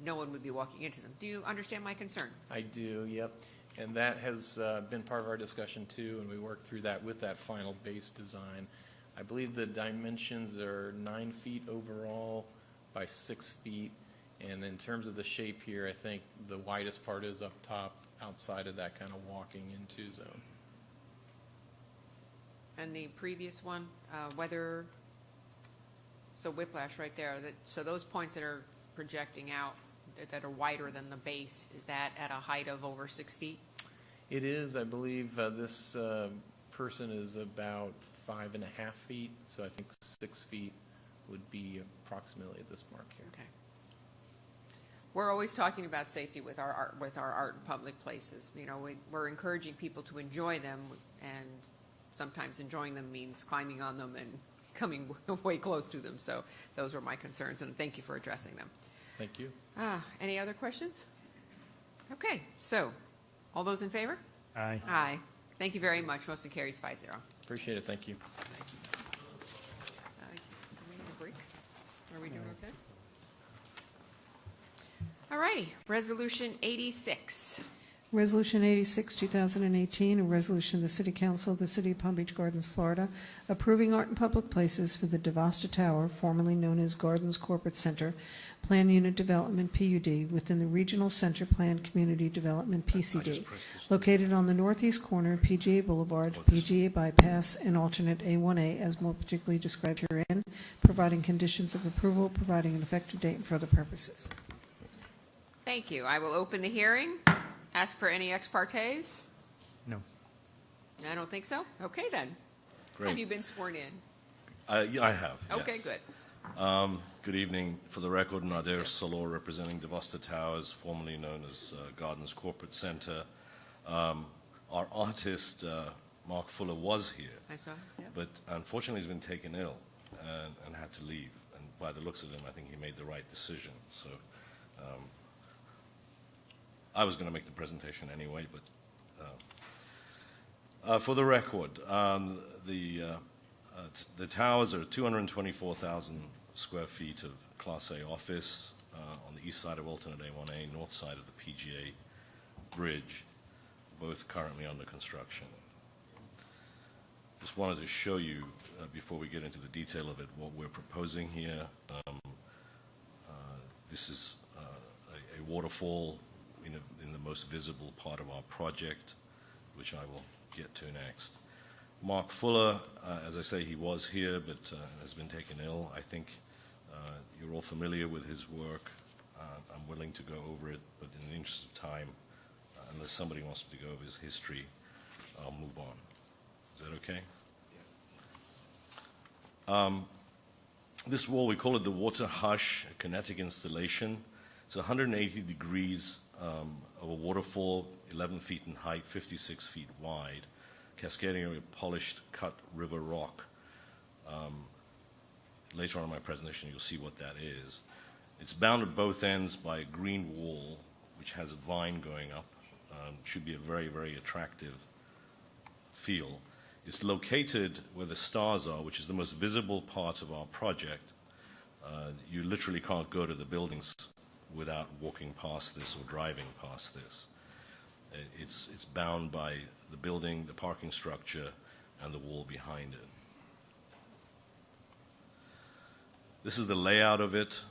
no one would be walking into them. Do you understand my concern? I do, yep. And that has been part of our discussion too, and we worked through that with that final base design. I believe the dimensions are 9 feet overall by 6 feet. And in terms of the shape here, I think the widest part is up top, outside of that kind of walking into zone. And the previous one, so whiplash right there, so those points that are projecting out, that are wider than the base, is that at a height of over 6 feet? It is. I believe this person is about 5.5 feet, so I think 6 feet would be approximately this mark here. Okay. We're always talking about safety with our art in public places. You know, we're encouraging people to enjoy them, and sometimes enjoying them means climbing on them and coming way close to them. So those were my concerns, and thank you for addressing them. Thank you. Any other questions? Okay, so all those in favor? Aye. Aye. Thank you very much. Motion carries 5-0. Appreciate it. Thank you. Thank you. Do we need a break? Are we doing okay? All righty. Resolution 86. Resolution 86, 2018, a resolution of the City Council of the City of Palm Beach Gardens, Florida, approving art in public places for the DeVosta Tower, formerly known as Gardens Corporate Center, Plan Unit Development, PUD, within the Regional Center Plan Community Development, PCD, located on the northeast corner of PGA Boulevard, PGA Bypass, and alternate A1A, as more particularly described herein, providing conditions of approval, providing an effective date, and for other purposes. Thank you. I will open the hearing. Ask for any ex partes? No. I don't think so. Okay, then. Great. Have you been sworn in? Yeah, I have. Okay, yes. good. Good evening. For the record, Nader Salor, representing DeVosta Towers, formerly known as Gardens Corporate Center. Our artist, Mark Fuller, was here. I saw, yeah. But unfortunately, he's been taken ill and had to leave. And by the looks of him, I think he made the right decision. So I was going to make the presentation anyway, but for the record, the towers are 224,000 square feet of Class A office on the east side of alternate A1A, north side of the PGA Bridge, both currently under construction. Just wanted to show you, before we get into the detail of it, what we're proposing here. This is a waterfall in the most visible part of our project, which I will get to next. Mark Fuller, as I say, he was here, but has been taken ill. I think you're all familiar with his work. I'm willing to go over it, but in the interest of time, unless somebody wants to go over his history, I'll move on. Is that okay? Yeah. This wall, we call it the Water Hush, a kinetic installation. It's 180 degrees of a waterfall, 11 feet in height, 56 feet wide, cascading over polished cut river rock. Later on in my presentation, you'll see what that is. It's bounded both ends by a green wall, which has a vine going up. Should be a very, very attractive feel. It's located where the stars are, which is the most visible part of our project. You literally can't go to the buildings without walking past this or driving past this. It's bound by the building, the parking structure, and the wall behind it. This is the layout of it.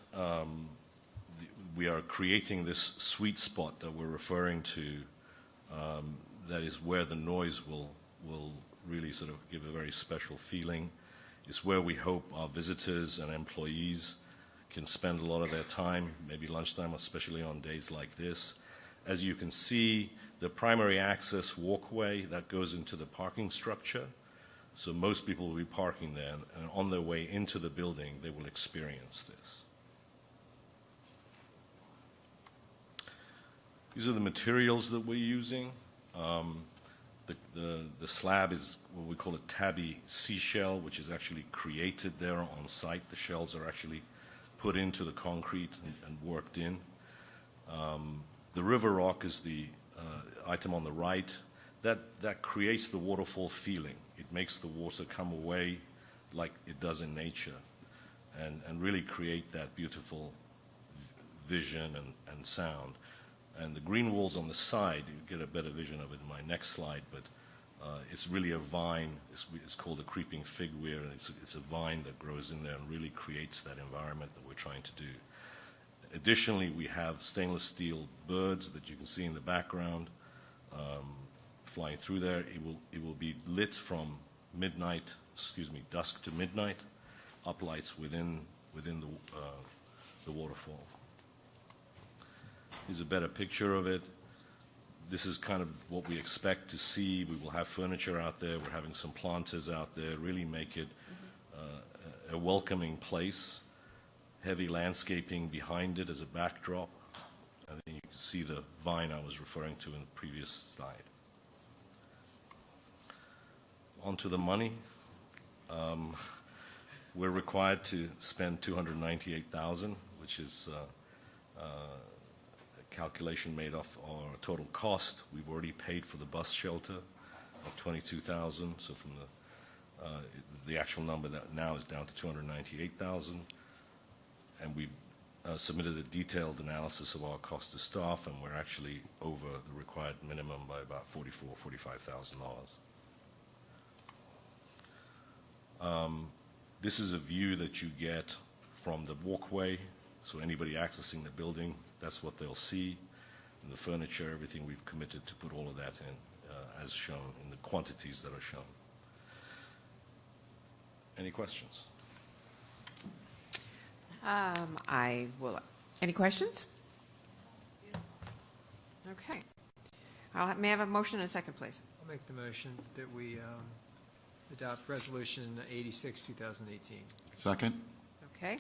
We are creating this sweet spot that we're referring to. That is where the noise will really sort of give a very special feeling. It's where we hope our visitors and employees can spend a lot of their time, maybe lunchtime, especially on days like this. As you can see, the primary access walkway that goes into the parking structure. So most people will be parking there, and on their way into the building, they will experience this. These are the materials that we're using. The slab is what we call a tabby seashell, which is actually created there on site. The shells are actually put into the concrete and worked in. The river rock is the item on the right. That creates the waterfall feeling. It makes the water come away like it does in nature and really create that beautiful vision and sound. And the green walls on the side, you get a better vision of it in my next slide, but it's really a vine. It's called a creeping figweed, and it's a vine that grows in there and really creates that environment that we're trying to do. Additionally, we have stainless steel birds that you can see in the background flying through there. It will be lit from dusk to midnight, uplights within the waterfall. Here's a better picture of it. This is kind of what we expect to see. We will have furniture out there. We're having some planters out there, really make it a welcoming place. Heavy landscaping behind it as a backdrop. And then you can see the vine I was referring to in the previous slide. On to the money. We're required to spend $298,000, which is calculation made off our total cost. We've already paid for the bus shelter of $22,000, so from the actual number that now is down to $298,000, and we've submitted a detailed analysis of our cost to staff, and we're actually over the required minimum by about $45,000. This is a view that you get from the walkway, so anybody accessing the building, that's what they'll see. And the furniture, everything, we've committed to put all of that in as shown in the quantities that are shown. Any questions? Any questions? Okay. May I have a motion and a second, please? I'll make the motion that we adopt Resolution 86, 2018. Second. Okay.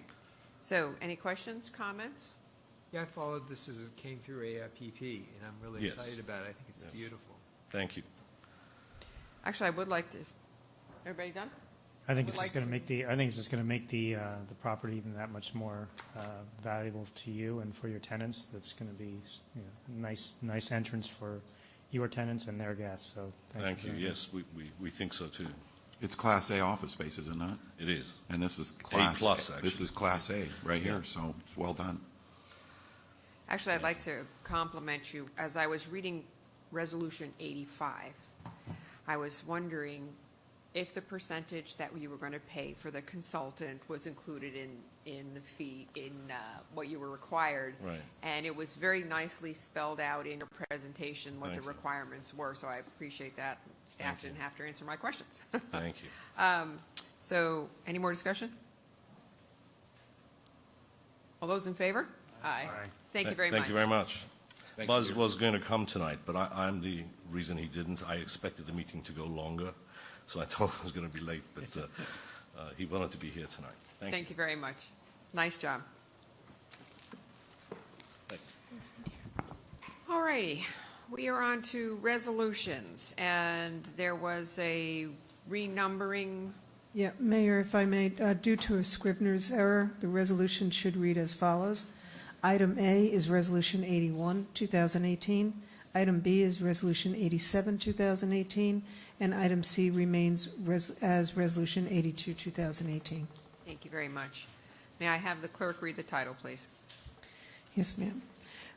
So, any questions, comments? Yeah, I followed this as it came through AIPP, and I'm really excited about it. I think it's beautiful. Thank you. Actually, I would like to. Everybody done? I think it's just going to make the property even that much more valuable to you and for your tenants. That's going to be nice entrance for your tenants and their guests. So thank you. Yes, we think so too. It's Class A office space, isn't it? It is. And this is Class A+, actually. This is Class A right here, so it's well done. Actually, I'd like to compliment you. As I was reading Resolution 85, I was wondering if the percentage that you were going to pay for the consultant was included in the fee, in what you were required. Right. And it was very nicely spelled out in your presentation what the requirements were, so I appreciate that. Staff didn't have to answer my questions. Thank you. So, any more discussion? All those in favor? Aye. Thank you very much. Thank you very much. Thanks, Buzz Peter. was going to come tonight, but I'm the reason he didn't. I expected the meeting to go longer, so I told him I was going to be late, but he wanted to be here tonight. Thank you very much. Nice job. Thanks. All righty. We are on to resolutions, and there was a renumbering. Yeah, Mayor, if I may, due to a Scribner's error, the resolution should read as follows. Item A is Resolution 81, 2018. Item B is Resolution 87, 2018. And item C remains as Resolution 82, 2018. Thank you very much. May I have the clerk read the title, please? Yes, ma'am.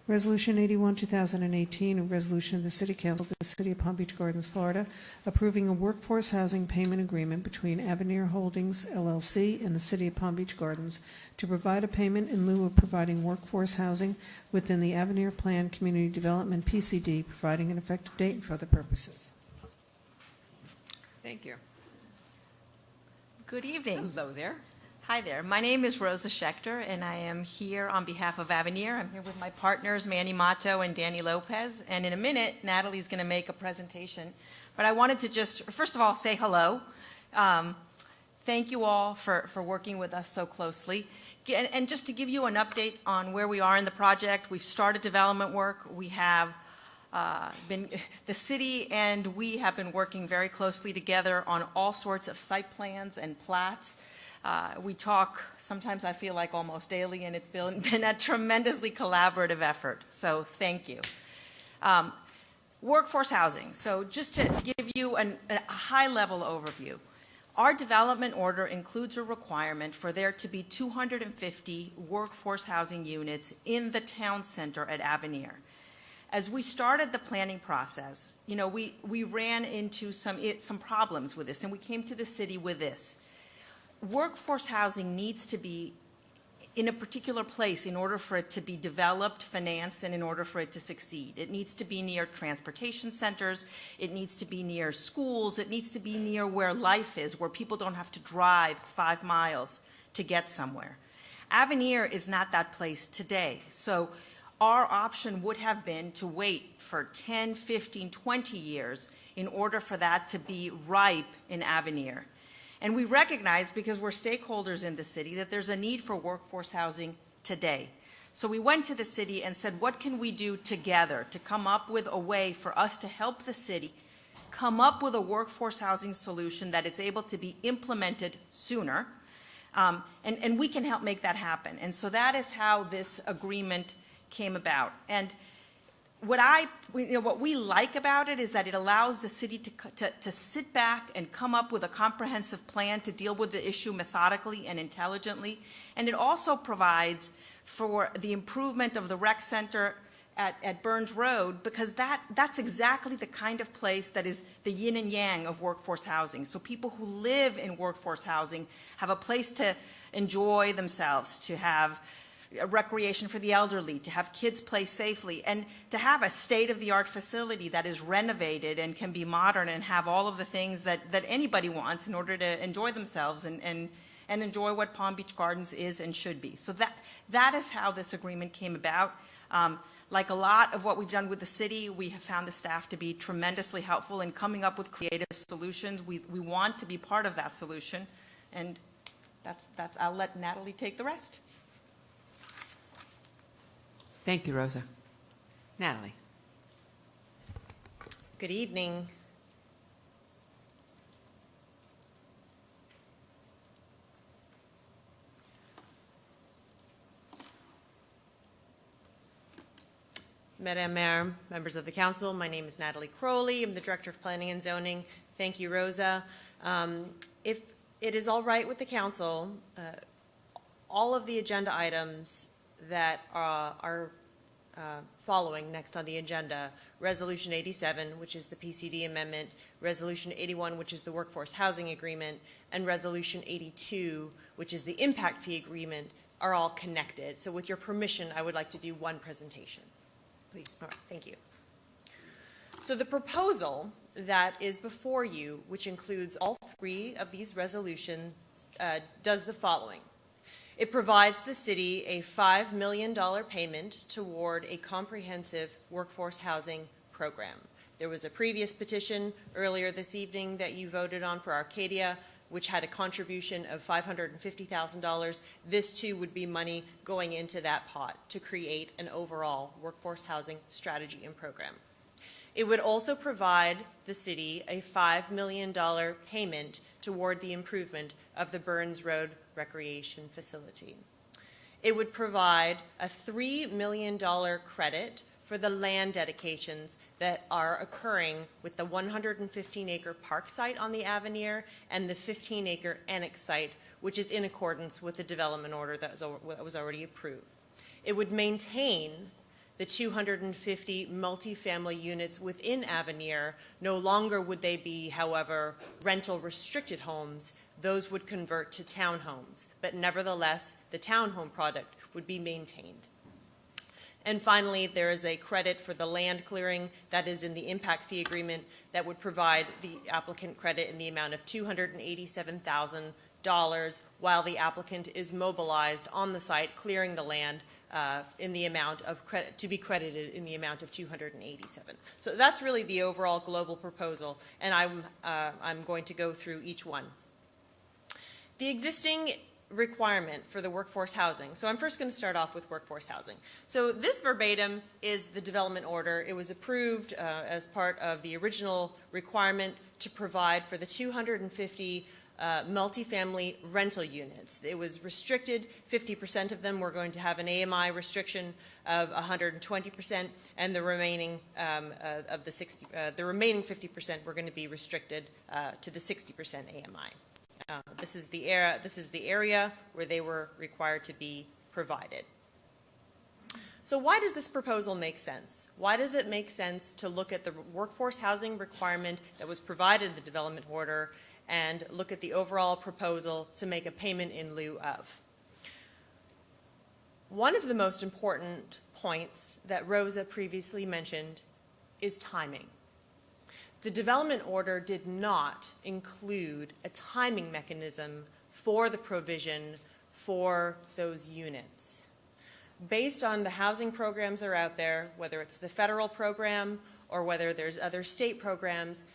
Resolution 81, 2018, a resolution of the City Council of the City of Palm Beach Gardens, Florida, approving a workforce housing payment agreement between Avenir Holdings, LLC, and the City of Palm Beach Gardens to provide a payment in lieu of providing workforce housing within the Avenir Plan Community Development, PCD, providing an effective date and for other purposes. Thank you. Good evening. Hello there. Hi there. My name is Rosa Schechter, and I am here on behalf of Avenir. I'm here with my partners, Manny Mato and Danny Lopez. And in a minute, Natalie's going to make a presentation. But I wanted to just, first of all, say hello. Thank you all for working with us so closely. And just to give you an update on where we are in the project, we've started development work. We have the city and we have been working very closely together on all sorts of site plans and plats. We talk, sometimes I feel like almost daily, and it's been a tremendously collaborative effort. So thank you. Workforce housing. So just to give you a high-level overview, our development order includes a requirement for there to be 250 workforce housing units in the town center at Avenir. As we started the planning process, you know, we ran into some problems with this, and we came to the city with this. Workforce housing needs to be in a particular place in order for it to be developed, financed, and in order for it to succeed. It needs to be near transportation centers. It needs to be near schools. It needs to be near where life is, where people don't have to drive 5 miles to get somewhere. Avenir is not that place today. So our option would have been to wait for 10, 15, 20 years in order for that to be ripe in Avenir. And we recognize, because we're stakeholders in the city, that there's a need for workforce housing today. So we went to the city and said, what can we do together to come up with a way for us to help the city come up with a workforce housing solution that is able to be implemented sooner, and we can help make that happen. And so that is how this agreement came about. And what we like about it is that it allows the city to sit back and come up with a comprehensive plan to deal with the issue methodically and intelligently. And it also provides for the improvement of the rec center at Burns Road, because that's exactly the kind of place that is the yin and yang of workforce housing. So people who live in workforce housing have a place to enjoy themselves, to have recreation for the elderly, to have kids play safely, and to have a state-of-the-art facility that is renovated and can be modern and have all of the things that anybody wants in order to enjoy themselves and enjoy what Palm Beach Gardens is and should be. So that is how this agreement came about. Like a lot of what we've done with the city, we have found the staff to be tremendously helpful in coming up with creative solutions. We want to be part of that solution, and that's I'll let Natalie take the rest. Thank you, Rosa. Natalie. Good evening. Madam Mayor, members of the council, my name is Natalie Crowley. I'm the Director of Planning and Zoning. Thank you, Rosa. If it is all right with the council, all of the agenda items that are following next on the agenda, Resolution 87, which is the PCD amendment, Resolution 81, which is the Workforce Housing Agreement, and Resolution 82, which is the Impact Fee Agreement, are all connected. So with your permission, I would like to do one presentation. Please. All right, thank you. So the proposal that is before you, which includes all three of these resolutions, does the following. It provides the city a $5 million payment toward a comprehensive workforce housing program. There was a previous petition earlier this evening that you voted on for Arcadia, which had a contribution of $550,000. This too would be money going into that pot to create an overall workforce housing strategy and program. It would also provide the city a $5 million payment toward the improvement of the Burns Road Recreation Facility. It would provide a $3 million credit for the land dedications that are occurring with the 115-acre park site on the Avenir and the 15-acre annex site, which is in accordance with the development order that was already approved. It would maintain the 250 multifamily units within Avenir. No longer would they be, however, rental restricted homes. Those would convert to townhomes, but nevertheless, the townhome product would be maintained. And finally, there is a credit for the land clearing that is in the impact fee agreement that would provide the applicant credit in the amount of $287,000 while the applicant is mobilized on the site, clearing the land in the amount of credit to be credited in the amount of $287. So that's really the overall global proposal, and I'm going to go through each one. The existing requirement for the workforce housing. So I'm first going to start off with workforce housing. So this verbatim is the development order. It was approved as part of the original requirement to provide for the 250 multifamily rental units. It was restricted. 50% of them were going to have an AMI restriction of 120%, and the remaining the remaining 50% were going to be restricted to the 60% AMI. This is the area where they were required to be provided. So why does this proposal make sense? Why does it make sense to look at the workforce housing requirement that was provided in the development order and look at the overall proposal to make a payment in lieu of? One of the most important points that Rosa previously mentioned is timing. The development order did not include a timing mechanism for the provision for those units. Based on the housing programs that are out there, whether it's the federal program or whether there's other state programs,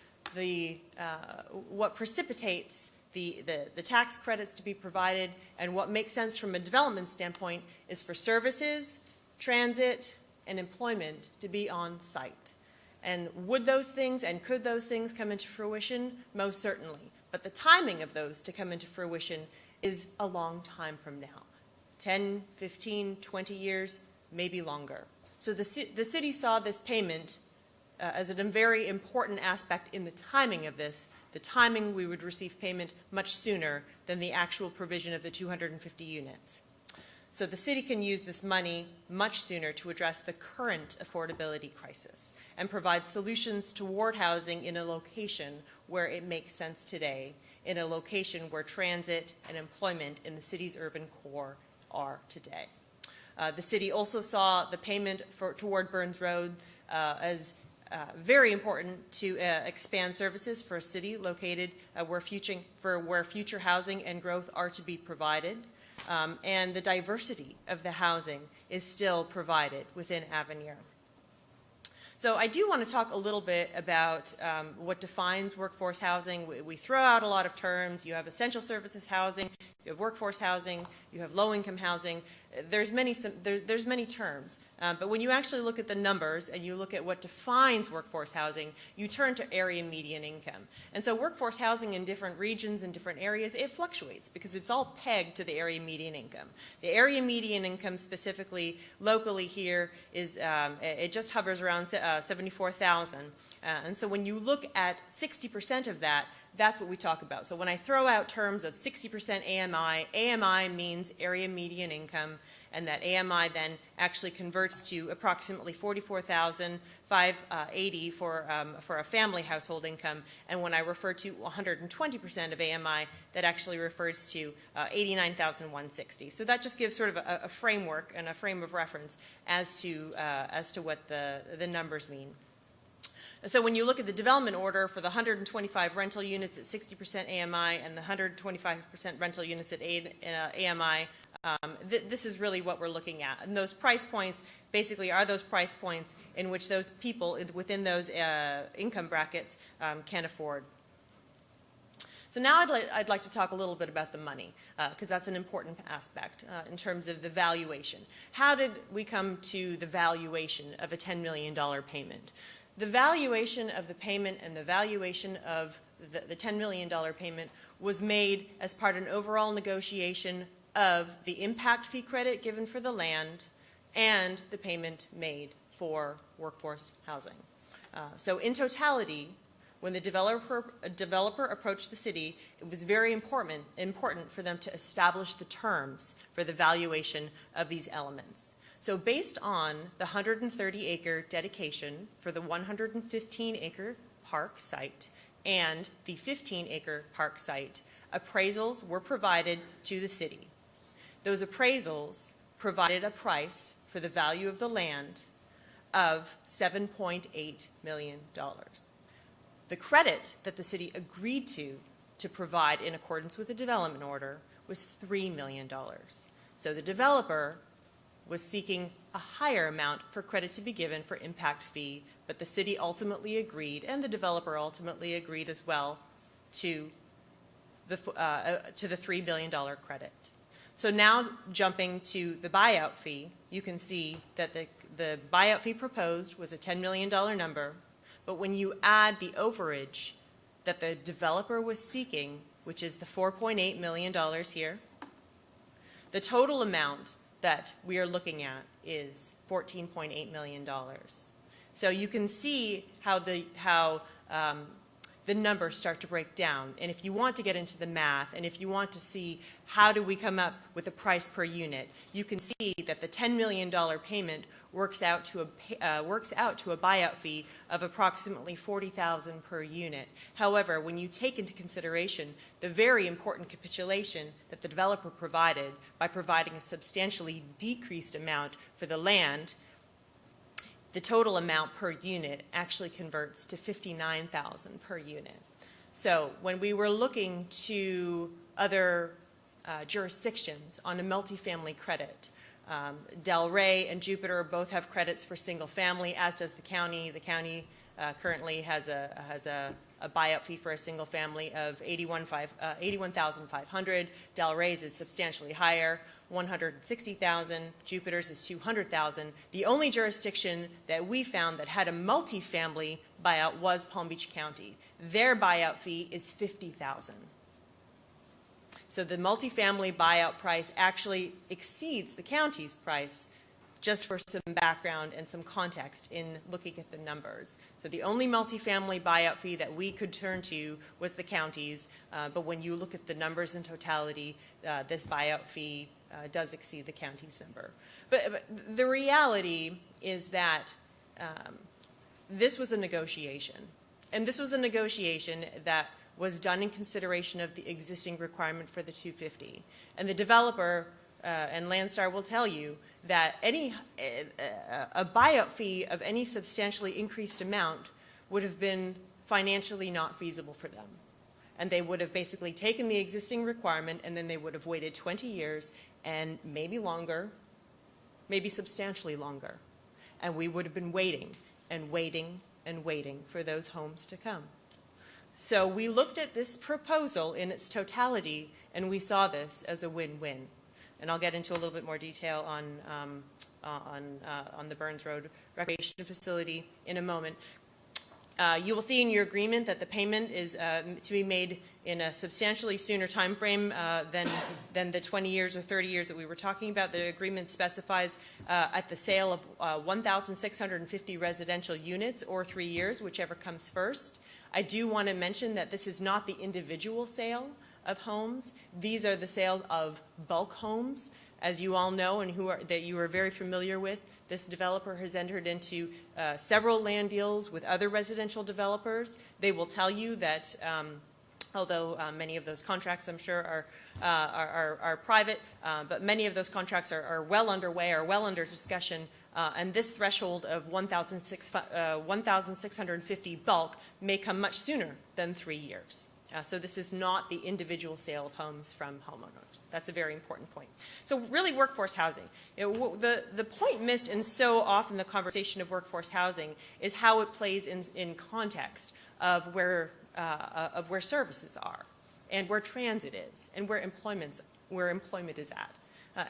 what precipitates the tax credits to be provided and what makes sense from a development standpoint is for services, transit, and employment to be on site. And would those things and could those things come into fruition? Most certainly. But the timing of those to come into fruition is a long time from now. 10, 15, 20 years, maybe longer. So the city saw this payment as a very important aspect in the timing of this. The timing we would receive payment much sooner than the actual provision of the 250 units. So the city can use this money much sooner to address the current affordability crisis and provide solutions toward housing in a location where it makes sense today, in a location where transit and employment in the city's urban core are today. The city also saw the payment toward Burns Road as very important to expand services for a city located where future housing and growth are to be provided. And the diversity of the housing is still provided within Avenir. So I do want to talk a little bit about what defines workforce housing. We throw out a lot of terms. You have essential services housing, you have workforce housing, you have low-income housing. There's many terms. But when you actually look at the numbers and you look at what defines workforce housing, you turn to area median income. And so workforce housing in different regions and different areas, it fluctuates because it's all pegged to the area median income. The area median income specifically locally here is, it just hovers around 74,000. And so when you look at 60% of that, that's what we talk about. So when I throw out terms of 60% AMI, AMI means area median income, and that AMI then actually converts to approximately $44,580 for a family household income. And when I refer to 120% of AMI, that actually refers to $89,160. So that just gives sort of a framework and a frame of reference as to what the numbers mean. So when you look at the development order for the 125 rental units at 60% AMI and the 125% rental units at AMI, this is really what we're looking at. And those price points basically are those price points in which those people within those income brackets can afford. So now I'd like to talk a little bit about the money, because that's an important aspect in terms of the valuation. How did we come to the valuation of a $10 million payment? The valuation of the payment and the valuation of the $10 million payment was made as part of an overall negotiation of the impact fee credit given for the land and the payment made for workforce housing. So in totality, when the developer approached the city, it was very important for them to establish the terms for the valuation of these elements. So based on the 130-acre dedication for the 115-acre park site and the 15-acre park site, appraisals were provided to the city. Those appraisals provided a price for the value of the land of $7.8 million. The credit that the city agreed to to provide in accordance with the development order was $3 million. So the developer was seeking a higher amount for credit to be given for impact fee, but the city ultimately agreed, and the developer ultimately agreed as well, to the $3 billion credit. So now jumping to the buyout fee, you can see that the buyout fee proposed was a $10 million number, but when you add the overage that the developer was seeking, which is the $4.8 million here, the total amount that we are looking at is $14.8 million. So you can see how the numbers start to break down. And if you want to get into the math, and if you want to see how do we come up with a price per unit, you can see that the $10 million payment works out to a buyout fee of approximately $40,000 per unit. However, when you take into consideration the very important capitulation that the developer provided by providing a substantially decreased amount for the land, the total amount per unit actually converts to $59,000 per unit. So when we were looking to other jurisdictions on a multifamily credit, Delray and Jupiter both have credits for single family, as does the county. The county currently has a buyout fee for a single family of $81,500. Delray's is substantially higher, $160,000. Jupiter's is $200,000. The only jurisdiction that we found that had a multifamily buyout was Palm Beach County. Their buyout fee is $50,000. So the multifamily buyout price actually exceeds the county's price, just for some background and some context in looking at the numbers. So the only multifamily buyout fee that we could turn to was the county's, but when you look at the numbers in totality, this buyout fee does exceed the county's number. But the reality is that this was a negotiation, and this was a negotiation that was done in consideration of the existing requirement for the 250. And the developer and Landstar will tell you that a buyout fee of any substantially increased amount would have been financially not feasible for them. And they would have basically taken the existing requirement, and then they would have waited 20 years and maybe longer, maybe substantially longer. And we would have been waiting and waiting and waiting for those homes to come. So we looked at this proposal in its totality, and we saw this as a win-win. And I'll get into a little bit more detail on the Burns Road Recreation Facility in a moment. You will see in your agreement that the payment is to be made in a substantially sooner time frame than the 20 years or 30 years that we were talking about. The agreement specifies at the sale of 1,650 residential units or 3 years, whichever comes first. I do want to mention that this is not the individual sale of homes. These are the sale of bulk homes. As you all know and that you are very familiar with, this developer has entered into several land deals with other residential developers. They will tell you that although many of those contracts, I'm sure, are private, but many of those contracts are well underway, are well under discussion. And this threshold of 1,650 bulk may come much sooner than 3 years. So this is not the individual sale of homes from homeowners. That's a very important point. So really, workforce housing. The point missed in so often the conversation of workforce housing is how it plays in context of where services are, and where transit is, and where employment is at.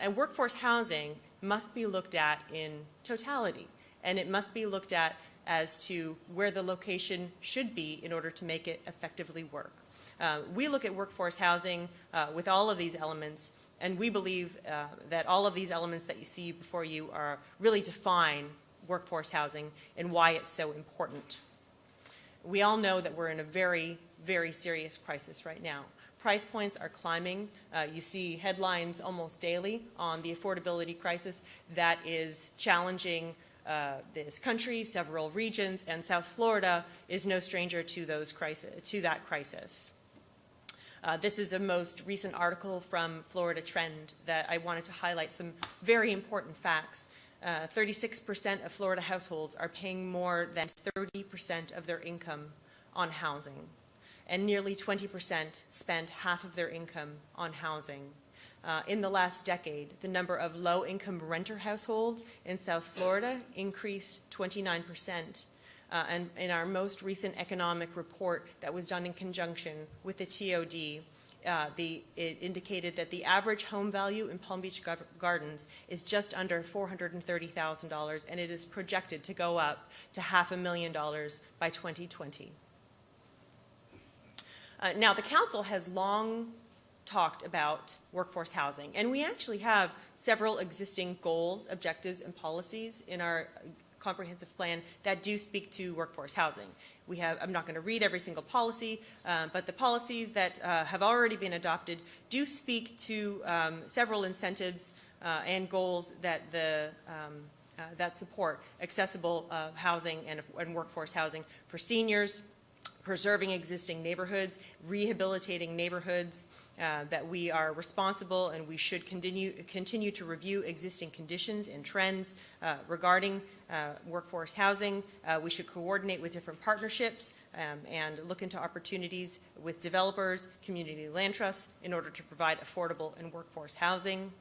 And workforce housing must be looked at in totality, and it must be looked at as to where the location should be in order to make it effectively work. We look at workforce housing with all of these elements, and we believe that all of these elements that you see before you are really define workforce housing and why it's so important. We all know that we're in a very, very serious crisis right now. Price points are climbing. You see headlines almost daily on the affordability crisis that is challenging this country, several regions, and South Florida is no stranger to that crisis. This is a most recent article from Florida Trend that I wanted to highlight some very important facts. 36% of Florida households are paying more than 30% of their income on housing. and nearly 20% spend half of their income on housing. In the last decade, the number of low-income renter households in South Florida increased 29%. And in our most recent economic report that was done in conjunction with the TOD, it indicated that the average home value in Palm Beach Gardens is just under $430,000, and it is projected to go up to $500,000 by 2020. Now, the council has long talked about workforce housing, and we actually have several existing goals, objectives, and policies in our comprehensive plan that do speak to workforce housing. We have, I'm not going to read every single policy, but the policies that have already been adopted do speak to several incentives and goals that that support accessible housing and workforce housing for seniors, preserving existing neighborhoods, rehabilitating neighborhoods, that we are responsible and we should continue to review existing conditions and trends regarding workforce housing. We should coordinate with different partnerships and look into opportunities with developers, community land trusts in order to provide affordable and workforce housing.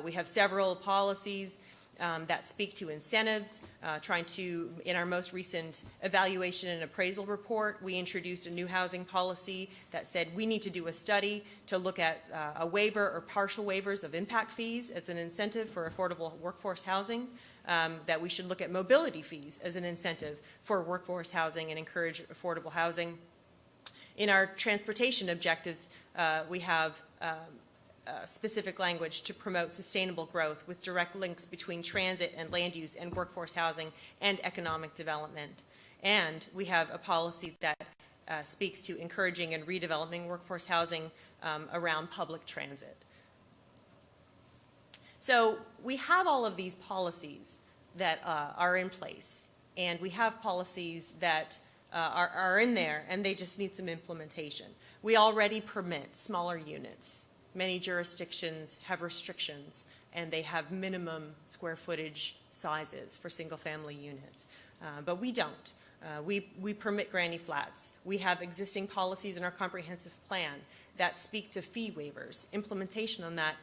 We have several policies that speak to incentives. In our most recent evaluation and appraisal report, we introduced a new housing policy that said we need to do a study to look at a waiver or partial waivers of impact fees as an incentive for affordable workforce housing, that we should look at mobility fees as an incentive for workforce housing and encourage affordable housing. In our transportation objectives, we have specific language to promote sustainable growth with direct links between transit and land use and workforce housing and economic development. And we have a policy that speaks to encouraging and redeveloping workforce housing around public transit. So we have all of these policies that are in place, and we have policies that are in there, and they just need some implementation. We already permit smaller units. Many jurisdictions have restrictions, and they have minimum square footage sizes for single-family units. But we don't. We permit granny flats. We have existing policies in our comprehensive plan that speak to fee waivers. Implementation on that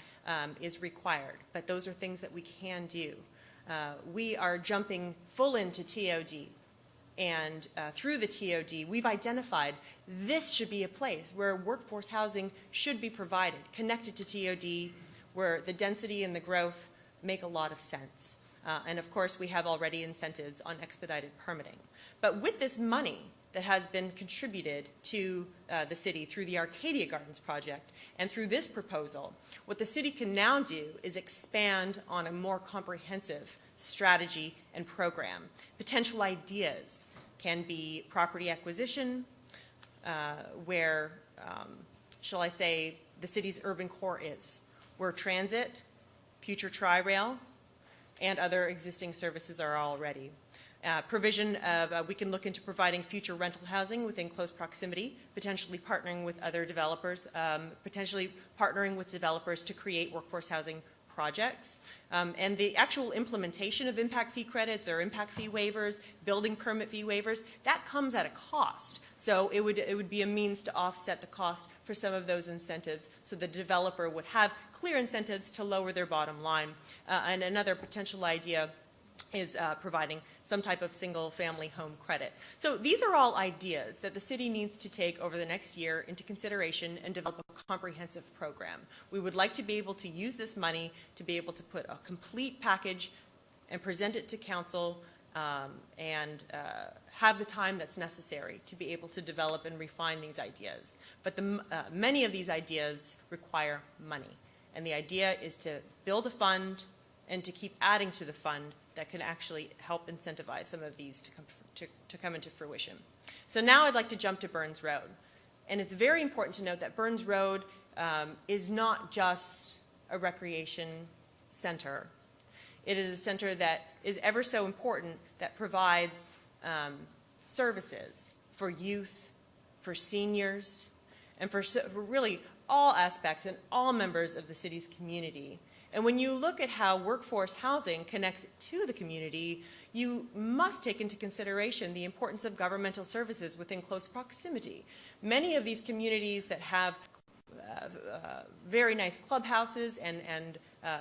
is required, but those are things that we can do. We are jumping full into TOD. And through the TOD, we've identified this should be a place where workforce housing should be provided, connected to TOD, where the density and the growth make a lot of sense. And of course, we have already incentives on expedited permitting. But with this money that has been contributed to the city through the Arcadia Gardens project and through this proposal, what the city can now do is expand on a more comprehensive strategy and program. Potential ideas can be property acquisition, where, shall I say, the city's urban core is, where transit, future tri-rail, and other existing services are already. Provision of, we can look into providing future rental housing within close proximity, potentially partnering with other developers, to create workforce housing projects. And the actual implementation of impact fee credits or impact fee waivers, building permit fee waivers, that comes at a cost. So it would be a means to offset the cost for some of those incentives, so the developer would have clear incentives to lower their bottom line. And another potential idea is providing some type of single-family home credit. So these are all ideas that the city needs to take over the next year into consideration and develop a comprehensive program. We would like to be able to use this money to be able to put a complete package and present it to council and have the time that's necessary to be able to develop and refine these ideas. But many of these ideas require money. And the idea is to build a fund and to keep adding to the fund that can actually help incentivize some of these to come into fruition. So now I'd like to jump to Burns Road. And it's very important to note that Burns Road is not just a recreation center. It is a center that is ever so important, that provides services for youth, for seniors, and for really all aspects and all members of the city's community. And when you look at how workforce housing connects to the community, you must take into consideration the importance of governmental services within close proximity. Many of these communities that have very nice clubhouses and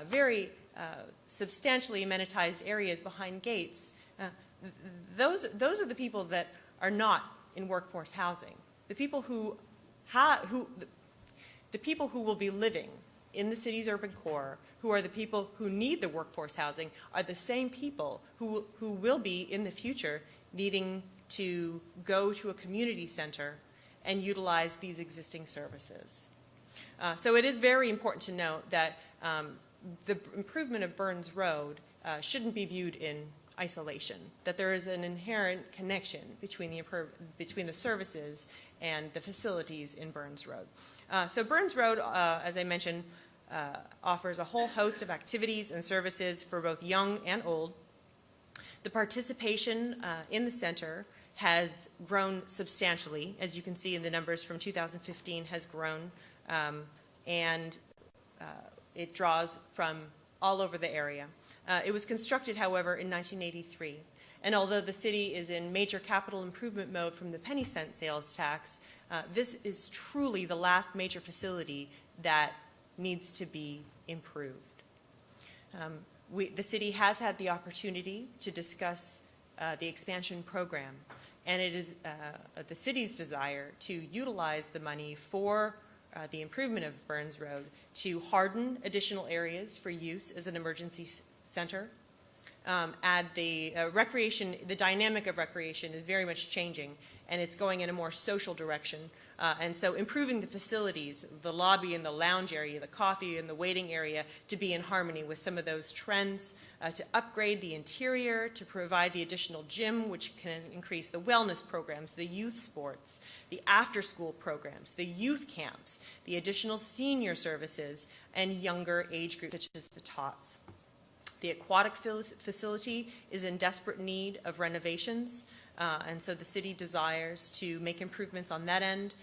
very substantially amenitized areas behind gates, those are the people that are not in workforce housing. The people who will be living in the city's urban core, who are the people who need the workforce housing, are the same people who will be in the future needing to go to a community center and utilize these existing services. So it is very important to note that the improvement of Burns Road shouldn't be viewed in isolation, that there is an inherent connection between the services and the facilities in Burns Road. So Burns Road, as I mentioned, offers a whole host of activities and services for both young and old. The participation in the center has grown substantially. As you can see in the numbers from 2015 has grown, and it draws from all over the area. It was constructed, however, in 1983. And although the city is in major capital improvement mode from the penny cent sales tax, this is truly the last major facility that needs to be improved. The city has had the opportunity to discuss the expansion program, and it is the city's desire to utilize the money for the improvement of Burns Road to harden additional areas for use as an emergency center. Add the recreation, the dynamic of recreation is very much changing, and it's going in a more social direction. And so improving the facilities, the lobby and the lounge area, the coffee and the waiting area, to be in harmony with some of those trends, to upgrade the interior, to provide the additional gym, which can increase the wellness programs, the youth sports, the after-school programs, the youth camps, the additional senior services, and younger age groups such as the tots. The aquatic facility is in desperate need of renovations, and so the city desires to make improvements on that end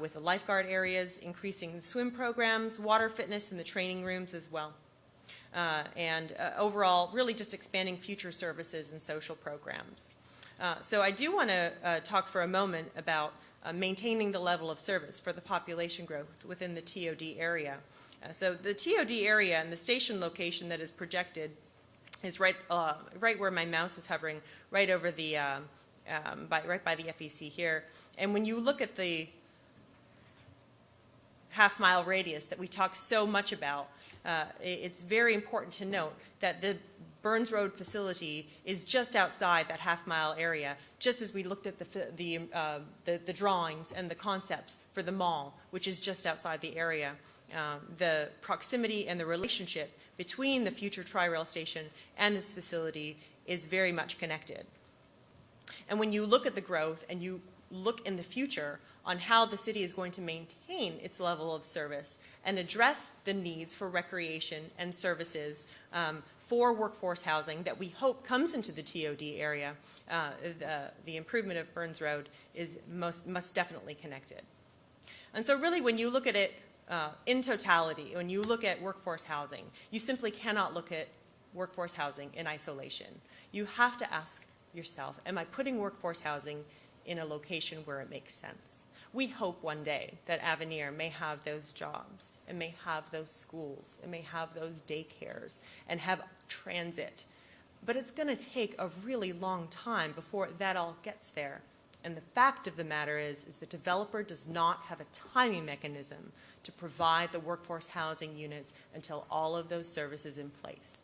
with the lifeguard areas, increasing the swim programs, water fitness, and the training rooms as well. And overall, really just expanding future services and social programs. So I do want to talk for a moment about maintaining the level of service for the population growth within the TOD area. So the TOD area and the station location that is projected is right where my mouse is hovering, right over the right by the FEC here. And when you look at the half-mile radius that we talk so much about, it's very important to note that the Burns Road facility is just outside that half-mile area, just as we looked at the drawings and the concepts for the mall, which is just outside the area. The proximity and the relationship between the future Tri-Rail station and this facility is very much connected. And when you look at the growth and you look in the future on how the city is going to maintain its level of service and address the needs for recreation and services for workforce housing that we hope comes into the TOD area, the improvement of Burns Road is most definitely connected. And so really when you look at it in totality, when you look at workforce housing, you simply cannot look at workforce housing in isolation. You have to ask yourself, am I putting workforce housing in a location where it makes sense? We hope one day that Avenir may have those jobs and may have those schools and may have those daycares and have transit. But it's going to take a really long time before that all gets there. And the fact of the matter is the developer does not have a timing mechanism to provide the workforce housing units until all of those services in place.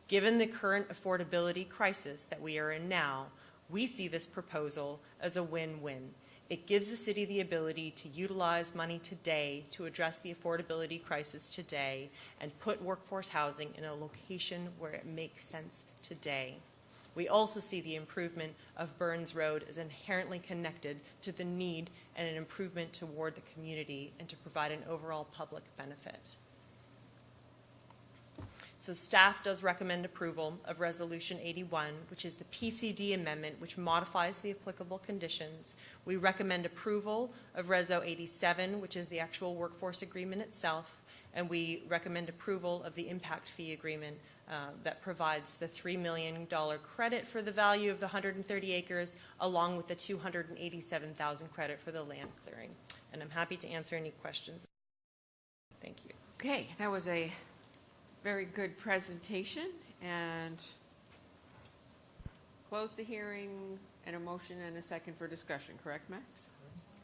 Given the current affordability crisis that we are in now, we see this proposal as a win-win. It gives the city the ability to utilize money today to address the affordability crisis today and put workforce housing in a location where it makes sense today. We also see the improvement of Burns Road as inherently connected to the need and an improvement toward the community and to provide an overall public benefit. So staff does recommend approval of Resolution 81, which is the PCD amendment, which modifies the applicable conditions. We recommend approval of Reso 87, which is the actual workforce agreement itself. and we recommend approval of the impact fee agreement that provides the $3 million credit for the value of the 130 acres, along with the $287,000 credit for the land clearing. And I'm happy to answer any questions. Thank you. Okay, that was a very good presentation, and close the hearing and a motion and a second for discussion, correct, Max?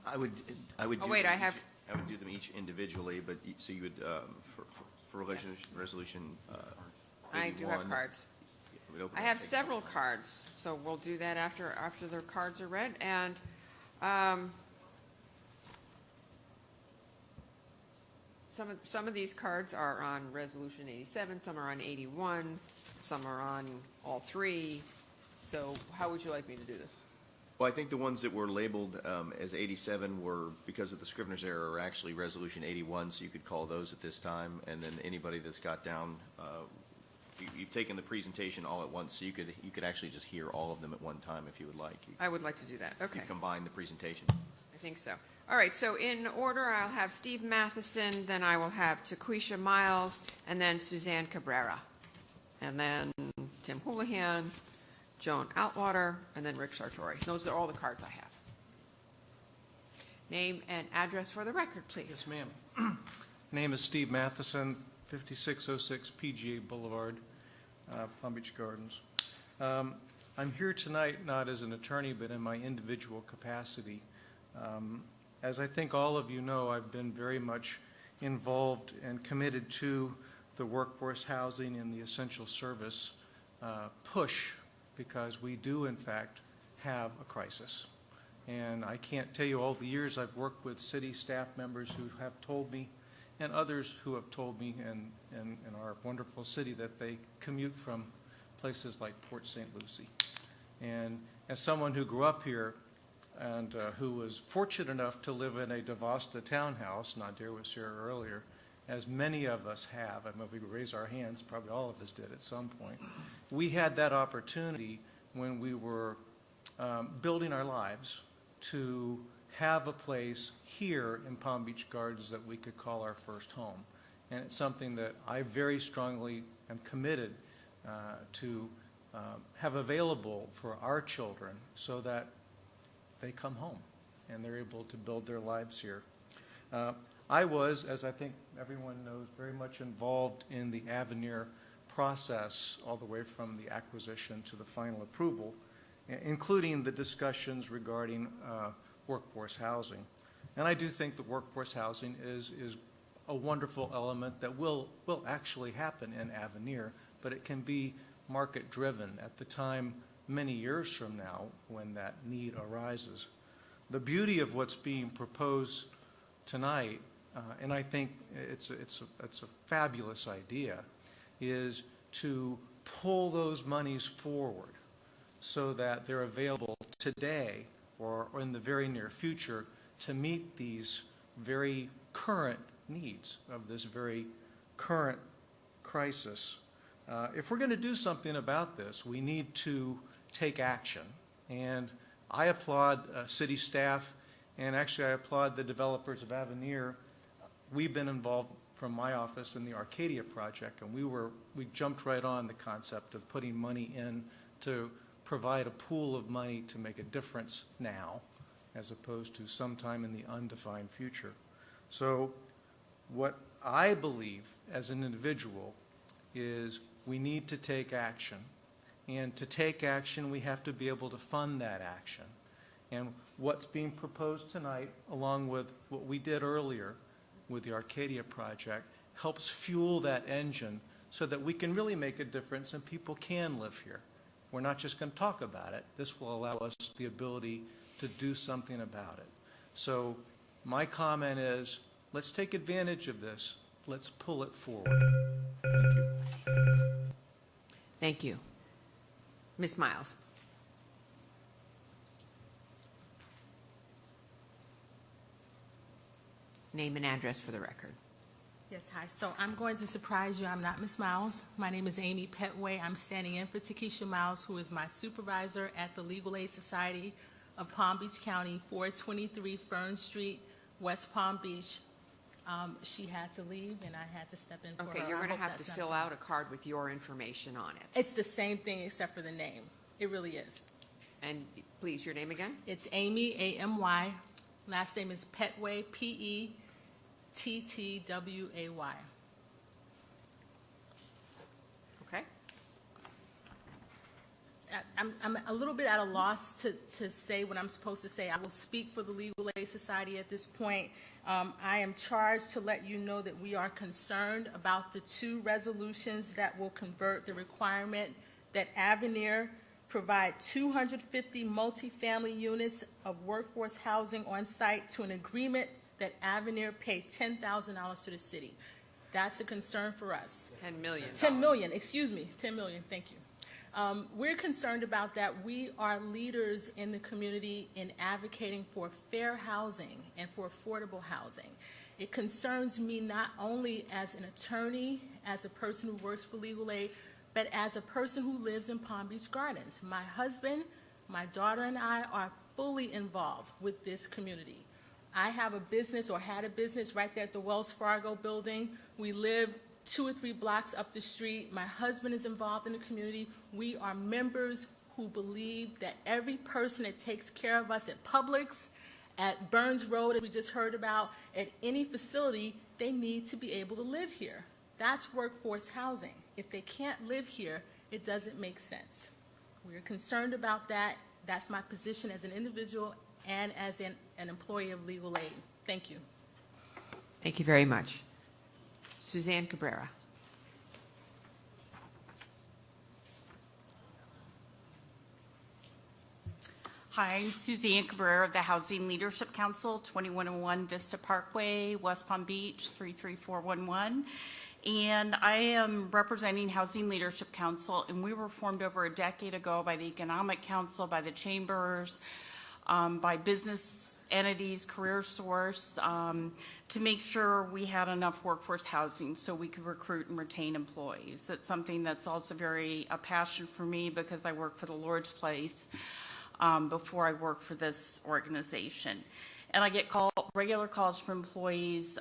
I would Oh, do wait, them I have... I would do them each individually, but so you would, for resolution 81. I do have cards. I have several cards, so we'll do that after the cards are read. And some of these cards are on Resolution 87, some are on 81, some are on all three. So how would you like me to do this? Well, I think the ones that were labeled as 87 were, because of the Scrivener's error, are actually Resolution 81, so you could call those at this time. And then anybody that's got down, you've taken the presentation all at once, so you could actually just hear all of them at one time if you would like. I would like to do that. Okay. You combine the presentation. I think so. All right, so in order, I'll have Steve Matheson, then I will have Taquisha Miles, and then Suzanne Cabrera, and then Tim Houlihan, Joan Outwater, and then Rick Sartori. Those are all the cards I have. Name and address for the record, please. Yes, ma'am. Name is Steve Matheson, 5606 PGA Boulevard, Palm Beach Gardens. I'm here tonight not as an attorney, but in my individual capacity. As I think all of you know, I've been very much involved and committed to the workforce housing and the essential service push, because we do, in fact, have a crisis. And I can't tell you all the years I've worked with city staff members who have told me, and others who have told me in our wonderful city, that they commute from places like Port St. Lucie. And as someone who grew up here and who was fortunate enough to live in a Devasta townhouse, Nadir was here earlier, as many of us have, I mean, we raise our hands, probably all of us did at some point. We had that opportunity when we were building our lives to have a place here in Palm Beach Gardens that we could call our first home. And it's something that I very strongly am committed to have available for our children so that they come home and they're able to build their lives here. I was, as I think everyone knows, very much involved in the Avenir process all the way from the acquisition to the final approval, including the discussions regarding workforce housing. And I do think that workforce housing is a wonderful element that will actually happen in Avenir, but it can be market-driven at the time many years from now when that need arises. The beauty of what's being proposed tonight, and I think it's a fabulous idea, is to pull those monies forward so that they're available today or in the very near future to meet these very current needs of this very current crisis. If we're going to do something about this, we need to take action. And I applaud city staff, and actually I applaud the developers of Avenir. We've been involved from my office in the Arcadia project, and we jumped right on the concept of putting money in to provide a pool of money to make a difference now, as opposed to sometime in the undefined future. So what I believe as an individual is we need to take action. And to take action, we have to be able to fund that action. And what's being proposed tonight, along with what we did earlier with the Arcadia project, helps fuel that engine so that we can really make a difference and people can live here. We're not just going to talk about it. This will allow us the ability to do something about it. So my comment is, let's take advantage of this. Let's pull it forward. Thank you. Thank you. Ms. Miles. Name and address for the record. Yes, hi. So I'm going to surprise you. I'm not Ms. Miles. My name is Amy Petway. I'm standing in for Taquisha Miles, who is my supervisor at the Legal Aid Society of Palm Beach County, 423 Fern Street, West Palm Beach, She had to leave, and I had to step in for her. Okay, you're I going to hope have to that's fill not- out a card with your information on it. It's the same thing except for the name. It really is. And please, your name again? It's Amy, A-M-Y. Last name is Pettway, P-E-T-T-W-A-Y. Okay. I'm a little bit at a loss to say what I'm supposed to say. I will speak for the Legal Aid Society at this point. I am charged to let you know that we are concerned about the 2 resolutions that will convert the requirement that Avenir provide 250 multifamily units of workforce housing on site to an agreement that Avenir pay $10,000 to the city. That's a concern for us. $10 million. $10 million, excuse me, $10 million, thank you. We're concerned about that. We are leaders in the community in advocating for fair housing and for affordable housing. It concerns me not only as an attorney, as a person who works for legal aid, but as a person who lives in Palm Beach Gardens. My husband, my daughter, and I are fully involved with this community. I have a business, or had a business, right there at the Wells Fargo building. We live 2 or 3 blocks up the street. My husband is involved in the community. We are members who believe that every person that takes care of us at Publix, at Burns Road, as we just heard about, at any facility, they need to be able to live here. That's workforce housing. If they can't live here, it doesn't make sense. We're concerned about that. That's my position as an individual and as an employee of legal aid. Thank you. Thank you very much. Suzanne Cabrera. Hi, I'm Suzanne Cabrera of the Housing Leadership Council, 2101 Vista Parkway, West Palm Beach, 33411. And I am representing Housing Leadership Council, and we were formed over a decade ago by the Economic Council, by the chambers, by business entities, Career Source, to make sure we had enough workforce housing so we could recruit and retain employees. That's something that's also very a passion for me because I work for the Lord's Place before I work for this organization. And I get regular calls from employees,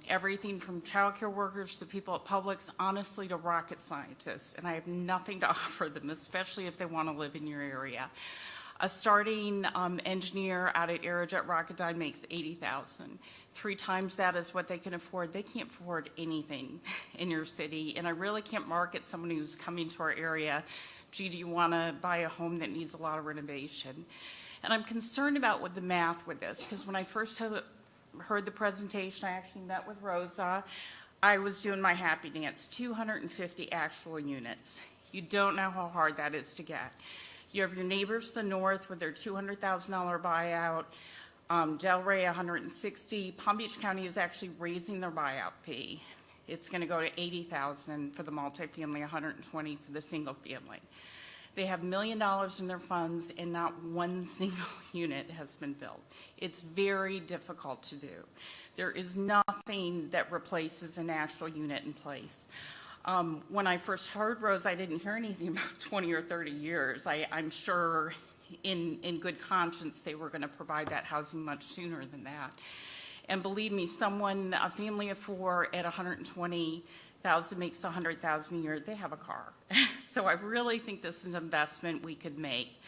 everything from child care workers to people at Publix, honestly, to rocket scientists. And I have nothing to offer them, especially if they want to live in your area. A starting engineer out at Aerojet Rocketdyne makes $80,000. 3 times that is what they can afford. They can't afford anything in your city. And I really can't market someone who's coming to our area, gee, do you want to buy a home that needs a lot of renovation? And I'm concerned about with the math with this, because when I first heard the presentation, I actually met with Rosa. I was doing my happy dance, 250 actual units. You don't know how hard that is to get. You have your neighbors to the north with their $200,000 buyout, Delray $160,000. Palm Beach County is actually raising their buyout fee. It's going to go to $80,000 for the multifamily, $120,000 for the single family. They have $1 million in their funds, and not one single unit has been built. It's very difficult to do. There is nothing that replaces an actual unit in place. When I first heard Rose, I didn't hear anything about 20 or 30 years. I'm sure in good conscience they were going to provide that housing much sooner than that. And believe me, a family of 4 at $120,000 makes $100,000 a year. They have a car. So I really think this is an investment we could make.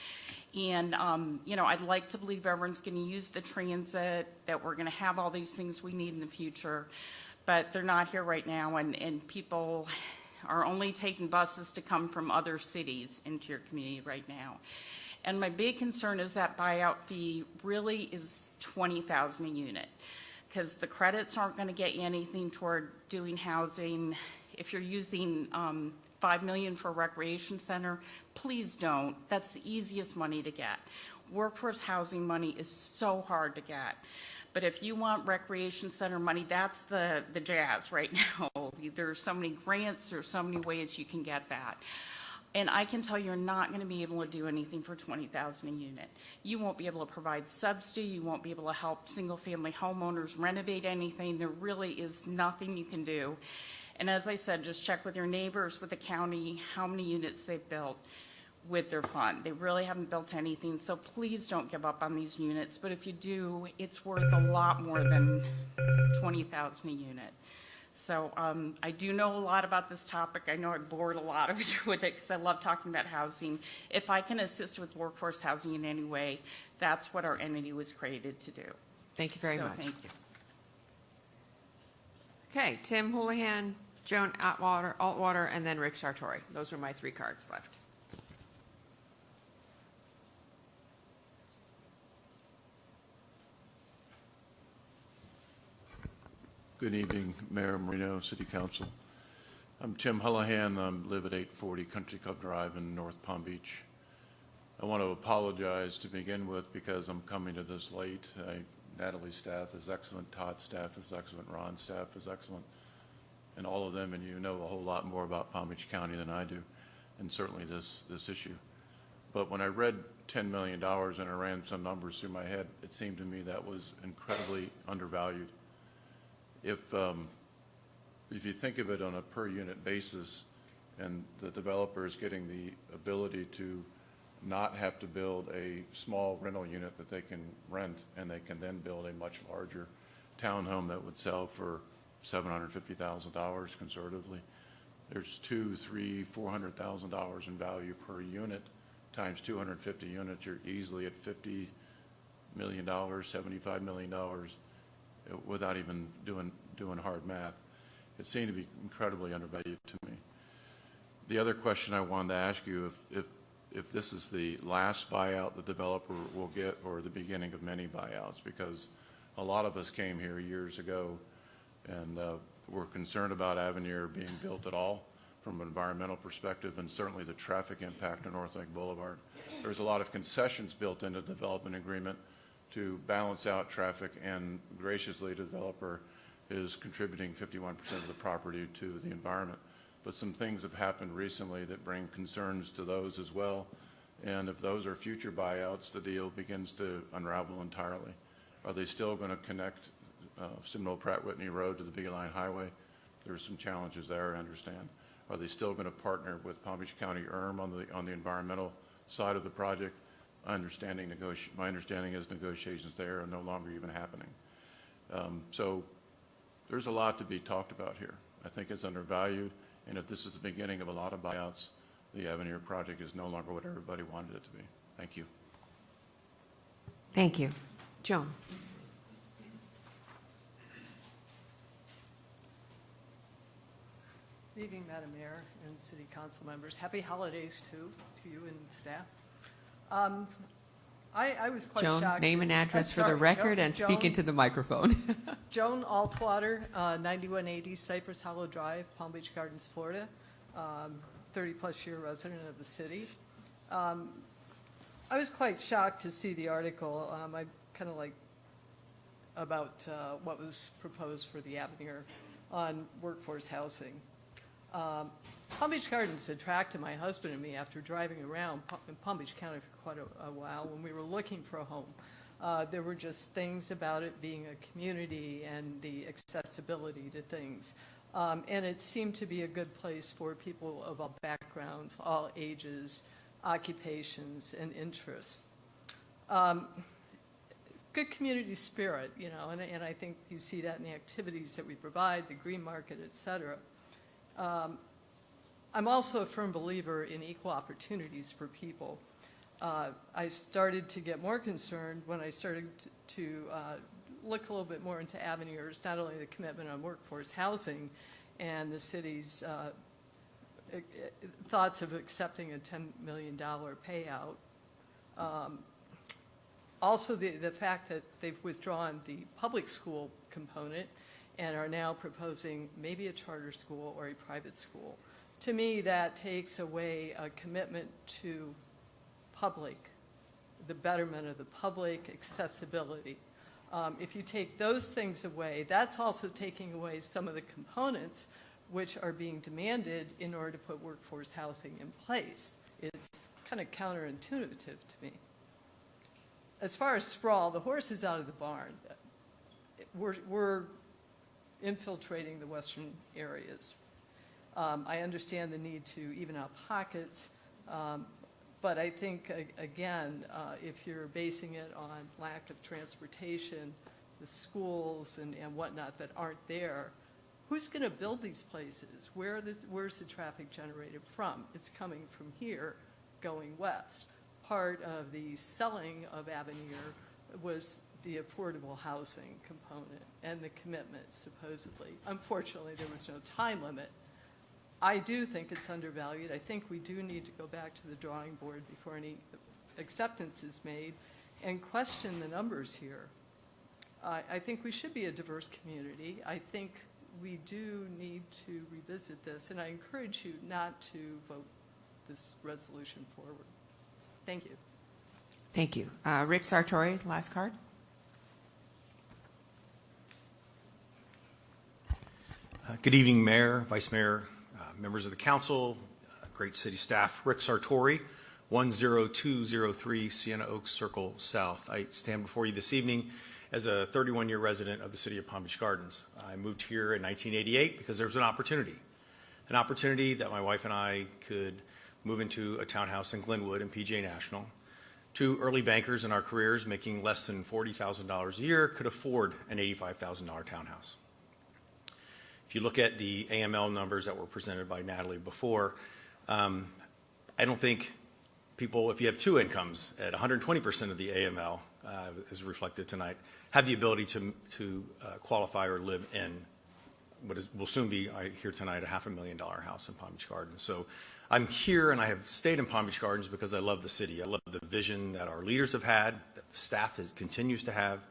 And, I'd like to believe everyone's going to use the transit, that we're going to have all these things we need in the future. But they're not here right now, and people are only taking buses to come from other cities into your community right now. And my big concern is that buyout fee really is $20,000 a unit, because the credits aren't going to get you anything toward doing housing. If you're using $5 million for a recreation center, please don't. That's the easiest money to get. Workforce housing money is so hard to get. But if you want recreation center money, that's the jazz right now. There's so many grants, there's so many ways you can get that. And I can tell you're not going to be able to do anything for $20,000 a unit. You won't be able to provide subsidy. You won't be able to help single-family homeowners renovate anything. There really is nothing you can do. And as I said, just check with your neighbors, with the county, how many units they've built. with their fund. They really haven't built anything, so please don't give up on these units. But if you do, it's worth a lot more than $20,000 a unit. So I do know a lot about this topic. I know I bored a lot of you with it because I love talking about housing. If I can assist with workforce housing in any way, that's what our entity was created to do. Thank you very much. Thank you. Okay, Tim Houlihan, Joan Altwater, and then Rick Sartori. Those are my 3 cards left. Good evening, Mayor Marino, City Council. I'm Tim Houlihan. I live at 840 Country Club Drive in North Palm Beach. I want to apologize to begin with because I'm coming to this late. Natalie's staff is excellent, Todd's staff is excellent, Ron's staff is excellent, and all of them, and you know a whole lot more about Palm Beach County than I do, and certainly this issue. But when I read $10 million and I ran some numbers through my head, it seemed to me that was incredibly undervalued. If you think of it on a per unit basis, and the developer is getting the ability to not have to build a small rental unit that they can rent, and they can then build a much larger townhome that would sell for $750,000 conservatively. There's $200,000, $300,000, $400,000 in value per unit. Times 250 units, you're easily at $50 million, $75 million, without even doing hard math. It seemed to be incredibly undervalued to me. The other question I wanted to ask you, if this is the last buyout the developer will get, or the beginning of many buyouts, because a lot of us came here years ago and were concerned about Avenir being built at all from an environmental perspective, and certainly the traffic impact on North Lake Boulevard. There's a lot of concessions built into the development agreement to balance out traffic, and graciously the developer is contributing 51% of the property to the environment. But some things have happened recently that bring concerns to those as well. And if those are future buyouts, the deal begins to unravel entirely. Are they still going to connect Seminole Pratt Whitney Road to the Big Line Highway? There's some challenges there, I understand. Are they still going to partner with Palm Beach County ERM on the environmental side of the project? My understanding is negotiations there are no longer even happening. So there's a lot to be talked about here. I think it's undervalued. And if this is the beginning of a lot of buyouts, the Avenir project is no longer what everybody wanted it to be. Thank you. Thank you. Joan. Good evening, Madam Mayor and City Council members. Happy holidays to you and staff. I was quite Joan, shocked. name and address for the record, and speak into the microphone. Joan Altwater, 9180 Cypress Hollow Drive, Palm Beach Gardens, Florida, 30-plus year resident of the city. I was quite shocked to see the article. I kind of like about what was proposed for the Avenir on workforce housing. Palm Beach Gardens attracted my husband and me after driving around in Palm Beach County for quite a while when we were looking for a home. There were just things about it being a community and the accessibility to things. And it seemed to be a good place for people of all backgrounds, all ages, occupations, and interests. Good community spirit, you know, and I think you see that in the activities that we provide, the green market, et cetera. I'm also a firm believer in equal opportunities for people. I started to get more concerned when I started to look a little bit more into Avenir's, not only the commitment on workforce housing and the city's thoughts of accepting a $10 million payout. Also, the fact that they've withdrawn the public school component and are now proposing maybe a charter school or a private school. To me, that takes away a commitment to public, the betterment of the public, accessibility. If you take those things away, that's also taking away some of the components which are being demanded in order to put workforce housing in place. It's kind of counterintuitive to me. As far as sprawl, the horse is out of the barn. We're infiltrating the western areas. I understand the need to even out pockets, But I think, again, if you're basing it on lack of transportation, the schools and whatnot that aren't there, who's going to build these places? Where's the traffic generated from? It's coming from here, going west. Part of the selling of Avenir was the affordable housing component and the commitment, supposedly. Unfortunately, there was no time limit. I do think it's undervalued. I think we do need to go back to the drawing board before any acceptance is made and question the numbers here. I think we should be a diverse community. I think we do need to revisit this, and I encourage you not to vote this resolution forward. Thank you. Thank you. Rick Sartori, last card. Good evening, Mayor, Vice Mayor, members of the council, great city staff. Rick Sartori, 10203 Sienna Oaks Circle South. I stand before you this evening as a 31-year resident of the city of Palm Beach Gardens. I moved here in 1988 because there was an opportunity that my wife and I could move into a townhouse in Glenwood and PJ National. Two early bankers in our careers making less than $40,000 a year could afford an $85,000 townhouse. If you look at the AML numbers that were presented by Natalie before, I don't think people, if you have two incomes at 120% of the AML, as reflected tonight, have the ability to qualify or live in what will soon be, I hear tonight, a $500,000 house in Palm Beach Gardens. So I'm here and I have stayed in Palm Beach Gardens because I love the city. I love the vision that our leaders have had, that the staff continues to have,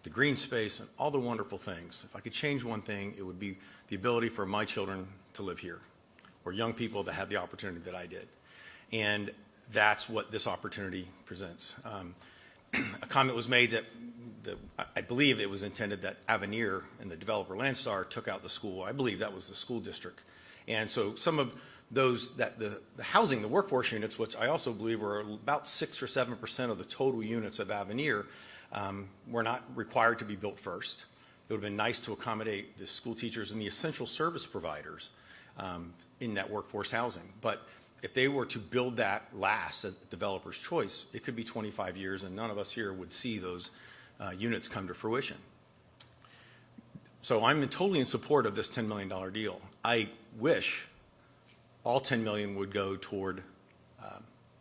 the green space, and all the wonderful things. If I could change one thing, it would be the ability for my children to live here, or young people that had the opportunity that I did. And that's what this opportunity presents. A comment was made that I believe it was intended that Avenir and the developer Landstar took out the school. I believe that was the school district. And so some of those, that the housing, the workforce units, which I also believe were about 6 or 7% of the total units of Avenir, were not required to be built first. It would have been nice to accommodate the school teachers and the essential service providers in that workforce housing. But if they were to build that last at developer's choice, it could be 25 years and none of us here would see those units come to fruition. So I'm totally in support of this $10 million deal. I wish all $10 million would go toward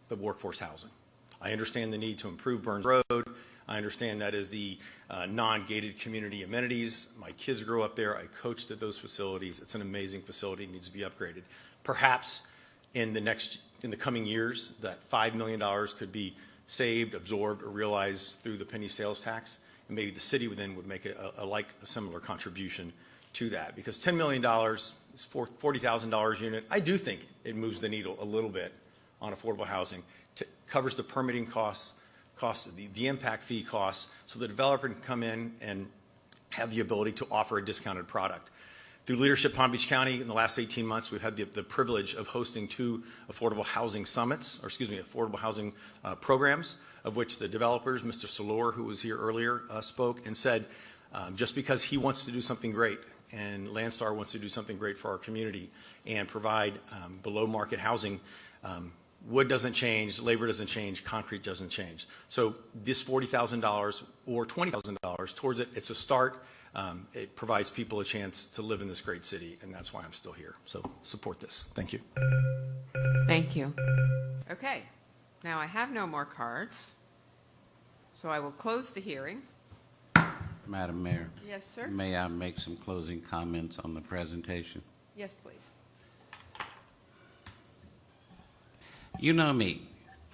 the workforce housing. I understand the need to improve Burns Road. I understand that is the non-gated community amenities. My kids grew up there. I coached at those facilities. It's an amazing facility. It needs to be upgraded. Perhaps in the coming years, that $5 million could be saved, absorbed, or realized through the penny sales tax, and maybe the city then would make a similar contribution to that. Because $10 million is $40,000 unit. I do think it moves the needle a little bit on affordable housing, covers the permitting costs, the impact fee costs, so the developer can come in and have the ability to offer a discounted product. Through leadership Palm Beach County, in the last 18 months, we've had the privilege of hosting 2 affordable housing summits, affordable housing programs, of which the developers, Mr. Salor, who was here earlier, spoke and said, just because he wants to do something great and Landstar wants to do something great for our community and provide below market housing, wood doesn't change, labor doesn't change, concrete doesn't change. So this $40,000 or $20,000 towards it, it's a start. It provides people a chance to live in this great city, and that's why I'm still here. So support this. Thank you. Thank you. Okay. Now I have no more cards, so I will close the hearing. Madam Mayor. Yes, sir. May I make some closing comments on the presentation? Yes, please. You know me.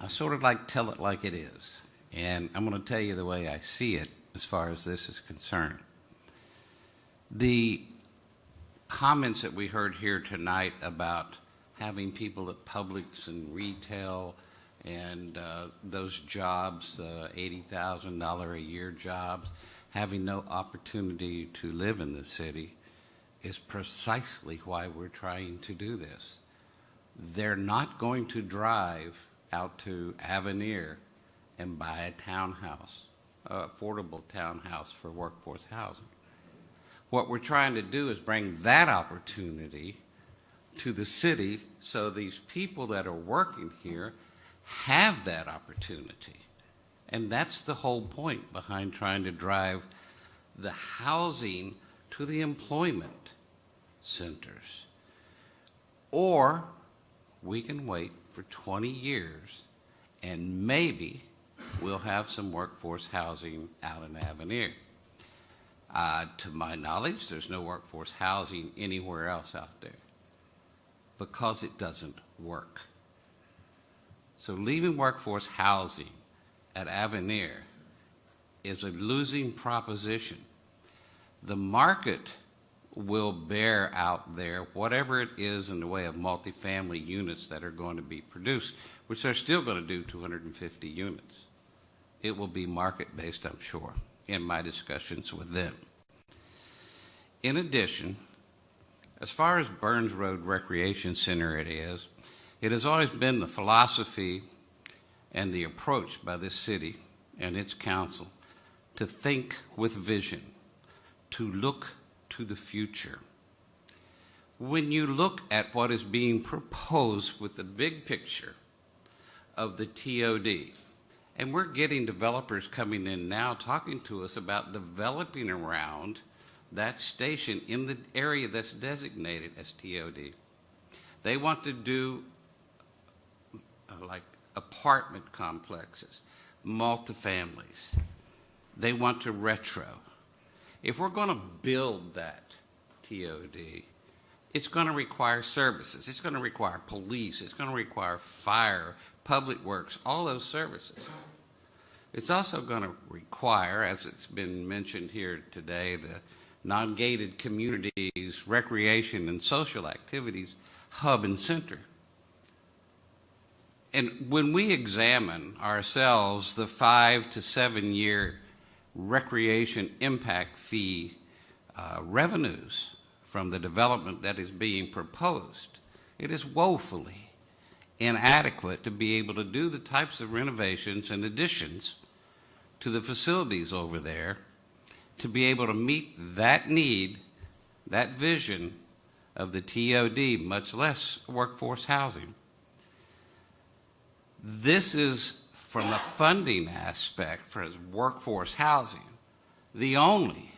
I sort of like tell it like it is. And I'm going to tell you the way I see it as far as this is concerned. The comments that we heard here tonight about having people at Publix and retail and those jobs, $80,000 a year jobs, having no opportunity to live in the city is precisely why we're trying to do this. They're not going to drive out to Avenir and buy a townhouse, affordable townhouse for workforce housing. What we're trying to do is bring that opportunity to the city so these people that are working here have that opportunity. And that's the whole point behind trying to drive the housing to the employment centers. Or we can wait for 20 years and maybe we'll have some workforce housing out in Avenir. To my knowledge, there's no workforce housing anywhere else out there because it doesn't work. So leaving workforce housing at Avenir is a losing proposition. The market will bear out there whatever it is in the way of multifamily units that are going to be produced, which they're still going to do 250 units. It will be market-based, I'm sure, in my discussions with them. In addition, as far as Burns Road Recreation Center it has always been the philosophy and the approach by this city and its council to think with vision, to look to the future. When you look at what is being proposed with the big picture of the TOD, and we're getting developers coming in now talking to us about developing around that station in the area that's designated as TOD. They want to do like apartment complexes, multifamilies. They want to retro. If we're going to build that TOD, it's going to require services. It's going to require police. It's going to require fire, public works, all those services. It's also going to require, as it's been mentioned here today, the non-gated communities, recreation and social activities hub and center. And when we examine ourselves the 5 to 7 year recreation impact fee revenues from the development that is being proposed, it is woefully inadequate to be able to do the types of renovations and additions to the facilities over there to be able to meet that need, that vision of the TOD, much less workforce housing. This is, from a funding aspect for workforce housing, the only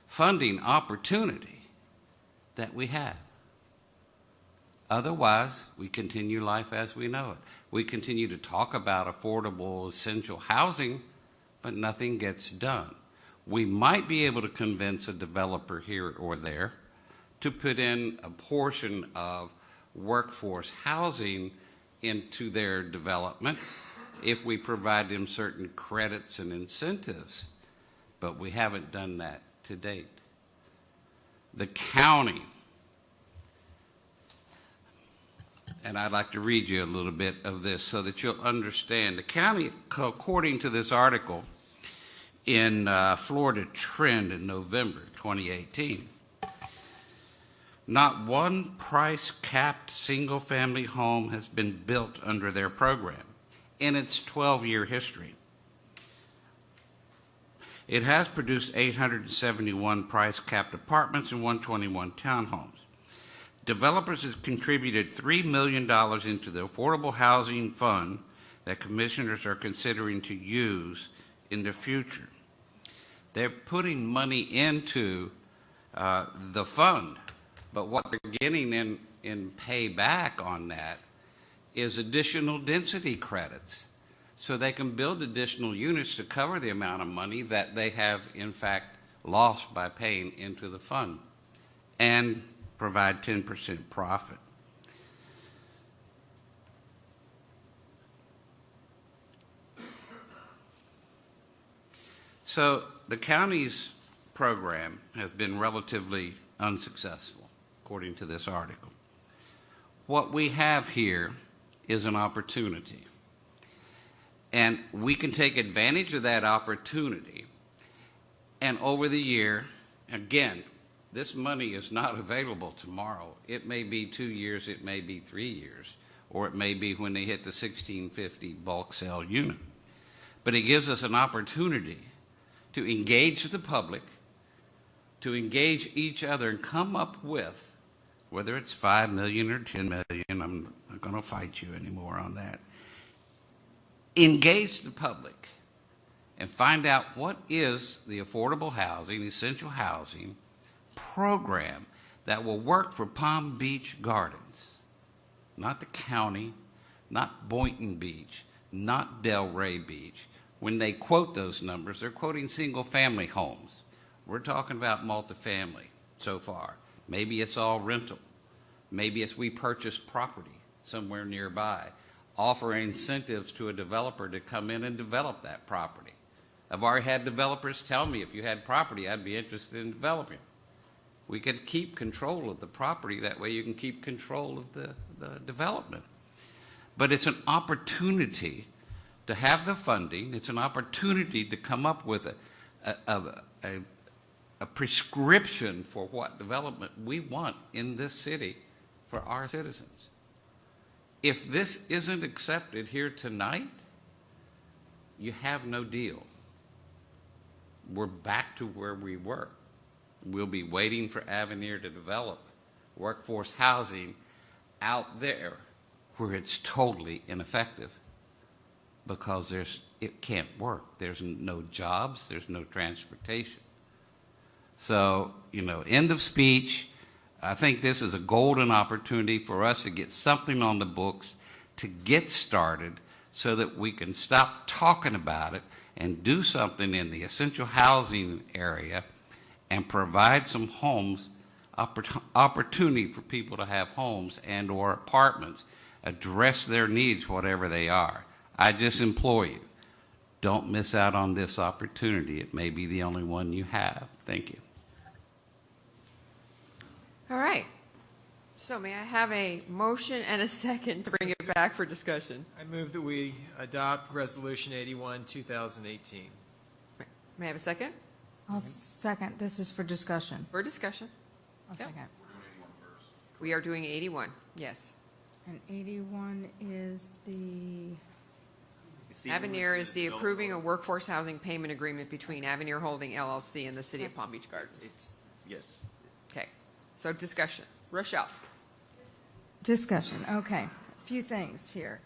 funding opportunity that we have. Otherwise, we continue life as we know it. We continue to talk about affordable, essential housing, but nothing gets done. We might be able to convince a developer here or there to put in a portion of workforce housing into their development if we provide them certain credits and incentives, but we haven't done that to date. The county, and I'd like to read you a little bit of this so that you'll understand. The county, according to this article in Florida Trend in November 2018, not one price-capped single-family home has been built under their program in its 12-year history. It has produced 871 price-capped apartments and 121 townhomes. Developers have contributed $3 million into the Affordable Housing Fund that commissioners are considering to use in the future. They're putting money into the fund, but what they're getting in payback on that is additional density credits, so they can build additional units to cover the amount of money that they have, in fact, lost by paying into the fund, and provide 10% profit. So the county's program has been relatively unsuccessful, according to this article. What we have here is an opportunity. And we can take advantage of that opportunity. And over the year, again, this money is not available tomorrow. It may be 2 years, it may be 3 years, or it may be when they hit the 1650 bulk sale unit. But it gives us an opportunity to engage the public, to engage each other and come up with, whether it's 5 million or 10 million, I'm not going to fight you anymore on that, engage the public and find out what is the affordable housing, essential housing program that will work for Palm Beach Gardens, not the county, not Boynton Beach, not Delray Beach. When they quote those numbers, they're quoting single-family homes. We're talking about multifamily so far. Maybe it's all rental. Maybe it's we purchase property somewhere nearby, offer incentives to a developer to come in and develop that property. I've already had developers tell me if you had property, I'd be interested in developing. We could keep control of the property. That way you can keep control of the development. But it's an opportunity to have the funding. It's an opportunity to come up with a prescription for what development we want in this city for our citizens. If this isn't accepted here tonight, you have no deal. We're back to where we were. We'll be waiting for Avenir to develop workforce housing out there where it's totally ineffective because it can't work. There's no jobs, there's no transportation. So, end of speech. I think this is a golden opportunity for us to get something on the books, to get started so that we can stop talking about it and do something in the essential housing area and provide some homes, opportunity for people to have homes and or apartments, address their needs, whatever they are. I just implore you, don't miss out on this opportunity. It may be the only one you have. Thank you. All right. So may I have a motion and a second to bring it back for discussion? I move that we adopt Resolution 81, 2018. May I have a second? I'll second. This is for discussion. For discussion. I'll second. We are doing 81, yes. And 81 is the... Avenir is the approving a workforce housing payment agreement between Avenir Holding LLC and the City of Palm Beach Gardens. Yes. Okay. So discussion. Rochelle. Discussion, okay. A few things here.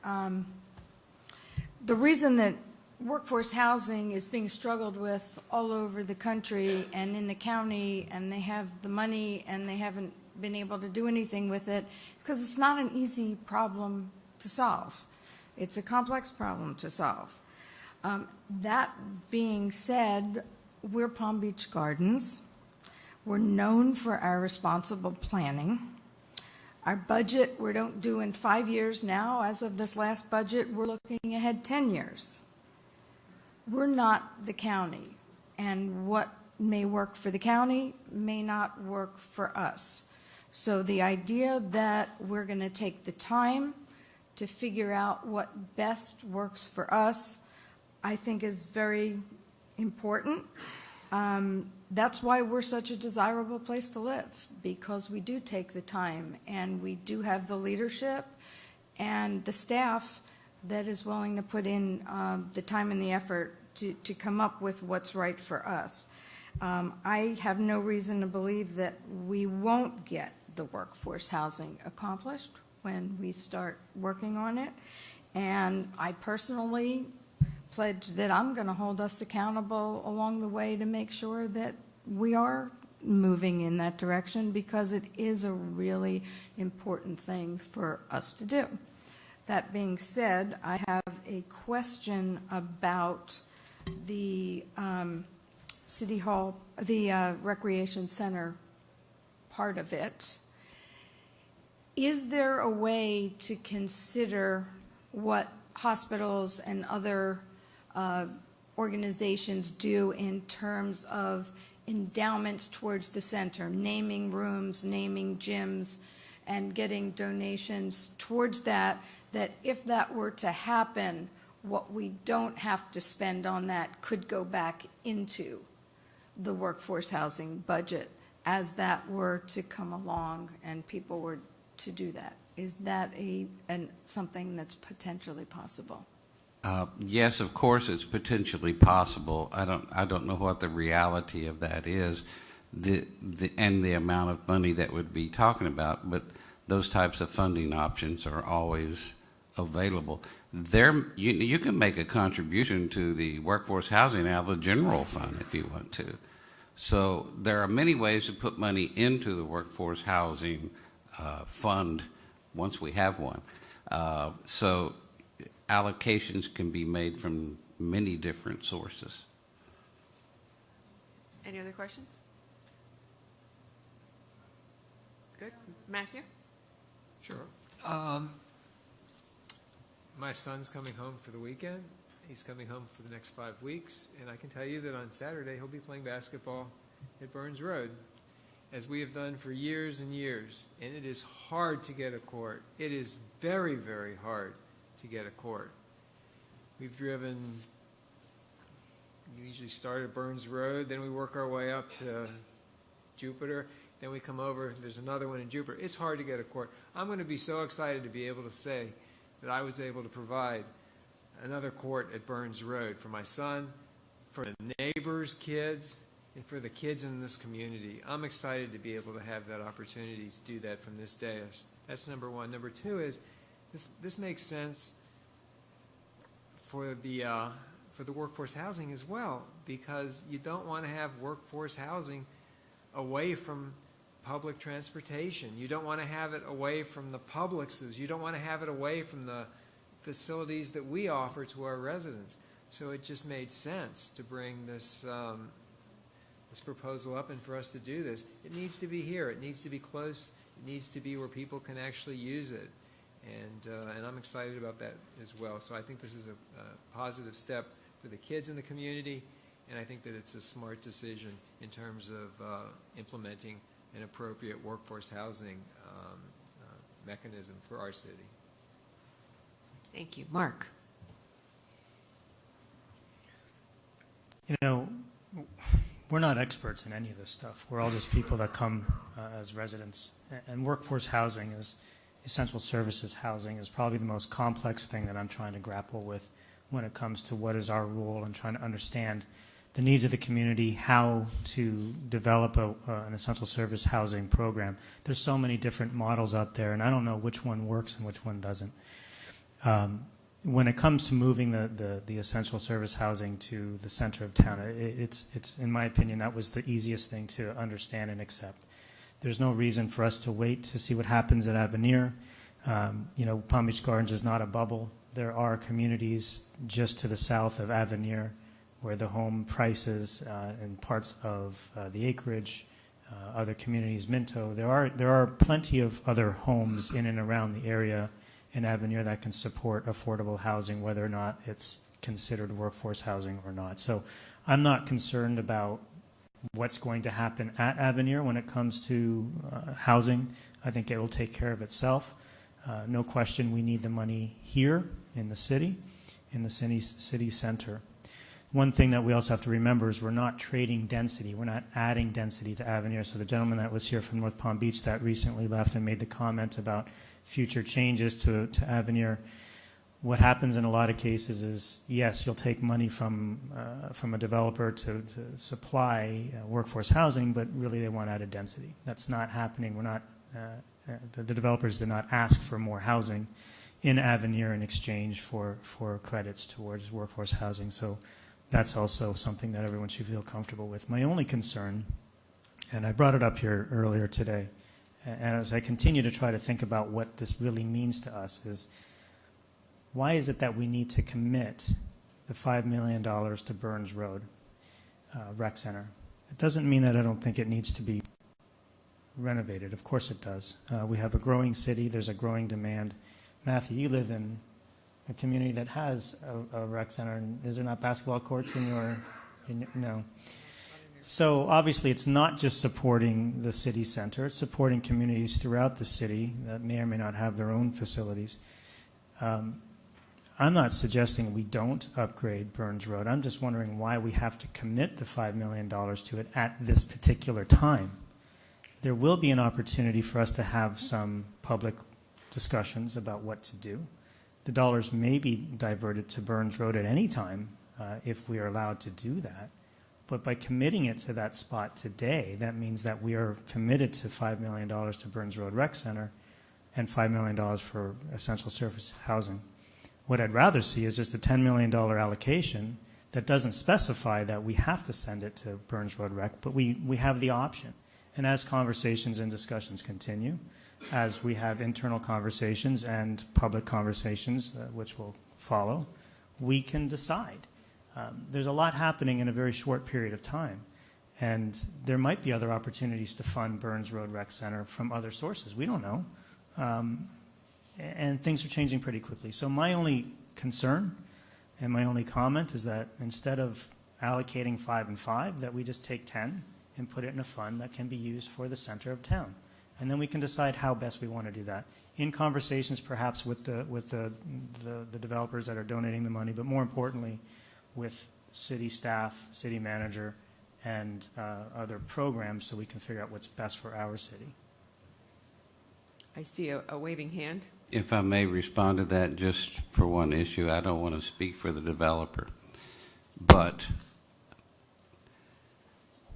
The reason that workforce housing is being struggled with all over the country and in the county, and they have the money and they haven't been able to do anything with it, is because it's not an easy problem to solve. It's a complex problem to solve. That being said, we're Palm Beach Gardens. We're known for our responsible planning. Our budget, we don't do in 5 years now. As of this last budget, we're looking ahead 10 years. We're not the county, and what may work for the county may not work for us. So the idea that we're going to take the time to figure out what best works for us, I think is very important. That's why we're such a desirable place to live, because we do take the time and we do have the leadership and the staff that is willing to put in the time and the effort to come up with what's right for us. I have no reason to believe that we won't get the workforce housing accomplished when we start working on it. And I personally pledge that I'm going to hold us accountable along the way to make sure that we are moving in that direction, because it is a really important thing for us to do. That being said, I have a question about the City Hall, the Recreation Center part of it. Is there a way to consider what hospitals and other organizations do in terms of endowments towards the center, naming rooms, naming gyms, and getting donations towards that, that if that were to happen, what we don't have to spend on that could go back into the workforce housing budget as that were to come along and people were to do that? Is that something that's potentially possible? Yes, of course, it's potentially possible. I don't know what the reality of that is, and the amount of money that would be talking about. But those types of funding options are always available. you can make a contribution to the workforce housing out of the general fund if you want to. So there are many ways to put money into the workforce housing fund once we have one. So allocations can be made from many different sources. Any other questions? Good. Matthew? Sure. My son's coming home for the weekend. He's coming home for the next 5 weeks, and I can tell you that on Saturday he'll be playing basketball at Burns Road, as we have done for years and years. And it is hard to get a court. It is very, very hard to get a court. We've driven, we usually start at Burns Road, then we work our way up to Jupiter, then we come over, there's another one in Jupiter. It's hard to get a court. I'm going to be so excited to be able to say that I was able to provide another court at Burns Road for my son, for the neighbors' kids, and for the kids in this community. I'm excited to be able to have that opportunity to do that from this dais. That's number one. Number two is this makes sense for the workforce housing as well, because you don't want to have workforce housing away from public transportation. You don't want to have it away from the Publixes. You don't want to have it away from the facilities that we offer to our residents. So it just made sense to bring this this proposal up and for us to do this. It needs to be here. It needs to be close. It needs to be where people can actually use it. And I'm excited about that as well. So I think this is a positive step for the kids in the community, and I think that it's a smart decision in terms of implementing an appropriate workforce housing mechanism for our city. Thank you. Mark? You know, we're not experts in any of this stuff. We're all just people that come as residents. And workforce housing, is essential services housing, is probably the most complex thing that I'm trying to grapple with when it comes to what is our role and trying to understand the needs of the community, how to develop an essential service housing program. There's so many different models out there, and I don't know which one works and which one doesn't. When it comes to moving the essential service housing to the center of town, it's in my opinion, that was the easiest thing to understand and accept. There's no reason for us to wait to see what happens at Avenir. You know, Palm Beach Gardens is not a bubble. There are communities just to the south of Avenir where the home prices and parts of the acreage, other communities, Minto, there are plenty of other homes in and around the area in Avenir that can support affordable housing, whether or not it's considered workforce housing or not. So I'm not concerned about what's going to happen at Avenir when it comes to housing. I think it will take care of itself. No question we need the money here in the city center. One thing that we also have to remember is we're not trading density. We're not adding density to Avenir. So the gentleman that was here from North Palm Beach that recently left and made the comment about future changes to Avenir, what happens in a lot of cases is, yes, you'll take money from a developer to supply workforce housing, but really they want added density. That's not happening. We're not, the developers did not ask for more housing in Avenir in exchange for credits towards workforce housing. So that's also something that everyone should feel comfortable with. My only concern, and I brought it up here earlier today, and as I continue to try to think about what this really means to us, is why is it that we need to commit the $5 million to Burns Road Rec Center? It doesn't mean that I don't think it needs to be renovated. Of course it does. We have a growing city. There's a growing demand. Matthew, you live in a community that has a rec center, and is there not basketball courts in your no? So obviously it's not just supporting the city center, it's supporting communities throughout the city that may or may not have their own facilities. I'm not suggesting we don't upgrade Burns Road. I'm just wondering why we have to commit the $5 million to it at this particular time. There will be an opportunity for us to have some public discussions about what to do. The dollars may be diverted to Burns Road at any time if we are allowed to do that. But by committing it to that spot today, that means that we are committed to $5 million to Burns Road Rec Center and $5 million for essential service housing. What I'd rather see is just a $10 million allocation that doesn't specify that we have to send it to Burns Road Rec, but we have the option. And as conversations and discussions continue, as we have internal conversations and public conversations, which will follow, we can decide. There's a lot happening in a very short period of time, and there might be other opportunities to fund Burns Road Rec Center from other sources. We don't know. And things are changing pretty quickly. So my only concern and my only comment is that instead of allocating 5 and 5, that we just take 10 and put it in a fund that can be used for the center of town. And then we can decide how best we want to do that. In conversations perhaps with the developers that are donating the money, but more importantly with city staff, city manager, and other programs so we can figure out what's best for our city. I see a waving hand. If I may respond to that just for one issue, I don't want to speak for the developer, but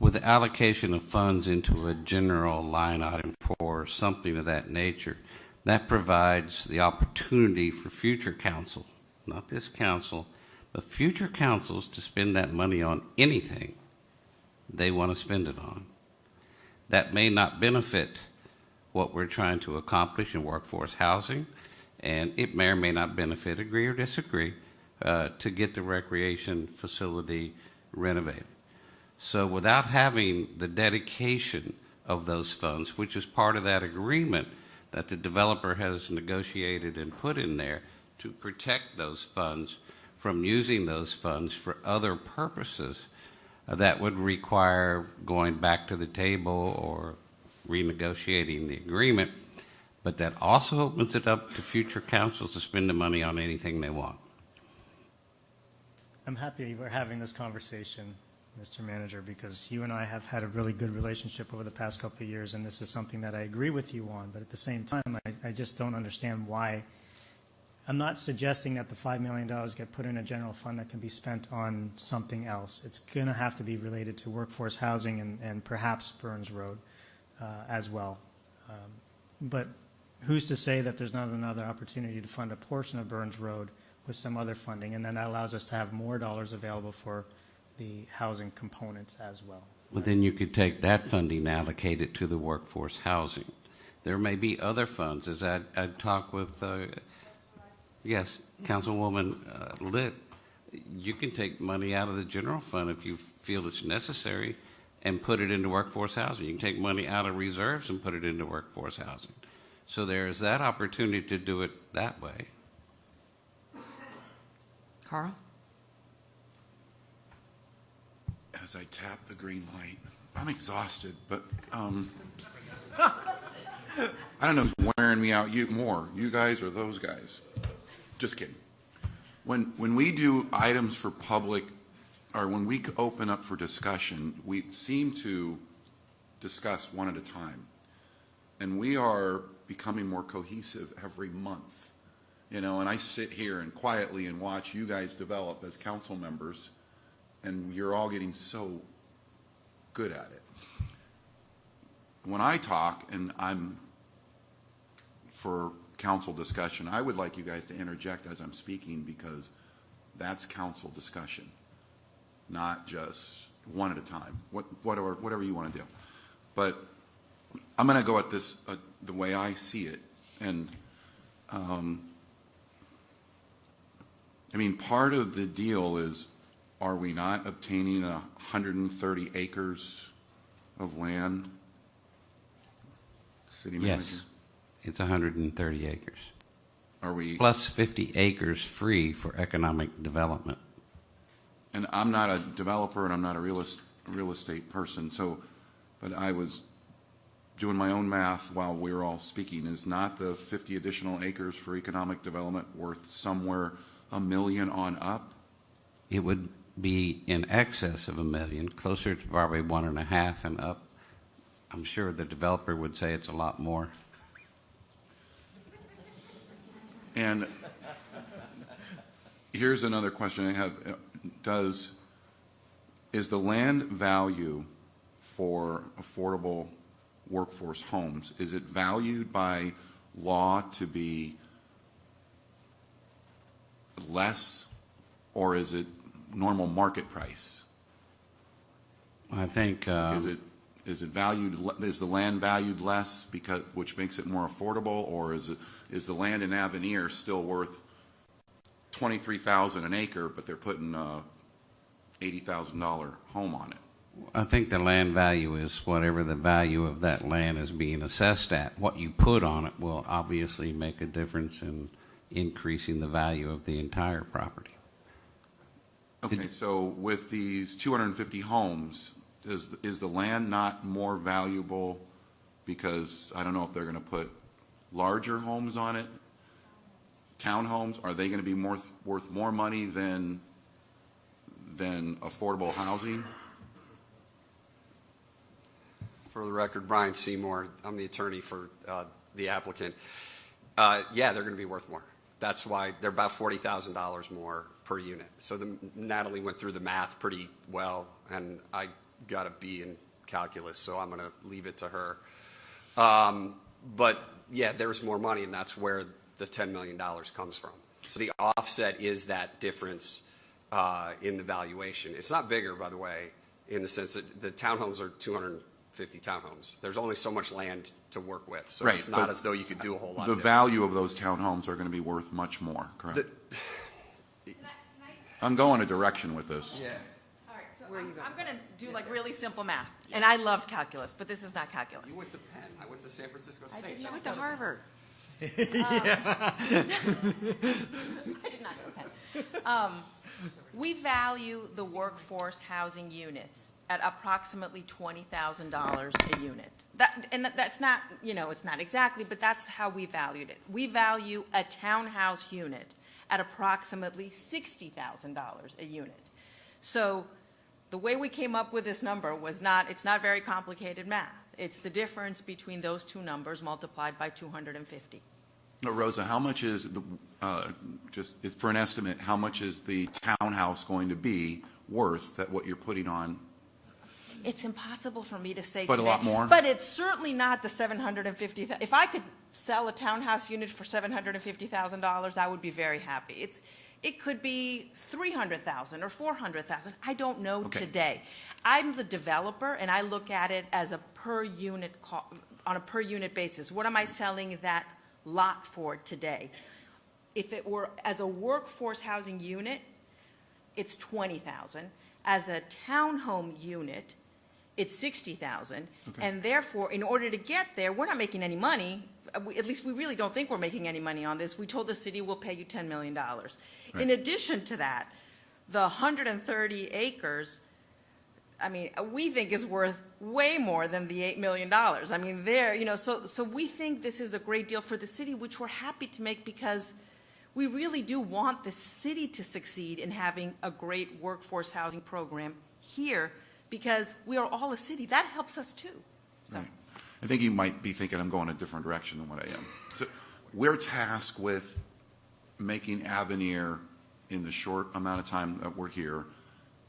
with the allocation of funds into a general line item for something of that nature, that provides the opportunity for future council, not this council, but future councils to spend that money on anything they want to spend it on. That may not benefit what we're trying to accomplish in workforce housing, and it may or may not benefit, agree or disagree, to get the recreation facility renovated. So without having the dedication of those funds, which is part of that agreement that the developer has negotiated and put in there to protect those funds from using those funds for other purposes, that would require going back to the table or renegotiating the agreement, but that also opens it up to future councils to spend the money on anything they want. I'm happy we're having this conversation, Mr. Manager, because you and I have had a really good relationship over the past couple of years, and this is something that I agree with you on, but at the same time, I just don't understand why. I'm not suggesting that the $5 million get put in a general fund that can be spent on something else. It's going to have to be related to workforce housing and perhaps Burns Road as well. But who's to say that there's not another opportunity to fund a portion of Burns Road with some other funding, and then that allows us to have more dollars available for the housing components as well. Well, then you could take that funding and allocate it to the workforce housing. There may be other funds, as I'd talk with, yes, Councilwoman Litt, you can take money out of the general fund if you feel it's necessary and put it into workforce housing. You can take money out of reserves and put it into workforce housing. So there's that opportunity to do it that way. Carl? As I tap the green light, I'm exhausted, but I don't know who's wearing me out more, you guys or those guys. Just kidding. When we do items for public, or when we open up for discussion, we seem to discuss one at a time. And we are becoming more cohesive every month. You know, and I sit here and quietly and watch you guys develop as council members, and you're all getting so good at it. When I talk, and I'm for council discussion, I would like you guys to interject as I'm speaking, because that's council discussion, not just one at a time, whatever you want to do. But I'm going to go at this the way I see it. And I mean, part of the deal is, are we not obtaining 130 acres of land? City manager? Yes, it's 130 acres. Are we? Plus 50 acres free for economic development. And I'm not a developer and I'm not a real estate person, so, but I was doing my own math while we were all speaking. Is not the 50 additional acres for economic development worth somewhere $1 million on up? It would be in excess of $1 million, closer to probably 1.5 and up. I'm sure the developer would say it's a lot more. And here's another question I have. Is the land value for affordable workforce homes, is it valued by law to be less, or is it normal market price? I think is it valued? Is the land valued less because which makes it more affordable, or is the land in Avenir still worth $23,000 an acre, but they're putting a $80,000 home on it? I think the land value is whatever the value of that land is being assessed at. What you put on it will obviously make a difference in increasing the value of the entire property. Okay, so with these 250 homes, is the land not more valuable because I don't know if they're going to put larger homes on it, townhomes? Are they going to be worth more money than affordable housing? For the record, Brian Seymour. I'm the attorney for the applicant. Yeah, they're going to be worth more. That's why they're about $40,000 more per unit. So Natalie went through the math pretty well, and I got a B in calculus, so I'm going to leave it to her. But yeah, there's more money, and that's where the $10 million comes from. So the offset is that difference in the valuation. It's not bigger, by the way, in the sense that the townhomes are 250 townhomes. There's only so much land to work with, so right, it's not as though you could do a whole lot. The value of those townhomes are going to be worth much more, correct? I'm going a direction with this. Yeah. All right, so I'm going to do like really simple math, and I loved calculus, but this is not calculus. You went to Penn. I went to San Francisco State. I went to Harvard. I did not go to Penn. We value the workforce housing units at approximately $20,000 a unit. That's not, it's not exactly, but that's how we valued it. We value a townhouse unit at approximately $60,000 a unit. So the way we came up with this number was it's not very complicated math. It's the difference between those two numbers multiplied by 250. No, Rosa, how much is just for an estimate? How much is the townhouse going to be worth that what you're putting on? It's impossible for me to say. But today, a lot more. But it's certainly not the $750,000. If I could sell a townhouse unit for $750,000, I would be very happy. It could be $300,000 or $400,000. I don't know today. I'm the developer, and I look at it as a per unit on a per unit basis. What am I selling that lot for today? If it were as a workforce housing unit, it's $20,000. As a townhome unit, it's $60,000. And therefore, in order to get there, we're not making any money. At least we really don't think we're making any money on this. We told the city we'll pay you $10 million. Right. In addition to that, the 130 acres, we think is worth way more than the $8 million. So we think this is a great deal for the city, which we're happy to make because we really do want the city to succeed in having a great workforce housing program here because we are all a city. That helps us too. So. Right. I think you might be thinking I'm going a different direction than what I am. So we're tasked with making Avenir, in the short amount of time that we're here,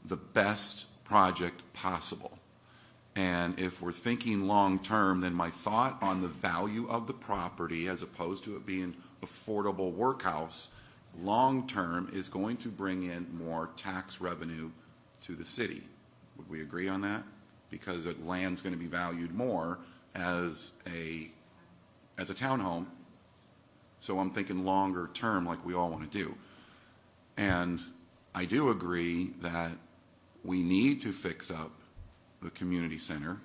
the best project possible. And if we're thinking long term, then my thought on the value of the property as opposed to it being affordable workhouse long term is going to bring in more tax revenue to the city. Would we agree on that? Because land's going to be valued more as a townhome. So I'm thinking longer term like we all want to do. And I do agree that we need to fix up the community center.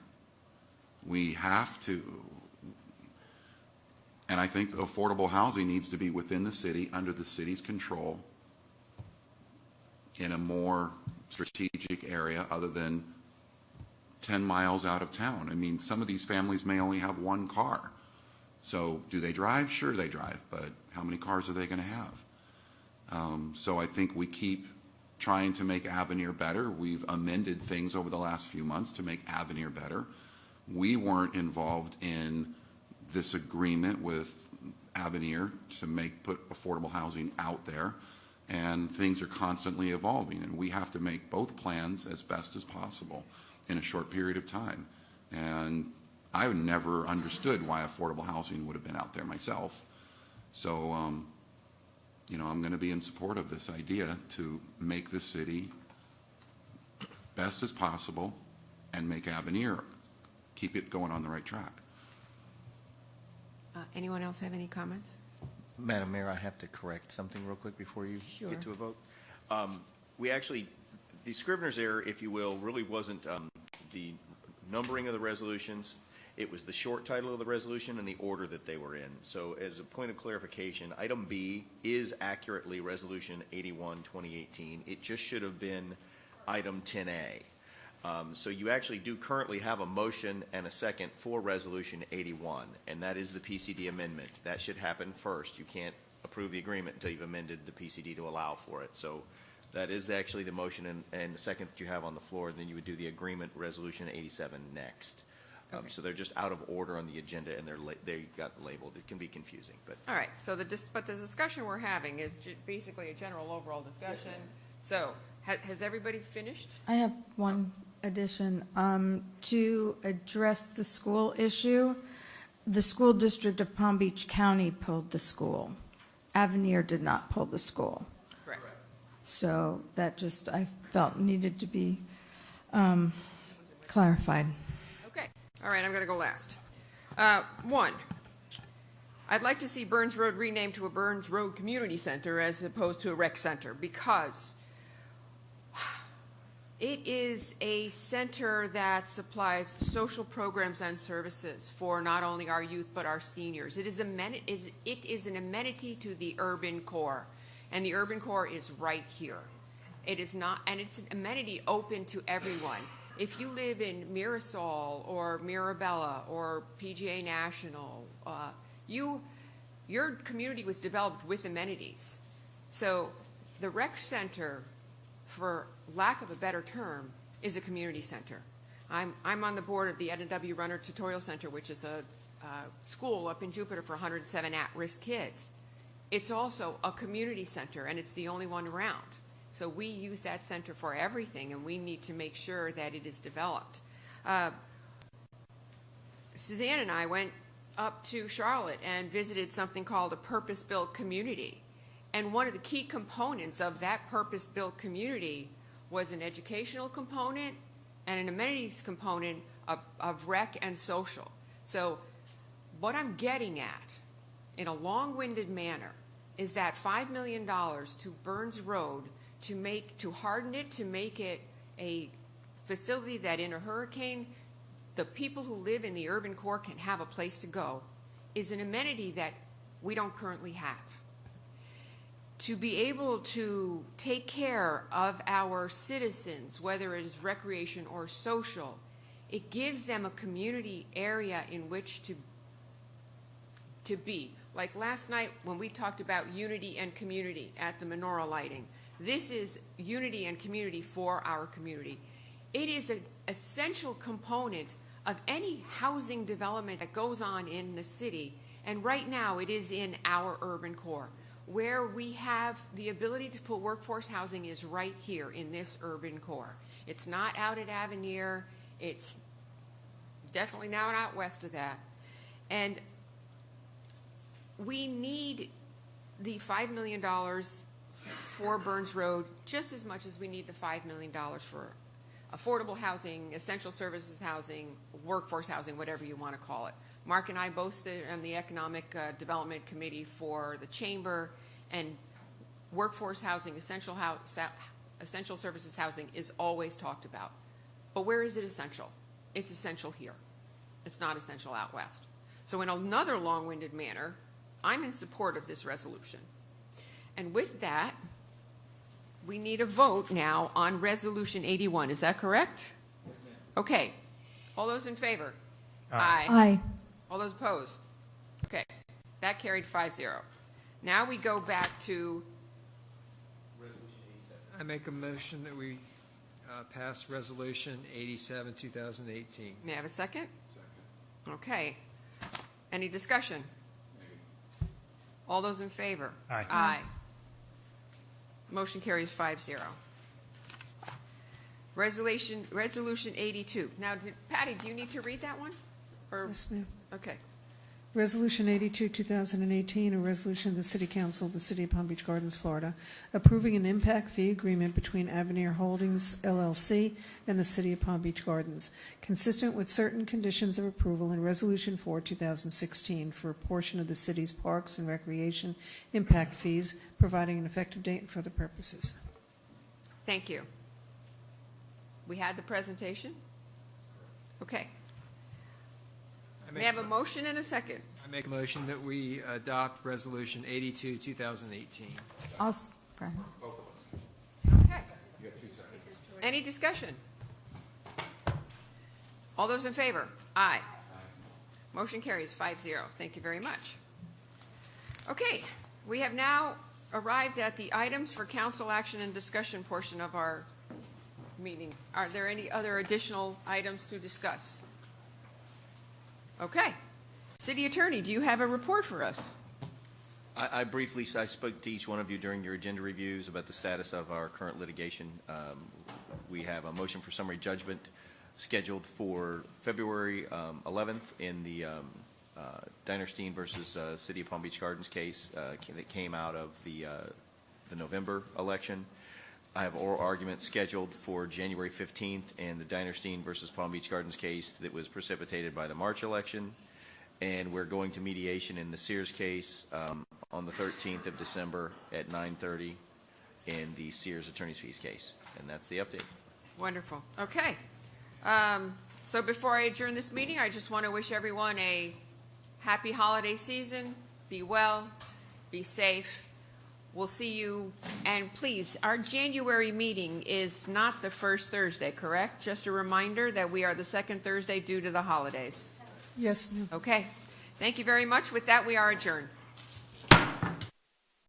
We have to. And I think affordable housing needs to be within the city, under the city's control, in a more strategic area other than 10 miles out of town. Some of these families may only have one car. So do they drive? Sure they drive, but how many cars are they going to have? So I think we keep trying to make Avenir better. We've amended things over the last few months to make Avenir better. We weren't involved in this agreement with Avenir to put affordable housing out there, and things are constantly evolving, and we have to make both plans as best as possible in a short period of time. And I've never understood why affordable housing would have been out there myself. So I'm going to be in support of this idea to make the city best as possible and make Avenir keep it going on the right track. Anyone else have any comments? Madam Mayor, I have to correct something real quick before you get to a vote. The Scrivener's error, if you will, really wasn't the numbering of the resolutions. It was the short title of the resolution and the order that they were in. So as a point of clarification, item B is accurately Resolution 81, 2018. It just should have been item 10A. So you actually do currently have a motion and a second for Resolution 81, and that is the PCD amendment. That should happen first. You can't approve the agreement until you've amended the PCD to allow for it. So that is actually the motion and the second that you have on the floor. Then you would do the agreement Resolution 87 next. Okay. So they're just out of order on the agenda, and they got labeled. It can be confusing, but All right, so the discussion we're having is basically a general overall discussion. So has everybody finished? I have one addition. To address the school issue, the school district of Palm Beach County pulled the school. Avenir did not pull the school. Correct. So that just, I felt, needed to be clarified. Okay. All right, I'm going to go last. One, I'd like to see Burns Road renamed to a Burns Road Community Center as opposed to a rec center, because it is a center that supplies social programs and services for not only our youth but our seniors. It is an amenity to the urban core, and the urban core is right here. It is not, and it's an amenity open to everyone. If you live in Mirasol or Mirabella or PGA National, your community was developed with amenities. So the rec center, for lack of a better term, is a community center. I'm on the board of the Edna W. Runner Tutorial Center, which is a school up in Jupiter for 107 at-risk kids. It's also a community center, and it's the only one around. So we use that center for everything, and we need to make sure that it is developed. Suzanne and I went up to Charlotte and visited something called a purpose-built community. And one of the key components of that purpose-built community was an educational component and an amenities component of rec and social. So what I'm getting at, in a long-winded manner, is that $5 million to Burns Road to harden it, to make it a facility that in a hurricane, the people who live in the urban core can have a place to go, is an amenity that we don't currently have. To be able to take care of our citizens, whether it is recreation or social, it gives them a community area in which to be. Like last night when we talked about unity and community at the menorah lighting, this is unity and community for our community. It is an essential component of any housing development that goes on in the city, and right now it is in our urban core. Where we have the ability to put workforce housing is right here in this urban core. It's not out at Avenir. It's definitely not out west of that. And we need the $5 million for Burns Road just as much as we need the $5 million for affordable housing, essential services housing, workforce housing, whatever you want to call it. Mark and I both sit on the Economic Development Committee for the Chamber, and workforce housing, essential services housing is always talked about. But where is it essential? It's essential here. It's not essential out west. So in another long-winded manner, I'm in support of this resolution. And with that, we need a vote now on Resolution 81. Is that correct? Yes, ma'am. Okay. All those in favor? Aye. Aye. All those opposed? Okay. That carried 5-0. Now we go back to Resolution 87. I make a motion that we pass Resolution 87, 2018. May I have a second? Second. Okay. Any discussion? Maybe. All those in favor? Aye. Aye. Motion carries 5-0. Resolution 82. Now, Patty, do you need to read that one? Or, Yes, ma'am. okay. Resolution 82, 2018, a resolution of the City Council of the City of Palm Beach Gardens, Florida, approving an impact fee agreement between Avenir Holdings, LLC, and the City of Palm Beach Gardens, consistent with certain conditions of approval in Resolution 4, 2016, for a portion of the city's parks and recreation impact fees, providing an effective date and for the purposes. Thank you. We had the presentation? Okay. May I have a motion and a second? I make a motion that we adopt Resolution 82, 2018. Go ahead. Okay. Any discussion? All those in favor? Aye. Motion carries 5-0. Thank you very much. Okay, we have now arrived at the items for council action and discussion portion of our meeting. Are there any other additional items to discuss? Okay. City Attorney, do you have a report for us? I briefly spoke to each one of you during your agenda reviews about the status of our current litigation. We have a motion for summary judgment scheduled for February 11th in the Dinerstein versus City of Palm Beach Gardens case that came out of the November election. I have oral arguments scheduled for January 15th in the Dinerstein versus Palm Beach Gardens case that was precipitated by the March election. And we're going to mediation in the Sears case on the 13th of December at 9:30 in the Sears attorney's fees case. And that's the update. Wonderful. Okay. So before I adjourn this meeting, I just want to wish everyone a happy holiday season. Be well. Be safe. We'll see you. And please, our January meeting is not the first Thursday, correct? Just a reminder that we are the second Thursday due to the holidays. Yes, ma'am. Okay. Thank you very much. With that, we are adjourned.